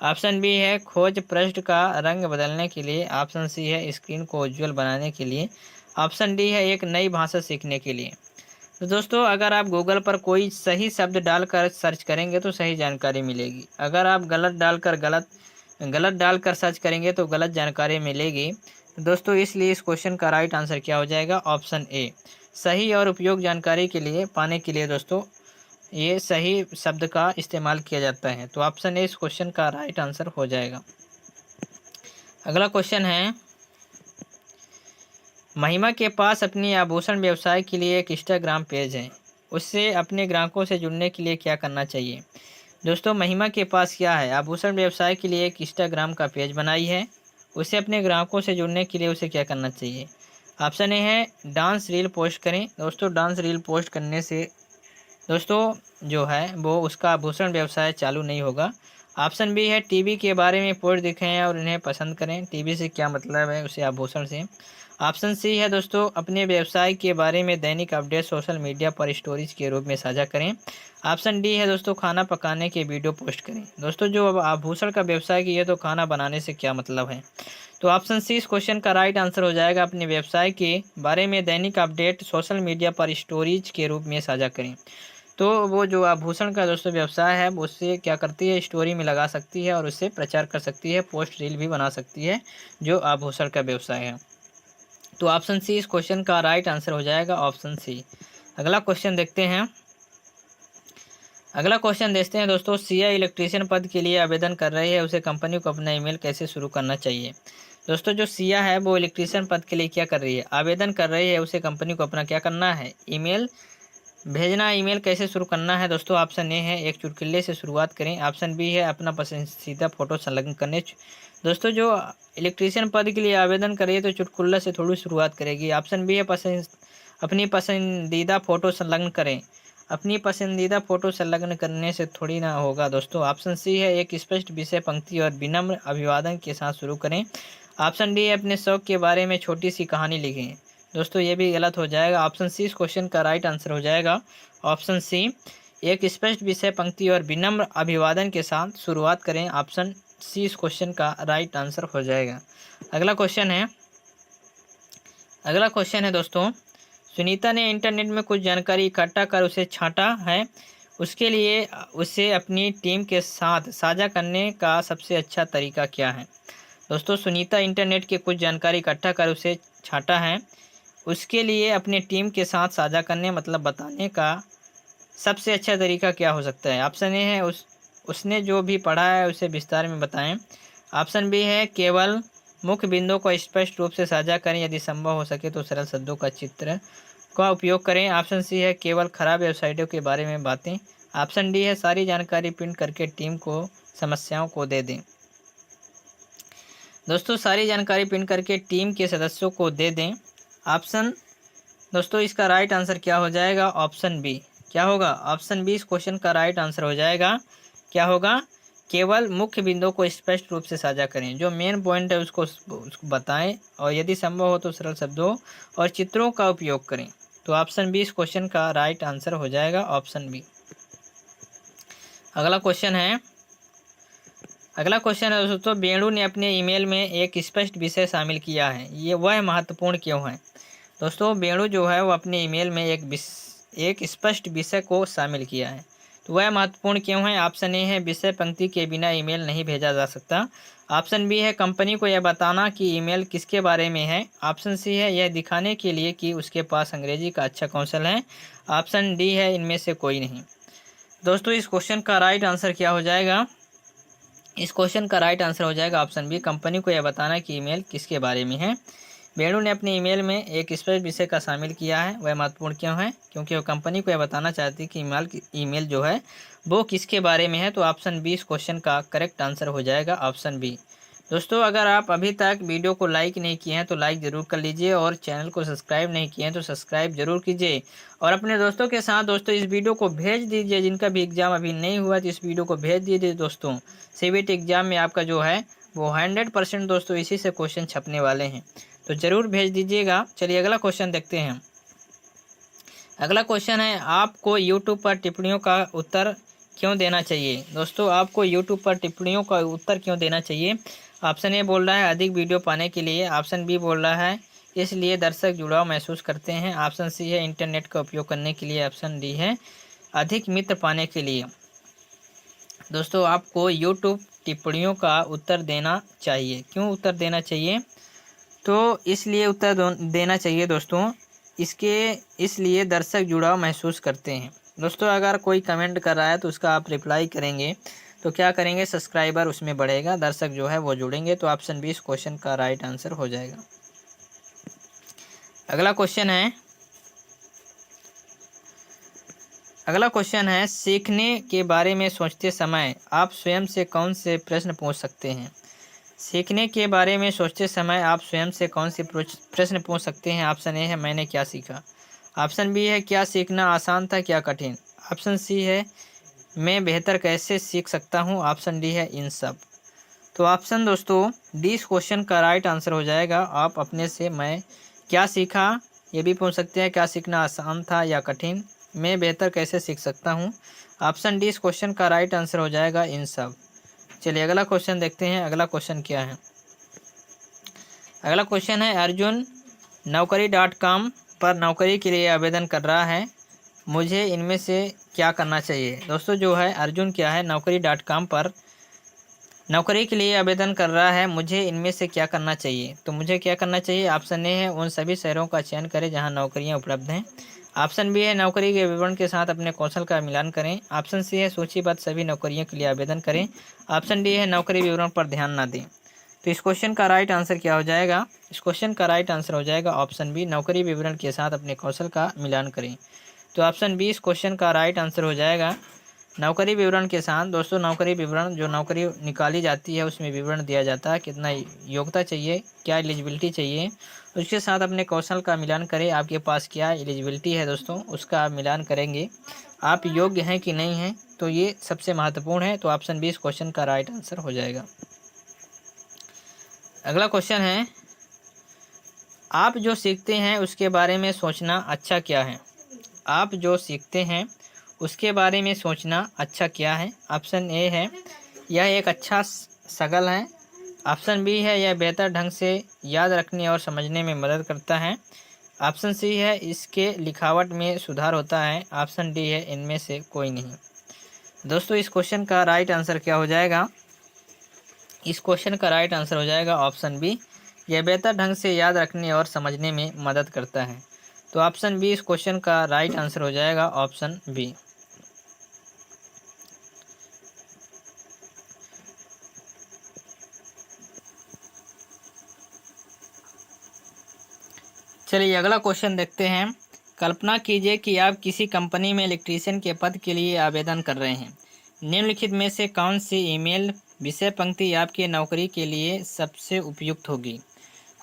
ऑप्शन बी है खोज पृष्ठ का रंग बदलने के लिए। ऑप्शन सी है स्क्रीन को उज्ज्वल बनाने के लिए। ऑप्शन डी है एक नई भाषा सीखने के लिए। तो दोस्तों अगर आप गूगल पर कोई सही शब्द डालकर सर्च करेंगे तो सही जानकारी मिलेगी। अगर आप गलत डालकर सर्च करेंगे तो गलत जानकारी मिलेगी। दोस्तों इसलिए इस क्वेश्चन का राइट आंसर क्या हो जाएगा? ऑप्शन ए सही और उपयोग जानकारी के लिए पाने के लिए दोस्तों ये सही शब्द का इस्तेमाल किया जाता है। तो ऑप्शन ए इस क्वेश्चन का राइट आंसर हो जाएगा। अगला क्वेश्चन है, महिमा के पास अपनी आभूषण व्यवसाय के लिए एक इंस्टाग्राम पेज है। उससे अपने ग्राहकों से जुड़ने के लिए क्या करना चाहिए? दोस्तों महिमा के पास क्या है? आभूषण व्यवसाय के लिए एक इंस्टाग्राम का पेज बनाई है। उसे अपने ग्राहकों से जुड़ने के लिए उसे क्या करना चाहिए? ऑप्शन ए है डांस रील पोस्ट करें। दोस्तों डांस रील पोस्ट करने से दोस्तों जो है वो उसका आभूषण व्यवसाय चालू नहीं होगा। ऑप्शन बी है टीवी के बारे में पोस्ट दिखाएं और उन्हें पसंद करें। टीवी से क्या मतलब है? उसे आभूषण से। ऑप्शन सी है दोस्तों अपने व्यवसाय के बारे में दैनिक अपडेट सोशल मीडिया पर स्टोरीज के रूप में साझा करें। ऑप्शन डी है दोस्तों खाना पकाने के वीडियो पोस्ट करें। दोस्तों जो अब आभूषण का व्यवसाय किया तो खाना बनाने से क्या मतलब है? तो ऑप्शन सी इस क्वेश्चन का राइट आंसर हो जाएगा अपने व्यवसाय के बारे में दैनिक अपडेट सोशल मीडिया पर स्टोरीज के रूप में साझा करें। तो वो जो आभूषण का दोस्तों व्यवसाय है वो उससे क्या करती है? स्टोरी में लगा सकती है और उससे प्रचार कर सकती है, पोस्ट रील भी बना सकती है जो आभूषण का व्यवसाय है। तो ऑप्शन सी इस क्वेश्चन का राइट आंसर हो जाएगा, ऑप्शन सी। अगला क्वेश्चन देखते हैं। अगला क्वेश्चन देखते हैं दोस्तों, सीए इलेक्ट्रीशियन पद के लिए आवेदन कर रही है, उसे कंपनी को अपना ईमेल कैसे शुरू करना चाहिए? दोस्तों जो सिया है वो इलेक्ट्रीशियन पद के लिए क्या कर रही है? आवेदन कर रही है। उसे कंपनी को अपना क्या करना है? ईमेल भेजना। ईमेल कैसे शुरू करना है दोस्तों? ऑप्शन ए है एक चुटकुले से शुरुआत करें। ऑप्शन बी है अपना पसंदीदा फोटो संलग्न करने। दोस्तों जो इलेक्ट्रीशियन पद के लिए आवेदन कर रही है तो चुटकुला से थोड़ी शुरुआत करेगी। ऑप्शन बी है अपनी पसंदीदा फोटो संलग्न करें। अपनी पसंदीदा फोटो संलग्न करने से थोड़ी ना होगा दोस्तों। ऑप्शन सी है एक स्पष्ट विषय पंक्ति और विनम्र अभिवादन के साथ शुरू करें। ऑप्शन डी है अपने शौक के बारे में छोटी सी कहानी लिखें। दोस्तों ये भी गलत हो जाएगा। ऑप्शन सी इस क्वेश्चन का राइट आंसर हो जाएगा। ऑप्शन सी, एक स्पष्ट विषय पंक्ति और विनम्र अभिवादन के साथ शुरुआत करें। ऑप्शन सी इस क्वेश्चन का राइट आंसर हो जाएगा। अगला क्वेश्चन है दोस्तों, सुनीता ने इंटरनेट में कुछ जानकारी इकट्ठा कर उसे छांटा है। उसके लिए उसे अपनी टीम के साथ साझा करने का सबसे अच्छा तरीका क्या है? दोस्तों सुनीता इंटरनेट के कुछ जानकारी इकट्ठा कर उसे छांटा है। उसके लिए अपने टीम के साथ साझा करने मतलब बताने का सबसे अच्छा तरीका क्या हो सकता है? ऑप्शन ए है उसने जो भी पढ़ा है उसे विस्तार में बताएं। ऑप्शन बी है केवल मुख्य बिंदुओं को स्पष्ट रूप से साझा करें, यदि संभव हो सके तो सरल शब्दों का चित्र का उपयोग करें। ऑप्शन सी है केवल खराब वेबसाइटों के बारे में बातें। ऑप्शन डी है सारी जानकारी प्रिंट करके टीम को समस्याओं को दे दें। दोस्तों सारी जानकारी प्रिंट करके टीम के सदस्यों को दे दें। ऑप्शन दोस्तों इसका राइट आंसर क्या हो जाएगा? Option B. क्या होगा? ऑप्शन बी इस क्वेश्चन का राइट आंसर हो जाएगा। क्या होगा? केवल मुख्य बिंदुओं को स्पष्ट रूप से साझा करें, जो मेन पॉइंट है उसको बताएं, और यदि संभव हो तो सरल शब्दों और चित्रों का उपयोग करें। तो ऑप्शन बी इस क्वेश्चन का राइट आंसर हो जाएगा। Option B. अगला क्वेश्चन है दोस्तों, वेणु ने अपने ईमेल में एक स्पष्ट विषय शामिल किया है, ये वह महत्वपूर्ण क्यों है? दोस्तों वेणु जो है वो अपने ईमेल में एक स्पष्ट विषय को शामिल किया है, तो वह महत्वपूर्ण क्यों है? ऑप्शन ए है विषय पंक्ति के बिना ईमेल नहीं भेजा जा सकता। ऑप्शन बी है कंपनी को यह बताना कि ईमेल किसके बारे में है। ऑप्शन सी है यह दिखाने के लिए कि उसके पास अंग्रेजी का अच्छा कौशल है। ऑप्शन डी है इनमें से कोई नहीं। दोस्तों इस क्वेश्चन का राइट आंसर क्या हो जाएगा? इस क्वेश्चन का राइट आंसर हो जाएगा ऑप्शन बी, कंपनी को यह बताना कि ईमेल किसके बारे में है। वेणु ने अपने ईमेल में एक स्पष्ट विषय का शामिल किया है, वह महत्वपूर्ण क्यों है? क्योंकि वो कंपनी को यह बताना चाहती है कि ईमेल जो है वो किसके बारे में है। तो ऑप्शन बी इस क्वेश्चन का करेक्ट आंसर हो जाएगा। Option B. दोस्तों अगर आप अभी तक वीडियो को लाइक नहीं किए हैं तो लाइक ज़रूर कर लीजिए, और चैनल को सब्सक्राइब नहीं किए हैं तो सब्सक्राइब जरूर कीजिए, और अपने दोस्तों के साथ दोस्तों इस वीडियो को भेज दीजिए। जिनका भी एग्ज़ाम अभी नहीं हुआ तो इस वीडियो को भेज दीजिए दोस्तों। सीबीटी एग्ज़ाम में आपका जो है वो 100% दोस्तों इसी से क्वेश्चन छपने वाले हैं, तो ज़रूर भेज दीजिएगा। चलिए अगला क्वेश्चन देखते हैं। अगला क्वेश्चन है, आपको यूट्यूब पर टिप्पणियों का उत्तर क्यों देना चाहिए? दोस्तों आपको यूट्यूब पर टिप्पणियों का उत्तर क्यों देना चाहिए? ऑप्शन ए बोल रहा है अधिक वीडियो पाने के लिए। ऑप्शन बी बोल रहा है इसलिए दर्शक जुड़ाव महसूस करते हैं। ऑप्शन सी है इंटरनेट का उपयोग करने के लिए। ऑप्शन डी है अधिक मित्र पाने के लिए। दोस्तों आपको यूट्यूब टिप्पणियों का उत्तर देना चाहिए। क्यों उत्तर देना चाहिए? तो इसलिए उत्तर देना चाहिए दोस्तों, इसलिए दर्शक जुड़ाव महसूस करते हैं। दोस्तों अगर कोई कमेंट कर रहा है तो उसका आप रिप्लाई करेंगे तो क्या करेंगे? सब्सक्राइबर उसमें बढ़ेगा, दर्शक जो है वो जुड़ेंगे। तो ऑप्शन बी इस क्वेश्चन का राइट आंसर हो जाएगा। अगला क्वेश्चन है सीखने के बारे में सोचते समय आप स्वयं से कौन से प्रश्न पूछ सकते हैं? सीखने के बारे में सोचते समय आप स्वयं से कौन से प्रश्न पूछ सकते हैं? ऑप्शन ए है मैंने क्या सीखा। ऑप्शन बी है क्या सीखना आसान था क्या कठिन। ऑप्शन सी है मैं बेहतर कैसे सीख सकता हूँ। ऑप्शन डी है इन सब। तो ऑप्शन दोस्तों डी इस क्वेश्चन का राइट आंसर हो जाएगा। आप अपने से मैं क्या सीखा ये भी पूछ सकते हैं, क्या सीखना आसान था या कठिन, मैं बेहतर कैसे सीख सकता हूँ। ऑप्शन डी इस क्वेश्चन का राइट आंसर हो जाएगा इन सब। चलिए अगला क्वेश्चन देखते हैं। अगला क्वेश्चन क्या है? अगला क्वेश्चन है अर्जुन naukri.com पर नौकरी के लिए आवेदन कर रहा है, मुझे इनमें से क्या करना चाहिए? दोस्तों जो है अर्जुन क्या है naukri.com पर नौकरी के लिए आवेदन कर रहा है, मुझे इनमें से क्या करना चाहिए? तो मुझे क्या करना चाहिए? ऑप्शन ए है उन सभी शहरों का चयन करें जहां नौकरियां उपलब्ध हैं। ऑप्शन बी है नौकरी के विवरण के साथ अपने कौशल का मिलान करें। ऑप्शन सी है सूचीबद्ध सभी नौकरियों के लिए आवेदन करें। ऑप्शन डी है नौकरी विवरण पर ध्यान न दें। तो इस क्वेश्चन का राइट आंसर क्या हो जाएगा? इस क्वेश्चन का राइट आंसर हो जाएगा ऑप्शन बी, नौकरी विवरण के साथ अपने कौशल का मिलान करें। तो ऑप्शन बी इस क्वेश्चन का राइट आंसर हो जाएगा नौकरी विवरण के साथ। दोस्तों नौकरी विवरण जो नौकरी निकाली जाती है उसमें विवरण दिया जाता है, कितना योग्यता चाहिए, क्या एलिजिबिलिटी चाहिए, उसके साथ अपने कौशल का मिलान करें। आपके पास क्या एलिजिबिलिटी है दोस्तों उसका आप मिलान करेंगे, आप योग्य हैं कि नहीं हैं, तो ये सबसे महत्वपूर्ण है। तो ऑप्शन बी इस क्वेश्चन का राइट आंसर हो जाएगा। अगला क्वेश्चन है आप जो सीखते हैं उसके बारे में सोचना अच्छा क्या है? आप जो सीखते हैं उसके बारे में सोचना अच्छा क्या है? ऑप्शन ए है यह एक अच्छा शगल है। ऑप्शन बी है यह बेहतर ढंग से याद रखने और समझने में मदद करता है। ऑप्शन सी है इसके लिखावट में सुधार होता है। ऑप्शन डी है इनमें से कोई नहीं। दोस्तों इस क्वेश्चन का राइट आंसर क्या हो जाएगा? इस क्वेश्चन का राइट आंसर हो जाएगा ऑप्शन बी, यह बेहतर ढंग से याद रखने और समझने में मदद करता है। तो ऑप्शन बी इस क्वेश्चन का राइट आंसर हो जाएगा, ऑप्शन बी। चलिए अगला क्वेश्चन देखते हैं। कल्पना कीजिए कि आप किसी कंपनी में इलेक्ट्रीशियन के पद के लिए आवेदन कर रहे हैं। निम्नलिखित में से कौन सी ईमेल विषय पंक्ति आपकी नौकरी के लिए सबसे उपयुक्त होगी?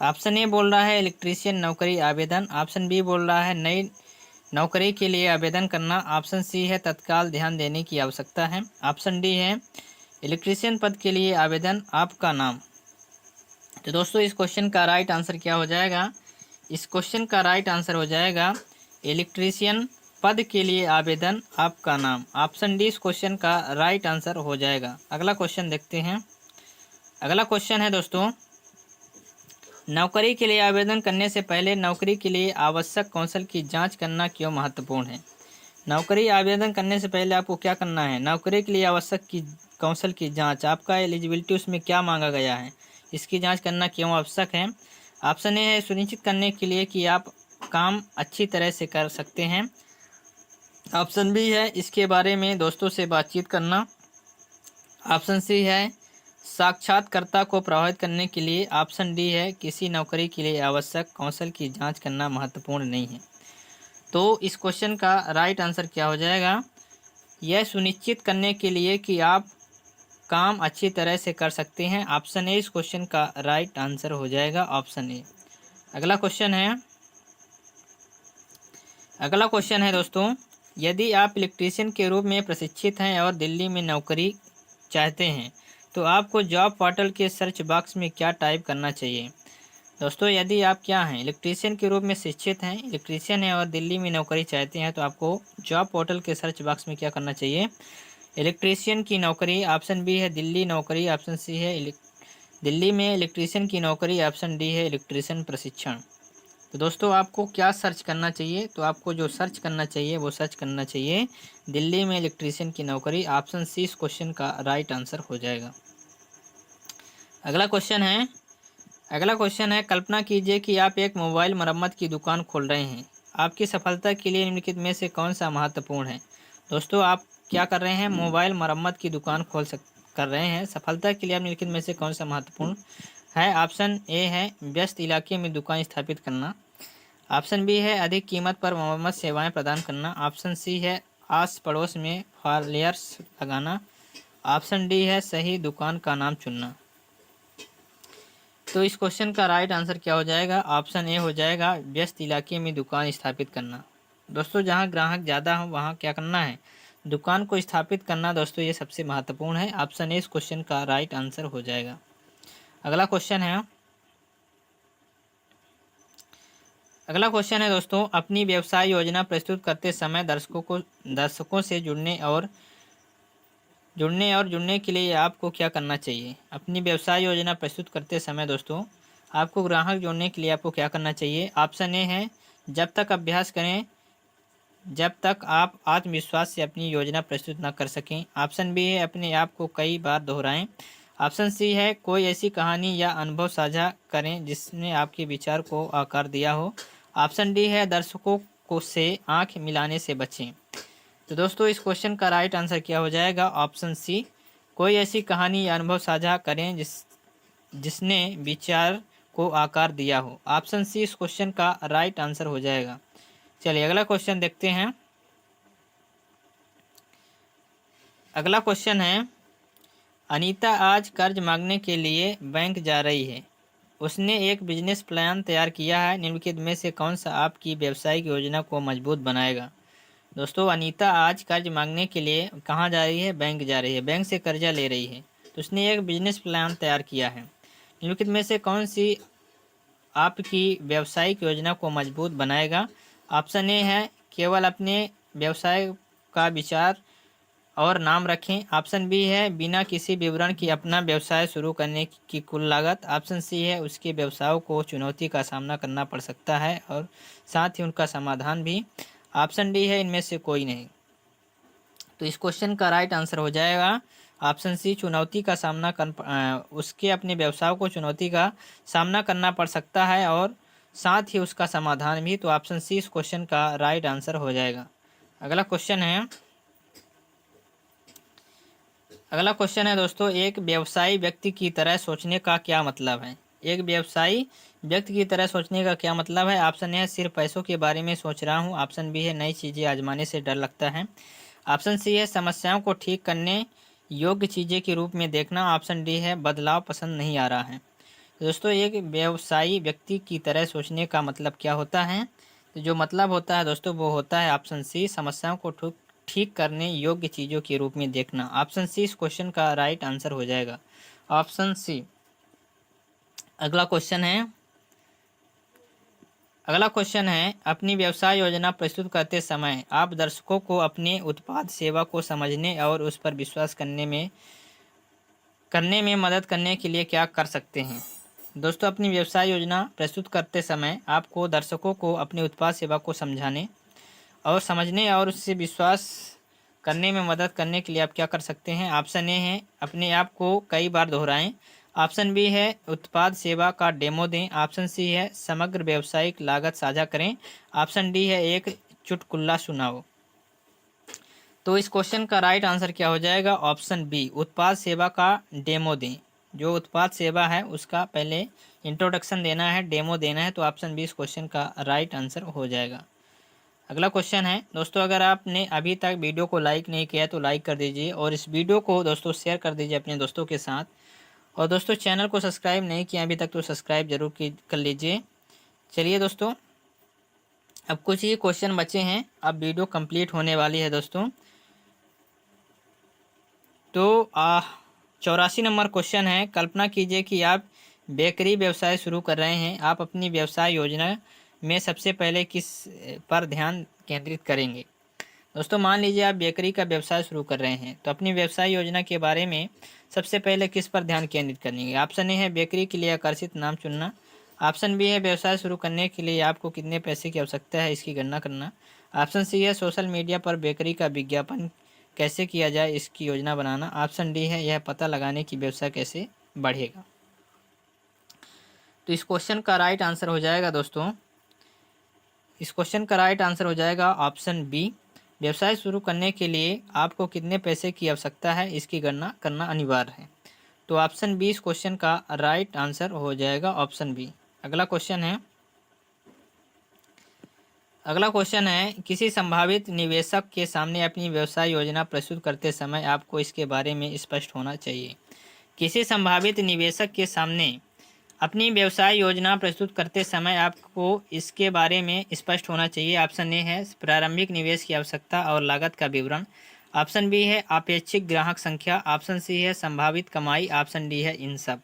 ऑप्शन ए बोल रहा है इलेक्ट्रीशियन नौकरी आवेदन। ऑप्शन बी बोल रहा है नई नौकरी के लिए आवेदन करना। ऑप्शन सी है तत्काल ध्यान देने की आवश्यकता है। ऑप्शन डी है इलेक्ट्रीशियन पद के लिए आवेदन आपका नाम। तो दोस्तों इस क्वेश्चन का राइट आंसर क्या हो जाएगा? इस क्वेश्चन का राइट आंसर हो जाएगा इलेक्ट्रीशियन पद के लिए आवेदन आपका नाम। ऑप्शन डी इस क्वेश्चन का राइट आंसर हो जाएगा। अगला क्वेश्चन देखते हैं। अगला क्वेश्चन है दोस्तों, नौकरी के लिए आवेदन करने से पहले नौकरी के लिए आवश्यक कौशल की जांच करना क्यों महत्वपूर्ण है? नौकरी आवेदन करने से पहले आपको क्या करना है? नौकरी के लिए आवश्यक की कौशल की जांच, आपका एलिजिबिलिटी उसमें क्या मांगा गया है, इसकी जांच करना क्यों आवश्यक है? ऑप्शन ए है सुनिश्चित करने के लिए कि आप काम अच्छी तरह से कर सकते हैं। ऑप्शन बी है इसके बारे में दोस्तों से बातचीत करना। ऑप्शन सी है साक्षात्कारकर्ता को प्रभावित करने के लिए। ऑप्शन डी है किसी नौकरी के लिए आवश्यक कौशल की जांच करना महत्वपूर्ण नहीं है। तो इस क्वेश्चन का राइट आंसर क्या हो जाएगा? यह सुनिश्चित करने के लिए कि आप काम अच्छी तरह से कर सकते हैं। ऑप्शन ए इस क्वेश्चन का राइट आंसर हो जाएगा, ऑप्शन ए। अगला क्वेश्चन है। अगला क्वेश्चन है दोस्तों, यदि आप इलेक्ट्रीशियन के रूप में प्रशिक्षित हैं और दिल्ली में नौकरी चाहते हैं तो आपको जॉब पोर्टल के सर्च बॉक्स में क्या टाइप करना चाहिए? दोस्तों यदि आप क्या हैं, इलेक्ट्रीशियन के रूप में शिक्षित हैं, इलेक्ट्रीशियन हैं और दिल्ली में नौकरी चाहते हैं तो आपको जॉब पोर्टल के सर्च बॉक्स में क्या करना चाहिए? इलेक्ट्रीशियन की नौकरी। ऑप्शन बी है दिल्ली नौकरी। ऑप्शन सी है दिल्ली में इलेक्ट्रीशियन की नौकरी। ऑप्शन डी है इलेक्ट्रीशियन प्रशिक्षण। तो दोस्तों आपको क्या सर्च करना चाहिए? तो आपको जो सर्च करना चाहिए वो सर्च करना चाहिए दिल्ली में इलेक्ट्रीशियन की नौकरी। ऑप्शन सी इस क्वेश्चन का राइट आंसर हो जाएगा। अगला क्वेश्चन है। अगला क्वेश्चन है, कल्पना कीजिए कि आप एक मोबाइल मरम्मत की दुकान खोल रहे हैं। आपकी सफलता के लिए निम्नलिखित में से कौन सा महत्वपूर्ण है? दोस्तों आप क्या कर रहे हैं? मोबाइल मरम्मत की दुकान कर रहे हैं। सफलता के लिए आप निम्नलिखित में से कौन सा महत्वपूर्ण है? ऑप्शन ए है व्यस्त इलाके में दुकान स्थापित करना। ऑप्शन बी है अधिक कीमत पर मरम्मत सेवाएं प्रदान करना। ऑप्शन सी है आस पड़ोस में फ्लायर्स लगाना। ऑप्शन डी है सही दुकान का नाम चुनना। तो इस क्वेश्चन का राइट आंसर क्या हो जाएगा? ऑप्शन ए हो जाएगा व्यस्त इलाके में दुकान स्थापित करना। दोस्तों जहां ग्राहक ज़्यादा हो वहां क्या करना है? दुकान को स्थापित करना। दोस्तों ये सबसे महत्वपूर्ण है। ऑप्शन ए इस क्वेश्चन का राइट आंसर हो जाएगा। अगला क्वेश्चन है। अगला क्वेश्चन है दोस्तों, अपनी व्यवसाय योजना प्रस्तुत करते समय दर्शकों से जुड़ने के लिए आपको क्या करना चाहिए? अपनी व्यवसाय योजना प्रस्तुत करते समय दोस्तों आपको ग्राहक जोड़ने के लिए आपको क्या करना चाहिए? ऑप्शन ए है जब तक अभ्यास करें जब तक आप आत्मविश्वास से अपनी योजना प्रस्तुत न कर सकें। ऑप्शन बी है अपने आप को कई बार दोहराएं। ऑप्शन सी है कोई ऐसी कहानी या अनुभव साझा करें जिसने आपके विचार को आकार दिया हो। ऑप्शन डी है दर्शकों को से आंख मिलाने से बचें। तो दोस्तों इस क्वेश्चन का राइट आंसर क्या हो जाएगा? ऑप्शन सी कोई ऐसी कहानी या अनुभव साझा करें जिसने विचार को आकार दिया हो। ऑप्शन सी इस क्वेश्चन का राइट आंसर हो जाएगा। चलिए अगला क्वेश्चन देखते हैं। अगला क्वेश्चन है, अनीता आज कर्ज मांगने के लिए बैंक जा रही है। उसने एक बिजनेस प्लान तैयार किया है। निम्नलिखित में से कौन सा आपकी व्यावसायिक योजना को मजबूत बनाएगा? दोस्तों अनीता आज कर्ज मांगने के लिए कहाँ जा रही है? बैंक जा रही है। बैंक से कर्जा ले रही है। तो उसने एक बिजनेस प्लान तैयार किया है। निम्नलिखित में से कौन सी आपकी व्यावसायिक योजना को मजबूत बनाएगा? ऑप्शन ए है केवल अपने व्यवसाय का विचार और नाम रखें। ऑप्शन बी है बिना किसी विवरण की अपना व्यवसाय शुरू करने की कुल लागत। ऑप्शन सी है उसके व्यवसायों को चुनौती का सामना करना पड़ सकता है और साथ ही उनका समाधान भी। ऑप्शन डी है इनमें से कोई नहीं। तो इस क्वेश्चन का राइट आंसर हो जाएगा ऑप्शन सी, चुनौती का सामना उसके अपने व्यवसाय को चुनौती का सामना करना पड़ सकता है और साथ ही उसका समाधान भी। तो ऑप्शन सी इस क्वेश्चन का राइट आंसर हो जाएगा। अगला क्वेश्चन है दोस्तों, एक व्यवसायी व्यक्ति की तरह सोचने का क्या मतलब है? एक व्यवसायी व्यक्ति की तरह सोचने का क्या मतलब है? ऑप्शन ए है सिर्फ पैसों के बारे में सोच रहा हूँ। ऑप्शन बी है नई चीज़ें आजमाने से डर लगता है। ऑप्शन सी है समस्याओं को ठीक करने योग्य चीज़ें के रूप में देखना। ऑप्शन डी है बदलाव पसंद नहीं आ रहा है। दोस्तों, एक व्यवसायी व्यक्ति की तरह सोचने का मतलब क्या होता है? तो जो मतलब होता है दोस्तों वो होता है ऑप्शन सी, समस्याओं को ठीक करने योग्य चीज़ों के रूप में देखना। ऑप्शन सी इस क्वेश्चन का राइट आंसर हो जाएगा, ऑप्शन सी। अगला क्वेश्चन है अपनी व्यवसाय योजना प्रस्तुत करते समय आप दर्शकों को अपने उत्पाद सेवा को समझने और उस पर विश्वास करने में मदद करने के लिए क्या कर सकते हैं? दोस्तों, अपनी व्यवसाय योजना प्रस्तुत करते समय आपको दर्शकों को अपने उत्पाद सेवा को समझने और उससे विश्वास करने में मदद करने के लिए आप क्या कर सकते हैं? ऑप्शन ए है अपने आप को कई बार दोहराएं। ऑप्शन बी है उत्पाद सेवा का डेमो दें। ऑप्शन सी है समग्र व्यावसायिक लागत साझा करें। ऑप्शन डी है एक चुटकुला सुनाओ। तो इस क्वेश्चन का राइट आंसर क्या हो जाएगा? ऑप्शन बी, उत्पाद सेवा का डेमो दें। जो उत्पाद सेवा है उसका पहले इंट्रोडक्शन देना है, डेमो देना है। तो ऑप्शन बी इस क्वेश्चन का राइट आंसर हो जाएगा। अगला क्वेश्चन है दोस्तों, अगर आपने अभी तक वीडियो को लाइक नहीं किया तो लाइक कर दीजिए और इस वीडियो को दोस्तों शेयर कर दीजिए अपने दोस्तों के साथ। और दोस्तों, चैनल को सब्सक्राइब नहीं किया अभी तक तो सब्सक्राइब जरूर कर लीजिए। चलिए दोस्तों, अब कुछ ही क्वेश्चन बचे हैं, अब वीडियो कंप्लीट होने वाली है दोस्तों। तो 84 नंबर क्वेश्चन है, कल्पना कीजिए कि आप बेकरी व्यवसाय शुरू कर रहे हैं। आप अपनी व्यवसाय योजना में सबसे पहले किस पर ध्यान केंद्रित करेंगे? दोस्तों, मान लीजिए आप बेकरी का व्यवसाय शुरू कर रहे हैं, तो अपनी व्यवसाय योजना के बारे में सबसे पहले किस पर ध्यान केंद्रित करेंगे? ऑप्शन ए है बेकरी के लिए आकर्षित नाम चुनना। ऑप्शन बी है व्यवसाय शुरू करने के लिए आपको कितने पैसे की आवश्यकता है इसकी गणना करना। ऑप्शन सी है सोशल मीडिया पर बेकरी का विज्ञापन कैसे किया जाए इसकी योजना बनाना। ऑप्शन डी है यह पता लगाने की व्यवसाय कैसे बढ़ेगा। तो इस क्वेश्चन का राइट आंसर हो जाएगा दोस्तों, इस क्वेश्चन का राइट आंसर हो जाएगा ऑप्शन बी, व्यवसाय शुरू करने के लिए आपको कितने पैसे की आवश्यकता है इसकी गणना करना अनिवार्य है। तो ऑप्शन बी इस क्वेश्चन का राइट आंसर हो जाएगा, ऑप्शन बी। अगला क्वेश्चन है किसी संभावित निवेशक के सामने अपनी व्यवसाय योजना प्रस्तुत करते समय आपको इसके बारे में स्पष्ट होना चाहिए। किसी संभावित निवेशक के सामने अपनी व्यवसाय योजना प्रस्तुत करते समय आपको इसके बारे में स्पष्ट होना चाहिए। ऑप्शन ए है प्रारंभिक निवेश की आवश्यकता और लागत का विवरण। ऑप्शन बी है अपेक्षित ग्राहक संख्या। ऑप्शन सी है संभावित कमाई। ऑप्शन डी है इन सब।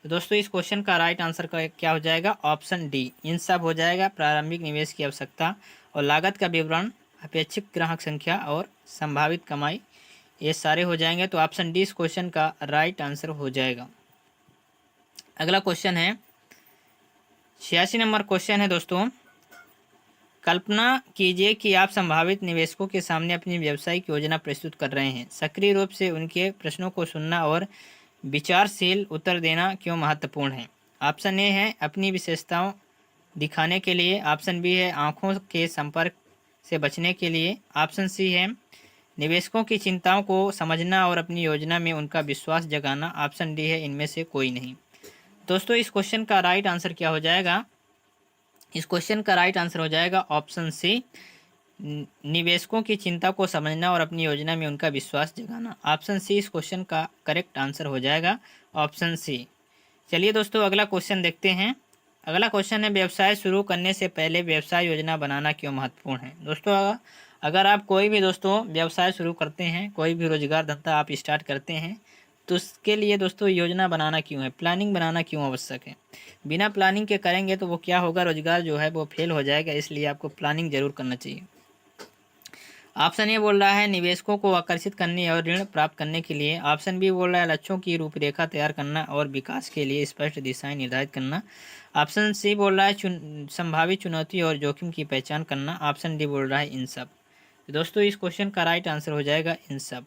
तो दोस्तों, इस क्वेश्चन का राइट आंसर क्या हो जाएगा? ऑप्शन डी, इन सब हो जाएगा। प्रारंभिक निवेश की आवश्यकता और लागत का विवरण, अपेक्षित ग्राहक संख्या और संभावित कमाई, ये सारे हो जाएंगे। तो ऑप्शन डी इस क्वेश्चन का राइट आंसर हो जाएगा। अगला क्वेश्चन है 86 नंबर क्वेश्चन है दोस्तों, कल्पना कीजिए कि आप संभावित निवेशकों के सामने अपनी व्यावसायिक योजना प्रस्तुत कर रहे हैं। सक्रिय रूप से उनके प्रश्नों को सुनना और विचारशील उत्तर देना क्यों महत्वपूर्ण है? ऑप्शन ए है अपनी विशेषताओं दिखाने के लिए। ऑप्शन बी है आंखों के संपर्क से बचने के लिए। ऑप्शन सी है निवेशकों की चिंताओं को समझना और अपनी योजना में उनका विश्वास जगाना। ऑप्शन डी है इनमें से कोई नहीं। दोस्तों, इस क्वेश्चन का राइट आंसर क्या हो जाएगा? इस क्वेश्चन का राइट आंसर हो जाएगा ऑप्शन सी, निवेशकों की चिंता को समझना और अपनी योजना में उनका विश्वास जगाना। ऑप्शन सी इस क्वेश्चन का करेक्ट आंसर हो जाएगा, ऑप्शन सी। चलिए दोस्तों, अगला क्वेश्चन देखते हैं। अगला क्वेश्चन है व्यवसाय शुरू करने से पहले व्यवसाय योजना बनाना क्यों महत्वपूर्ण है? दोस्तों, अगर आप कोई भी व्यवसाय शुरू करते हैं, कोई भी रोजगार धंधा आप स्टार्ट करते हैं, तो उसके लिए दोस्तों योजना बनाना क्यों है, प्लानिंग बनाना क्यों आवश्यक है। बिना प्लानिंग के करेंगे तो वो क्या होगा, रोजगार जो है वो फेल हो जाएगा, इसलिए आपको प्लानिंग जरूर करना चाहिए। ऑप्शन ए बोल रहा है निवेशकों को आकर्षित करने और ऋण प्राप्त करने के लिए। ऑप्शन बी बोल रहा है लक्ष्यों की रूपरेखा तैयार करना और विकास के लिए स्पष्ट दिशाएं निर्धारित करना। ऑप्शन सी बोल रहा है संभावित चुनौती और जोखिम की पहचान करना। ऑप्शन डी बोल रहा है इन सब। तो दोस्तों इस क्वेश्चन का राइट आंसर हो जाएगा इन सब,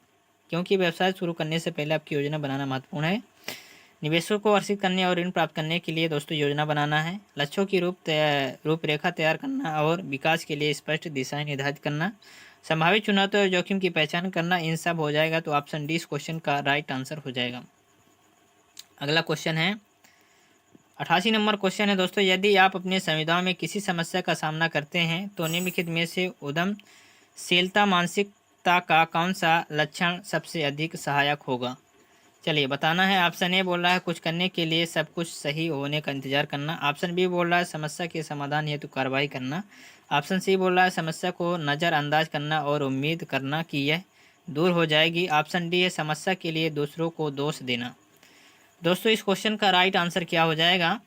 क्योंकि व्यवसाय शुरू करने से पहले आपकी योजना बनाना महत्वपूर्ण है। निवेशकों को आकर्षित करने और ऋण प्राप्त करने के लिए दोस्तों योजना बनाना है, लक्ष्यों की रूपरेखा तैयार करना और विकास के लिए स्पष्ट दिशाएं निर्धारित करना, संभावित चुनौती और जोखिम की पहचान करना, इन सब हो जाएगा। तो ऑप्शन डी इस क्वेश्चन का राइट आंसर हो जाएगा। अगला क्वेश्चन है 88 नंबर क्वेश्चन है दोस्तों, यदि आप अपने संविधान में किसी समस्या का सामना करते हैं तो निम्नलिखित में से उद्यमशीलता मानसिकता का कौन सा लक्षण सबसे अधिक सहायक होगा। चलिए बताना है। ऑप्शन ए बोल रहा है कुछ करने के लिए सब कुछ सही होने का इंतजार करना। ऑप्शन बी बोल रहा है समस्या के समाधान हेतु कार्रवाई करना। ऑप्शन सी बोल रहा है समस्या को नज़रअंदाज करना और उम्मीद करना कि यह दूर हो जाएगी। ऑप्शन डी है समस्या के लिए दूसरों को दोष देना। दोस्तों इस क्वेश्चन का राइट आंसर क्या हो जाएगा,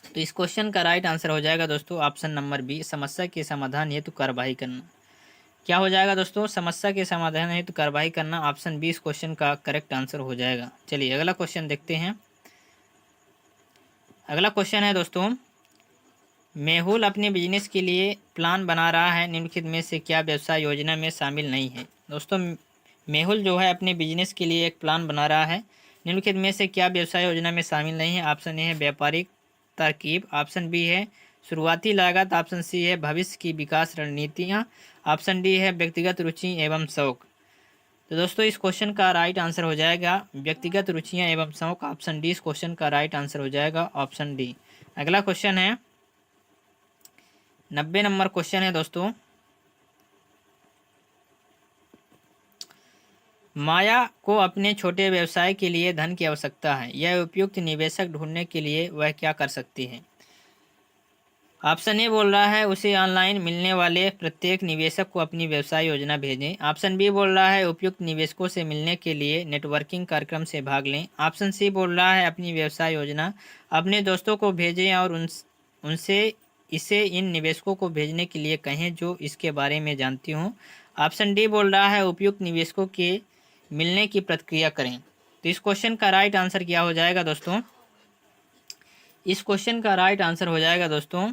तो इस क्वेश्चन का राइट आंसर हो जाएगा दोस्तों ऑप्शन नंबर बी, समस्या के समाधान हेतु कार्रवाई करना। क्या हो जाएगा दोस्तों, समस्या के समाधान हेतु कार्रवाई करना। ऑप्शन बी इस क्वेश्चन का करेक्ट आंसर हो जाएगा। चलिए अगला क्वेश्चन देखते हैं। अगला क्वेश्चन है दोस्तों, मेहुल अपने बिजनेस के लिए प्लान बना रहा है, निम्नलिखित में से क्या व्यवसाय योजना में शामिल नहीं है। दोस्तों मेहुल जो है अपने बिजनेस के लिए एक प्लान बना रहा है, निम्नलिखित में से क्या व्यवसाय योजना में शामिल नहीं है। ऑप्शन ए है व्यापारिक तरकीब, ऑप्शन बी है शुरुआती लागत, ऑप्शन सी है भविष्य की विकास रणनीतियाँ, ऑप्शन डी है व्यक्तिगत रुचि एवं शौक। तो दोस्तों इस क्वेश्चन का राइट आंसर हो जाएगा व्यक्तिगत रुचियाँ एवं शौक। ऑप्शन डी इस क्वेश्चन का राइट आंसर हो जाएगा, ऑप्शन डी। अगला क्वेश्चन है 90 नंबर क्वेश्चन है दोस्तों, माया को अपने छोटे व्यवसाय के लिए धन की आवश्यकता है, यह उपयुक्त निवेशक ढूंढने के लिए वह क्या कर सकती है। ऑप्शन ए बोल रहा है उसे ऑनलाइन मिलने वाले प्रत्येक निवेशक को अपनी व्यवसाय योजना भेजें। ऑप्शन बी बोल रहा है उपयुक्त निवेशकों से मिलने के लिए नेटवर्किंग कार्यक्रम से भाग लें। ऑप्शन सी बोल रहा है अपनी व्यवसाय योजना अपने दोस्तों को भेजें और उनसे इसे इन निवेशकों को भेजने के लिए कहें जो इसके बारे में जानती हूँ। ऑप्शन डी बोल रहा है उपयुक्त निवेशकों के मिलने की प्रक्रिया करें। तो इस क्वेश्चन का राइट आंसर क्या हो जाएगा दोस्तों, इस क्वेश्चन का राइट आंसर हो जाएगा दोस्तों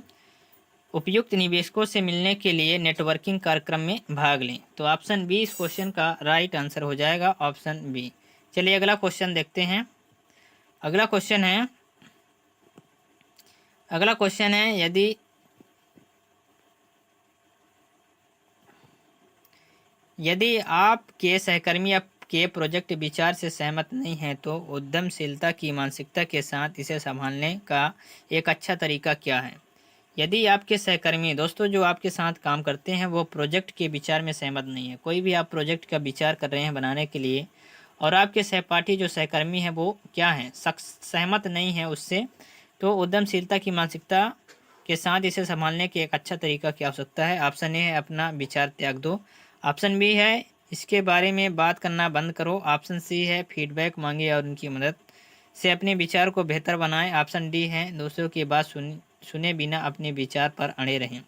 उपयुक्त निवेशकों से मिलने के लिए नेटवर्किंग कार्यक्रम में भाग लें। तो ऑप्शन बी इस क्वेश्चन का राइट आंसर हो जाएगा, ऑप्शन बी। चलिए अगला क्वेश्चन देखते हैं। अगला क्वेश्चन है यदि आपके सहकर्मी आपके प्रोजेक्ट विचार से सहमत नहीं हैं तो उद्यमशीलता की मानसिकता के साथ इसे संभालने का एक अच्छा तरीका क्या है। यदि आपके सहकर्मी दोस्तों जो आपके साथ काम करते हैं वो प्रोजेक्ट के विचार में सहमत नहीं है, कोई भी आप प्रोजेक्ट का विचार कर रहे हैं बनाने के लिए और आपके सहपाठी जो सहकर्मी हैं वो क्या हैं, सहमत नहीं है उससे, तो उद्यमशीलता की मानसिकता के साथ इसे संभालने के एक अच्छा तरीका क्या हो सकता है। ऑप्शन ए है अपना विचार त्याग दो। ऑप्शन बी है इसके बारे में बात करना बंद करो। ऑप्शन सी है फीडबैक मांगे और उनकी मदद से अपने विचार को बेहतर बनाएं। ऑप्शन डी है दूसरों की बात सुने बिना अपने विचार पर अड़े रहें।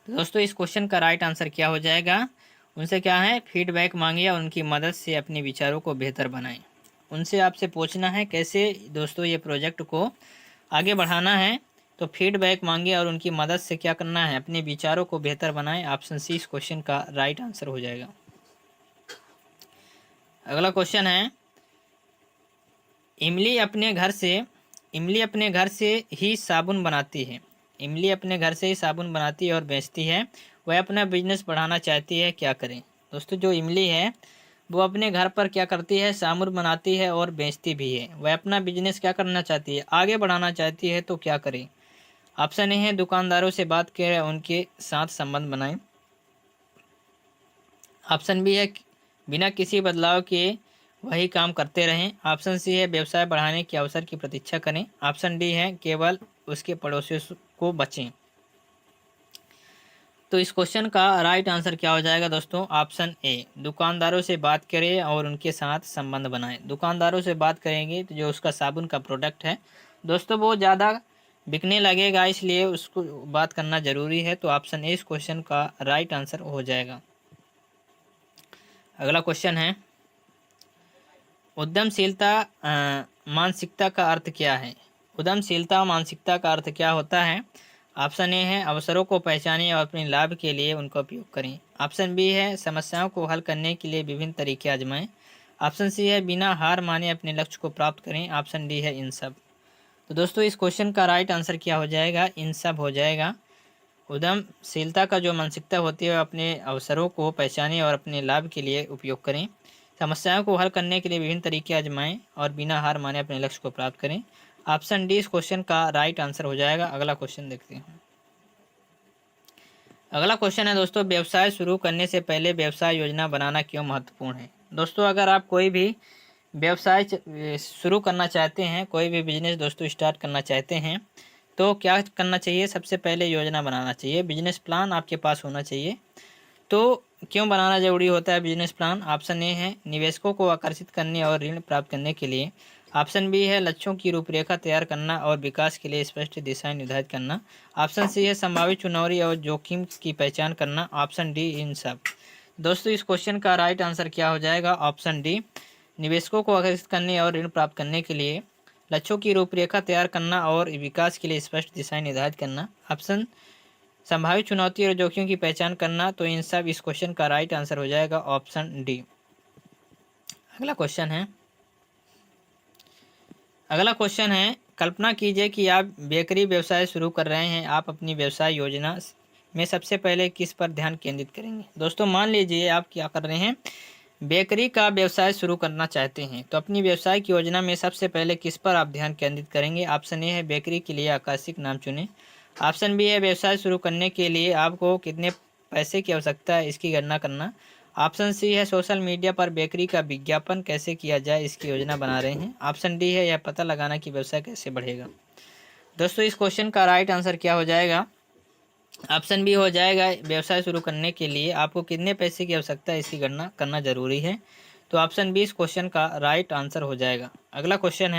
तो दोस्तों इस क्वेश्चन का राइट आंसर क्या हो जाएगा, उनसे क्या है फीडबैक मांगे और उनकी मदद से अपने विचारों को बेहतर बनाएं। उनसे आपसे पूछना है कैसे दोस्तों ये प्रोजेक्ट को आगे बढ़ाना है, तो फीडबैक मांगे और उनकी मदद से क्या करना है अपने विचारों को बेहतर बनाएं। ऑप्शन सी इस क्वेश्चन का राइट आंसर हो जाएगा। अगला क्वेश्चन है इमली अपने घर से ही साबुन बनाती है। इमली अपने घर से ही साबुन बनाती है और बेचती है, वह अपना बिजनेस बढ़ाना चाहती है, क्या करें। दोस्तों जो इमली है वो अपने घर पर क्या करती है, साबुन बनाती है और बेचती भी है, वह अपना बिजनेस क्या करना चाहती है, आगे बढ़ाना चाहती है, तो क्या करें। ऑप्शन ए है दुकानदारों से बात करें, उनके साथ संबंध बनाएं। ऑप्शन बी है बिना किसी बदलाव के वही काम करते रहें। ऑप्शन सी है व्यवसाय बढ़ाने के अवसर की प्रतीक्षा करें। ऑप्शन डी है केवल उसके पड़ोसियों को बचें। तो इस क्वेश्चन का राइट आंसर क्या हो जाएगा दोस्तों? ऑप्शन ए, दुकानदारों से बात करें और उनके साथ संबंध बनाएं। दुकानदारों से बात करेंगे तो जो उसका साबुन का प्रोडक्ट है दोस्तों वो ज़्यादा बिकने लगेगा, इसलिए उसको बात करना ज़रूरी है। तो ऑप्शन ए इस क्वेश्चन का राइट आंसर हो जाएगा। अगला क्वेश्चन है, उद्यमशीलता मानसिकता का अर्थ क्या है? उद्यमशीलता मानसिकता का अर्थ क्या होता है? ऑप्शन ए है अवसरों को पहचानें और अपने लाभ के लिए उनका उपयोग करें। ऑप्शन बी है समस्याओं को हल करने के लिए विभिन्न तरीके आजमाएं। ऑप्शन सी है बिना हार माने अपने लक्ष्य को प्राप्त करें। ऑप्शन डी है इन सब। तो दोस्तों इस क्वेश्चन का राइट आंसर क्या हो जाएगा? इन सब हो जाएगा। उद्यमशीलता का जो मानसिकता होती है अपने अवसरों को पहचानें और अपने लाभ के लिए उपयोग करें, समस्याओं को हल करने के लिए विभिन्न तरीके आजमाएं और बिना हार माने अपने लक्ष्य को प्राप्त करें। ऑप्शन डी इस क्वेश्चन का राइट आंसर हो जाएगा। अगला क्वेश्चन देखते हैं। अगला क्वेश्चन है दोस्तों, व्यवसाय शुरू करने से पहले व्यवसाय योजना बनाना क्यों महत्वपूर्ण है? दोस्तों अगर आप कोई भी व्यवसाय शुरू करना चाहते हैं, कोई भी बिजनेस दोस्तों स्टार्ट करना चाहते हैं, तो क्या करना चाहिए? सबसे पहले योजना बनाना चाहिए, बिजनेस प्लान आपके पास होना चाहिए। तो क्यों बनाना जरूरी होता है बिजनेस प्लान? ऑप्शन ए है निवेशकों को आकर्षित करने और ऋण प्राप्त करने के लिए। ऑप्शन बी है लक्ष्यों की रूपरेखा तैयार करना और विकास के लिए स्पष्ट दिशाएं निर्धारित करना। ऑप्शन सी है संभावित चुनौती और जोखिम की पहचान करना। ऑप्शन डी इन सब। दोस्तों इस क्वेश्चन का राइट आंसर क्या हो जाएगा? ऑप्शन डी, निवेशकों को आकर्षित करने और ऋण प्राप्त करने के लिए, लक्ष्यों की रूपरेखा तैयार करना और विकास के लिए स्पष्ट दिशाएं निर्धारित करना। ऑप्शन संभावित चुनौती और जोखिम की पहचान करना। तो इन सब इस क्वेश्चन का राइट आंसर हो जाएगा ऑप्शन डी। अगला क्वेश्चन है, कल्पना कीजिए कि आप बेकरी व्यवसाय शुरू कर रहे हैं। आप अपनी व्यवसाय योजना में सबसे पहले किस पर ध्यान केंद्रित करेंगे? दोस्तों मान लीजिए आप क्या कर रहे हैं, बेकरी का व्यवसाय शुरू करना चाहते हैं, तो अपनी व्यवसाय की योजना में सबसे पहले किस पर आप ध्यान केंद्रित करेंगे? ऑप्शन ए है बेकरी के लिए आकर्षक नाम चुनें। ऑप्शन बी है व्यवसाय शुरू करने के लिए आपको कितने पैसे की आवश्यकता है इसकी गणना करना। ऑप्शन सी है सोशल मीडिया पर बेकरी का विज्ञापन कैसे किया जाए इसकी योजना बना रहे हैं। ऑप्शन डी है यह पता लगाना कि व्यवसाय कैसे बढ़ेगा। दोस्तों इस क्वेश्चन का राइट आंसर क्या हो जाएगा? ऑप्शन बी हो जाएगा व्यवसाय शुरू करने के लिए आपको कितने पैसे की आवश्यकता है इसकी गणना करना जरूरी है। तो ऑप्शन बी इस क्वेश्चन का राइट आंसर हो जाएगा। अगला क्वेश्चन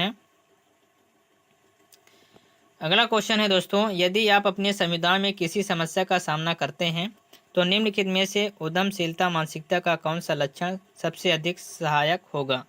है दोस्तों, यदि आप अपने समुदाय में किसी समस्या का सामना करते हैं तो निम्नलिखित में से उद्यमशीलता मानसिकता का कौन सा लक्षण सबसे अधिक सहायक होगा?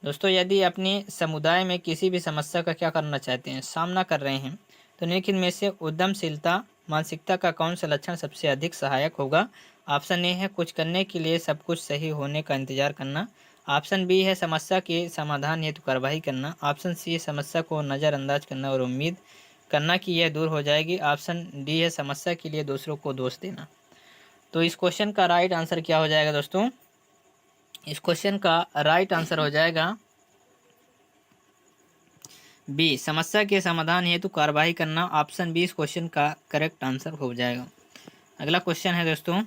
दोस्तों यदि अपने समुदाय में किसी भी समस्या का क्या करना चाहते हैं, सामना कर रहे हैं, तो निम्नलिखित में से उद्यमशीलता मानसिकता का कौन सा लक्षण सबसे अधिक सहायक होगा? ऑप्शन ए है कुछ करने के लिए सब कुछ सही होने का इंतजार करना। ऑप्शन बी है समस्या के समाधान हेतु कार्रवाई करना। ऑप्शन सी है समस्या को नज़रअंदाज करना और उम्मीद करना कि यह दूर हो जाएगी। ऑप्शन डी है समस्या के लिए दूसरों को दोष देना। तो इस क्वेश्चन का राइट आंसर क्या हो जाएगा दोस्तों? इस क्वेश्चन का राइट आंसर हो जाएगा बी, समस्या के समाधान हेतु कार्रवाई करना। ऑप्शन बी इस क्वेश्चन का करेक्ट आंसर हो जाएगा। अगला क्वेश्चन है दोस्तों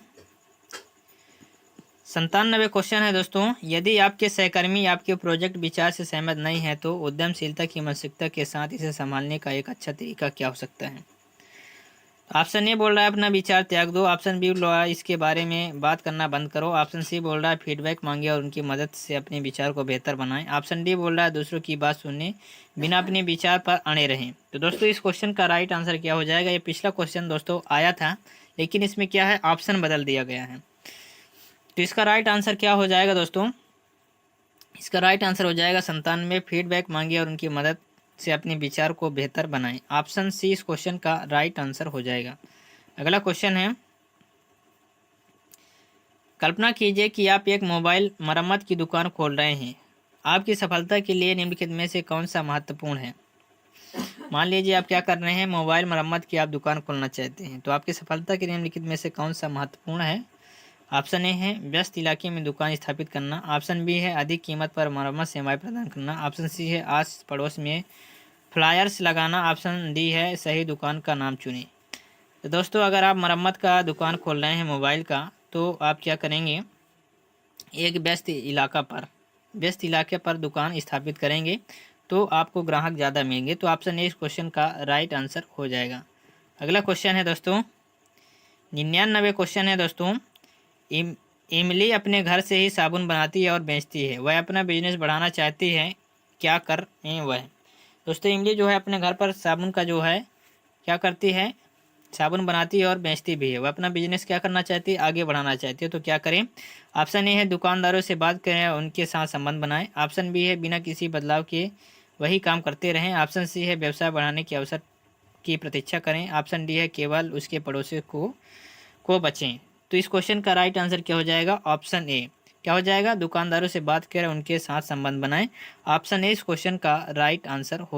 97 क्वेश्चन है दोस्तों, यदि आपके सहकर्मी आपके प्रोजेक्ट विचार से सहमत नहीं है तो उद्यमशीलता की मानसिकता के साथ इसे संभालने का एक अच्छा तरीका क्या हो सकता है? ऑप्शन ए बोल रहा है अपना विचार त्याग दो। ऑप्शन बी बोल रहा है इसके बारे में बात करना बंद करो। ऑप्शन सी बोल रहा है फीडबैक मांगे और उनकी मदद से अपने विचार को बेहतर बनाएं। ऑप्शन डी बोल रहा है दूसरों की बात सुनने बिना अपने विचार पर अड़े रहें। तो दोस्तों इस क्वेश्चन का राइट आंसर क्या हो जाएगा? ये पिछला क्वेश्चन दोस्तों आया था, लेकिन इसमें क्या है, ऑप्शन बदल दिया गया है। तो इसका राइट आंसर क्या हो जाएगा दोस्तों? इसका राइट आंसर हो जाएगा 97, फीडबैक मांगे और उनकी मदद से अपने विचार को बेहतर बनाएं। ऑप्शन सी इस क्वेश्चन का राइट आंसर हो जाएगा। अगला क्वेश्चन है, कल्पना कीजिए कि आप एक मोबाइल मरम्मत की दुकान खोल रहे हैं। आपकी सफलता के लिए निम्नलिखित में से कौन सा महत्वपूर्ण है? मान लीजिए आप क्या कर रहे हैं, मोबाइल मरम्मत की आप दुकान खोलना चाहते हैं, तो आपकी सफलता के लिए निम्नलिखित में से कौन सा महत्वपूर्ण है? ऑप्शन ए है व्यस्त इलाके में दुकान स्थापित करना। ऑप्शन बी है अधिक कीमत पर मरम्मत सेवाएं प्रदान करना। ऑप्शन सी है आस पड़ोस में फ्लायर्स लगाना। ऑप्शन डी है सही दुकान का नाम चुनें। तो दोस्तों अगर आप मरम्मत का दुकान खोल रहे हैं मोबाइल का, तो आप क्या करेंगे, एक व्यस्त इलाके पर दुकान स्थापित करेंगे तो आपको ग्राहक ज़्यादा मिलेंगे। तो ऑप्शन ए इस क्वेश्चन का राइट आंसर हो जाएगा। अगला क्वेश्चन है दोस्तों, 99 क्वेश्चन है दोस्तों। इमली अपने घर से ही साबुन बनाती है और बेचती है, वह अपना बिजनेस बढ़ाना चाहती है, क्या करें वह। दोस्तों इमली जो है अपने घर पर साबुन का जो है क्या करती है, साबुन बनाती है और बेचती भी है। वह अपना बिजनेस क्या करना चाहती है, आगे बढ़ाना चाहती है। तो क्या करें। ऑप्शन ए है दुकानदारों से बात करें और उनके साथ संबंध बनाएं। ऑप्शन बी है बिना किसी बदलाव के वही काम करते रहें। ऑप्शन सी है व्यवसाय बढ़ाने के अवसर की प्रतीक्षा करें। ऑप्शन डी है केवल उसके पड़ोसी को बचें। तो इस क्वेश्चन का राइट आंसर क्या हो जाएगा, ऑप्शन ए। क्या हो जाएगा, दुकानदारों से बात करें उनके साथ संबंध बनाएं। ऑप्शन ए इस क्वेश्चन का राइट आंसर हो